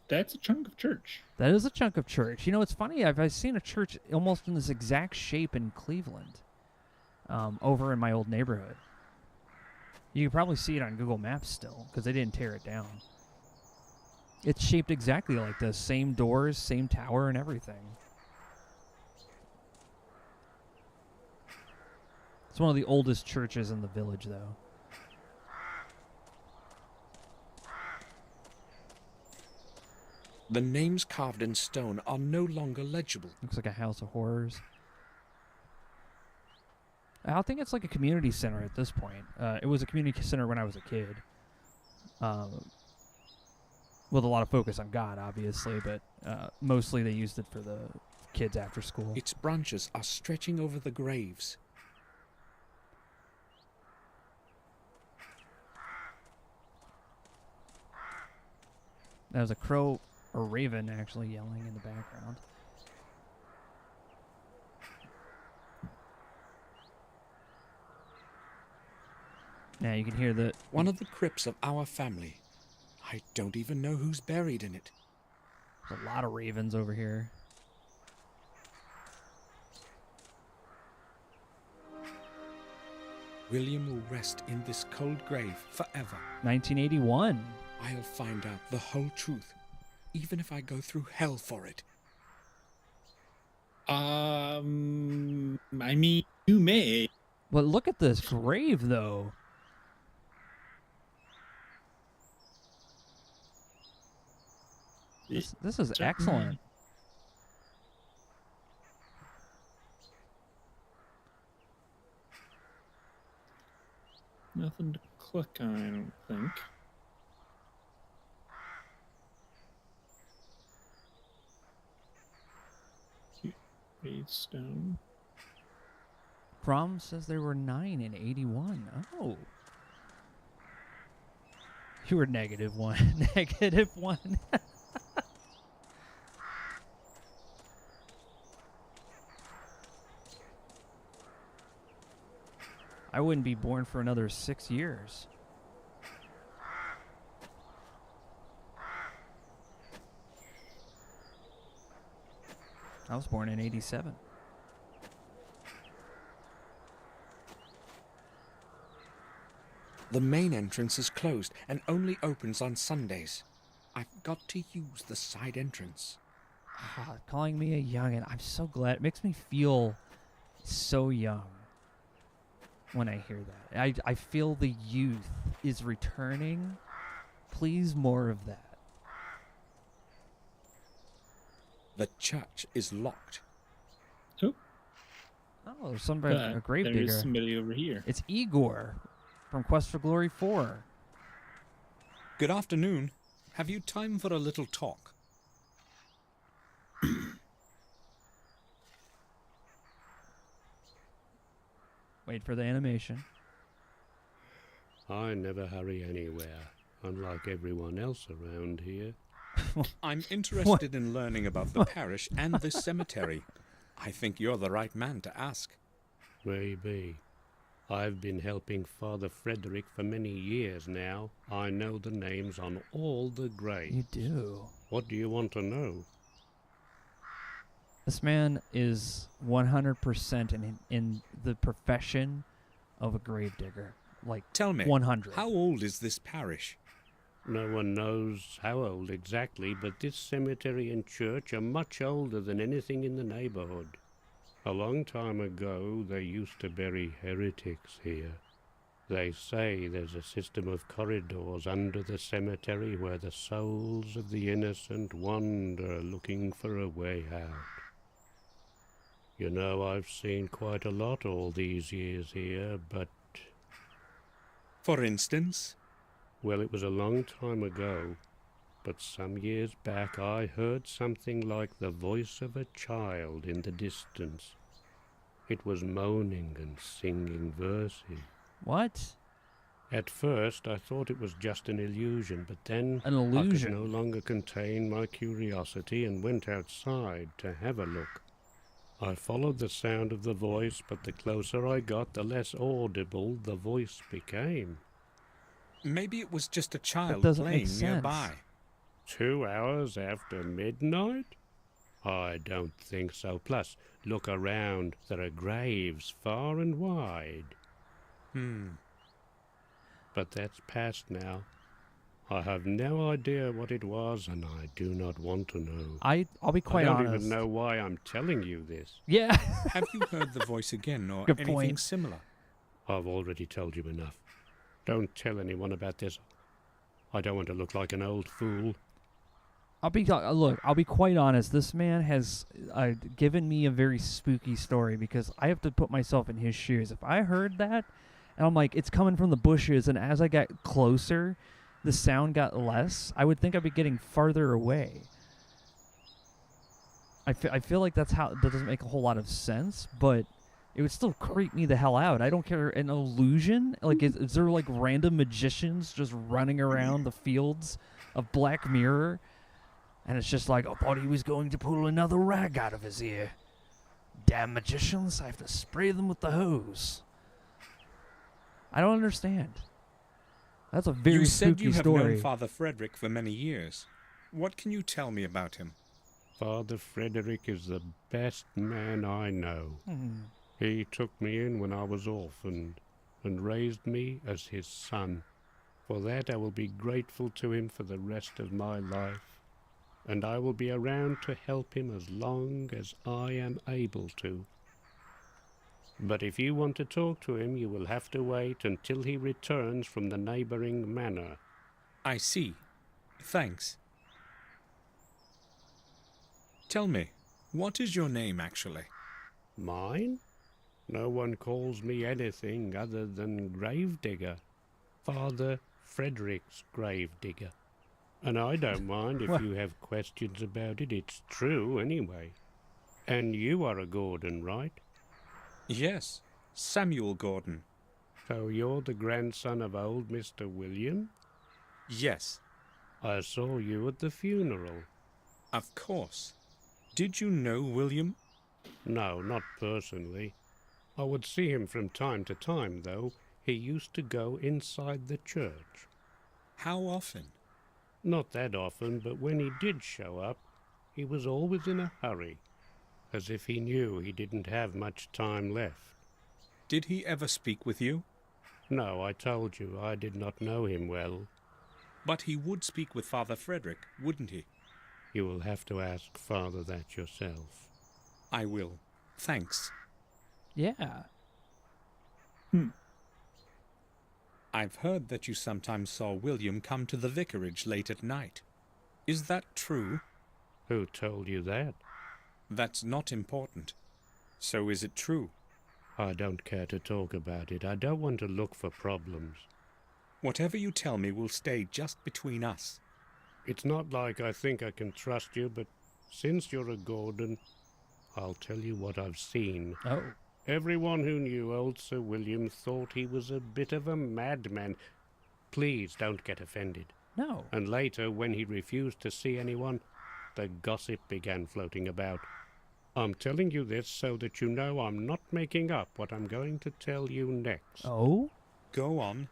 Speaker 2: That's a chunk of church.
Speaker 1: That is a chunk of church. You know, it's funny. I've seen a church almost in this exact shape in Cleveland, over in my old neighborhood. You can probably see it on Google Maps still because they didn't tear it down. It's shaped exactly like this. Same doors, same tower, and everything. It's one of the oldest churches in the village, though.
Speaker 4: The names carved in stone are no longer legible.
Speaker 1: Looks like a house of horrors. I think it's like a community center at this point. It was a community center when I was a kid. With a lot of focus on God, obviously, but mostly they used it for the kids after school.
Speaker 4: Its branches are stretching over the graves.
Speaker 1: There was a crow or raven actually yelling in the background. Now you can hear the...
Speaker 4: One of the crypts of our family. I don't even know who's buried in it.
Speaker 1: There's a lot of ravens over here.
Speaker 3: William will rest in this cold grave forever.
Speaker 1: 1981.
Speaker 3: I'll find out the whole truth, even if I go through hell for it.
Speaker 2: I mean, you may.
Speaker 1: But look at this grave, though. This is excellent.
Speaker 2: Nothing to click on, I don't think. Stone.
Speaker 1: Prom says there were 9 in 81. Oh. You were -1. -1. I wouldn't be born for another 6 years. I was born in 87.
Speaker 3: The main entrance is closed and only opens on Sundays. I've got to use the side entrance.
Speaker 1: Calling me a youngin'. I'm so glad. It makes me feel so young when I hear that. I feel the youth is returning. Please, more of that.
Speaker 3: The church is locked.
Speaker 2: Who?
Speaker 1: Oh, there's somebody, a grave digger.
Speaker 2: There's somebody over here.
Speaker 1: It's Igor from Quest for Glory 4.
Speaker 3: Good afternoon. Have you time for a little talk?
Speaker 1: Wait for the animation.
Speaker 14: I never hurry anywhere, unlike everyone else around here.
Speaker 3: I'm interested in learning about the parish and this cemetery. I think you're the right man to ask.
Speaker 14: Maybe. I've been helping Father Frederick for many years now. I know the names on all the graves.
Speaker 1: You do?
Speaker 14: What do you want to know?
Speaker 1: This man is 100% in the profession of a gravedigger. Like,
Speaker 3: tell me,
Speaker 1: 100.
Speaker 3: How old is this parish?
Speaker 14: No one knows how old exactly, but this cemetery and church are much older than anything in the neighborhood. A long time ago, they used to bury heretics here. They say there's a system of corridors under the cemetery where the souls of the innocent wander looking for a way out. You know, I've seen quite a lot all these years here, but...
Speaker 3: For instance?
Speaker 14: Well, it was a long time ago, but some years back I heard something like the voice of a child in the distance. It was moaning and singing verses.
Speaker 1: What?
Speaker 14: At first I thought it was just an illusion, but then
Speaker 1: an illusion.
Speaker 14: I could no longer contain my curiosity and went outside to have a look. I followed the sound of the voice, but the closer I got, the less audible the voice became.
Speaker 3: Maybe it was just a child
Speaker 1: playing
Speaker 3: nearby.
Speaker 14: 2 hours after midnight? I don't think so. Plus, look around. There are graves far and wide. But that's past now. I have no idea what it was, and I do not want to know.
Speaker 1: I'll be quite honest.
Speaker 14: I don't even know why I'm telling you this.
Speaker 1: Yeah.
Speaker 3: Have you heard the voice again, or
Speaker 1: Good
Speaker 3: anything
Speaker 1: point.
Speaker 3: similar?
Speaker 14: I've already told you enough. Don't tell anyone about this. I don't want to look like an old fool.
Speaker 1: I'll be quite honest. This man has given me a very spooky story because I have to put myself in his shoes. If I heard that, and I'm like, it's coming from the bushes, and as I got closer, the sound got less, I would think I'd be getting farther away. I feel like that doesn't make a whole lot of sense, but it would still creep me the hell out. I don't care. An illusion? Like, is there like random magicians just running around the fields of Black Mirror? And it's just like, I thought he was going to pull another rag out of his ear. Damn magicians, I have to spray them with the hose. I don't understand. That's a very
Speaker 3: you
Speaker 1: spooky
Speaker 3: said you have
Speaker 1: story.
Speaker 3: known Father Frederick for many years. What can you tell me about him?
Speaker 14: Father Frederick is the best man I know.
Speaker 1: Hmm.
Speaker 14: He took me in when I was orphaned and raised me as his son. For that I will be grateful to him for the rest of my life, and I will be around to help him as long as I am able to. But if you want to talk to him, you will have to wait until he returns from the neighboring manor.
Speaker 3: I see. Thanks. Tell me, what is your name actually?
Speaker 14: Mine? No one calls me anything other than Gravedigger. Father Frederick's Gravedigger. And I don't mind if you have questions about it. It's true anyway. And you are a Gordon, right?
Speaker 3: Yes, Samuel Gordon.
Speaker 14: So you're the grandson of old Mr. William?
Speaker 3: Yes.
Speaker 14: I saw you at the funeral.
Speaker 3: Of course. Did you know William?
Speaker 14: No, not personally. I would see him from time to time, though. He used to go inside the church.
Speaker 3: How often?
Speaker 14: Not that often, but when he did show up, he was always in a hurry, as if he knew he didn't have much time left.
Speaker 3: Did he ever speak with you?
Speaker 14: No, I told you I did not know him well.
Speaker 3: But he would speak with Father Frederick, wouldn't he?
Speaker 14: You will have to ask Father that yourself.
Speaker 3: I will. Thanks.
Speaker 1: Yeah.
Speaker 3: I've heard that you sometimes saw William come to the vicarage late at night. Is that true?
Speaker 14: Who told you that?
Speaker 3: That's not important. So is it true?
Speaker 14: I don't care to talk about it. I don't want to look for problems.
Speaker 3: Whatever you tell me will stay just between us.
Speaker 14: It's not like I think I can trust you, but since you're a Gordon, I'll tell you what I've seen.
Speaker 1: Oh.
Speaker 14: Everyone who knew old Sir William thought he was a bit of a madman. Please don't get offended.
Speaker 1: No.
Speaker 14: And later, when he refused to see anyone, the gossip began floating about. I'm telling you this so that you know I'm not making up what I'm going to tell you next.
Speaker 1: Oh?
Speaker 3: Go on.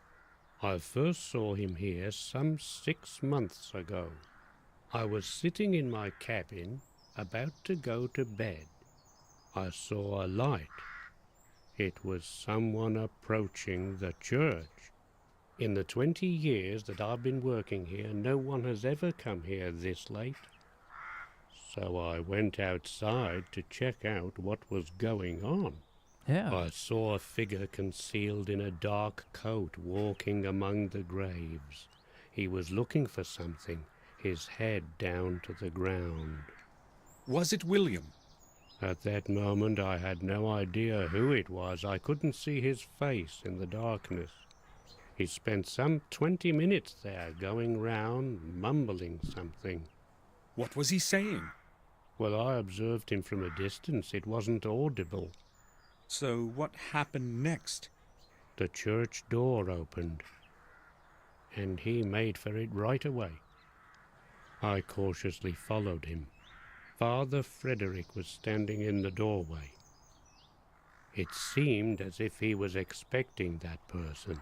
Speaker 14: I first saw him here some 6 months ago. I was sitting in my cabin, about to go to bed. I saw a light. It was someone approaching the church. In the 20 years that I've been working here, no one has ever come here this late. So I went outside to check out what was going on.
Speaker 1: Yeah.
Speaker 14: I saw a figure concealed in a dark coat walking among the graves. He was looking for something, his head down to the ground.
Speaker 3: Was it William?
Speaker 14: At that moment I had no idea who it was. I couldn't see his face in the darkness. He spent some 20 minutes there, going round, mumbling something.
Speaker 3: What was he saying?
Speaker 14: Well, I observed him from a distance. It wasn't audible.
Speaker 3: So what happened next?
Speaker 14: The church door opened, and he made for it right away. I cautiously followed him. Father Frederick was standing in the doorway. It seemed as if he was expecting that person.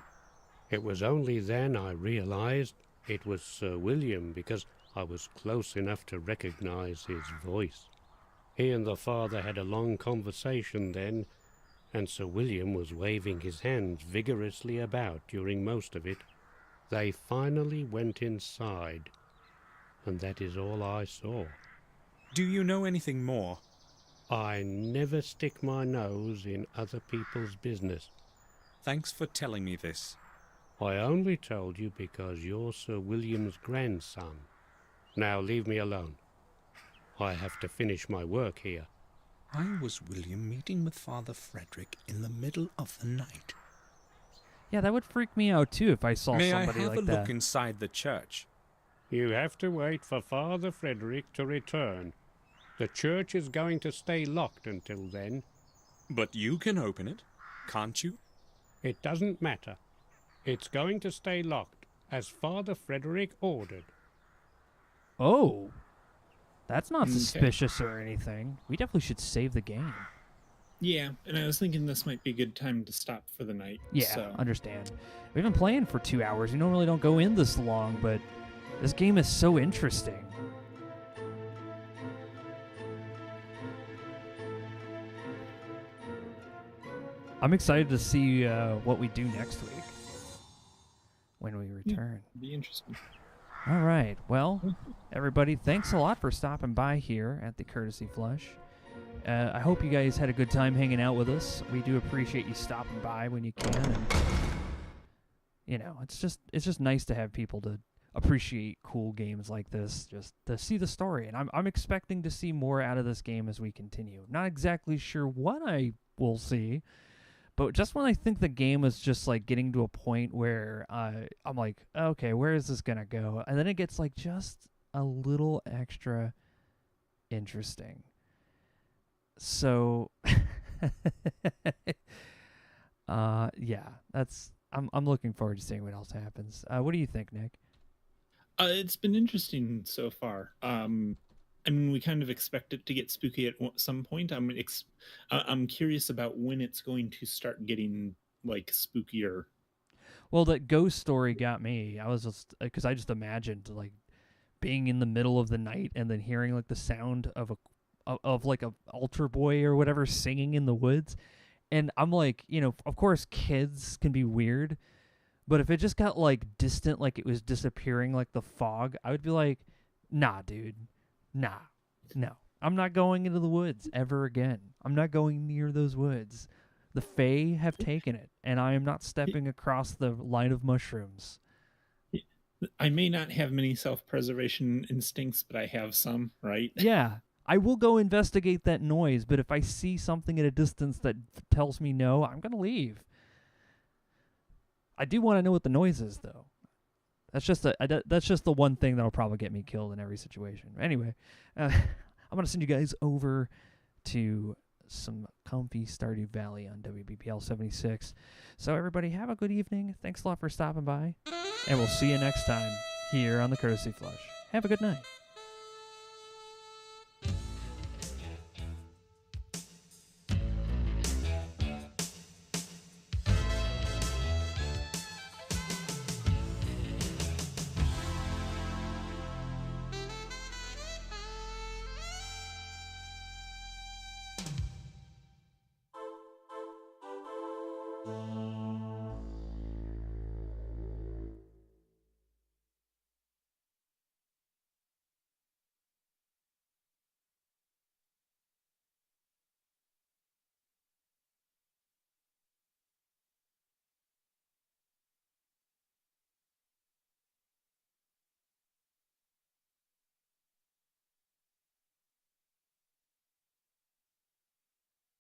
Speaker 14: It was only then I realized it was Sir William, because I was close enough to recognize his voice. He and the father had a long conversation then, and Sir William was waving his hands vigorously about during most of it. They finally went inside, and that is all I saw.
Speaker 3: Do you know anything more?
Speaker 14: I never stick my nose in other people's business.
Speaker 3: Thanks for telling me this.
Speaker 14: I only told you because you're Sir William's grandson. Now leave me alone. I have to finish my work here.
Speaker 3: Why was William meeting with Father Frederick in the middle of the night?
Speaker 1: Yeah, that would freak me out too if I saw
Speaker 3: May
Speaker 1: somebody
Speaker 3: I have
Speaker 1: like
Speaker 3: a
Speaker 1: that.
Speaker 3: look inside the church?
Speaker 14: You have to wait for Father Frederick to return. The church is going to stay locked until then.
Speaker 3: But you can open it, can't you?
Speaker 14: It doesn't matter. It's going to stay locked, as Father Frederick ordered.
Speaker 1: Oh. That's not
Speaker 2: Okay.
Speaker 1: suspicious or anything. We definitely should save the game.
Speaker 2: Yeah, and I was thinking this might be a good time to stop for the night.
Speaker 1: Yeah,
Speaker 2: so.
Speaker 1: understand. We've been playing for 2 hours. We normally don't go in this long, but this game is so interesting. I'm excited to see what we do next week when we return.
Speaker 2: Be interesting.
Speaker 1: All right. Well, everybody, thanks a lot for stopping by here at the Courtesy Flush. I hope you guys had a good time hanging out with us. We do appreciate you stopping by when you can. And, you know, it's just nice to have people to appreciate cool games like this, just to see the story. And I'm expecting to see more out of this game as we continue. Not exactly sure what I will see, but just when I think the game is just like getting to a point where I'm like, okay, where is this gonna go? And then it gets like just a little extra interesting. So, yeah, I'm looking forward to seeing what else happens. What do you think, Nick?
Speaker 2: It's been interesting so far. I mean, we kind of expect it to get spooky at some point. I'm curious about when it's going to start getting like spookier.
Speaker 1: Well, that ghost story got me. I was just because I just imagined like being in the middle of the night and then hearing like the sound of like a altar boy or whatever singing in the woods, and I'm like, you know, of course kids can be weird, but if it just got like distant, like it was disappearing like the fog, I would be like, nah, dude. Nah, no. I'm not going into the woods ever again. I'm not going near those woods. The Fae have taken it, and I am not stepping across the line of mushrooms.
Speaker 2: I may not have many self-preservation instincts, but I have some, right?
Speaker 1: Yeah, I will go investigate that noise, but if I see something at a distance that tells me no, I'm going to leave. I do want to know what the noise is, though. That's just the one thing that'll probably get me killed in every situation. Anyway, I'm going to send you guys over to some comfy Stardew Valley on WBPL 76. So everybody, have a good evening. Thanks a lot for stopping by, and we'll see you next time here on the Courtesy Flush. Have a good night.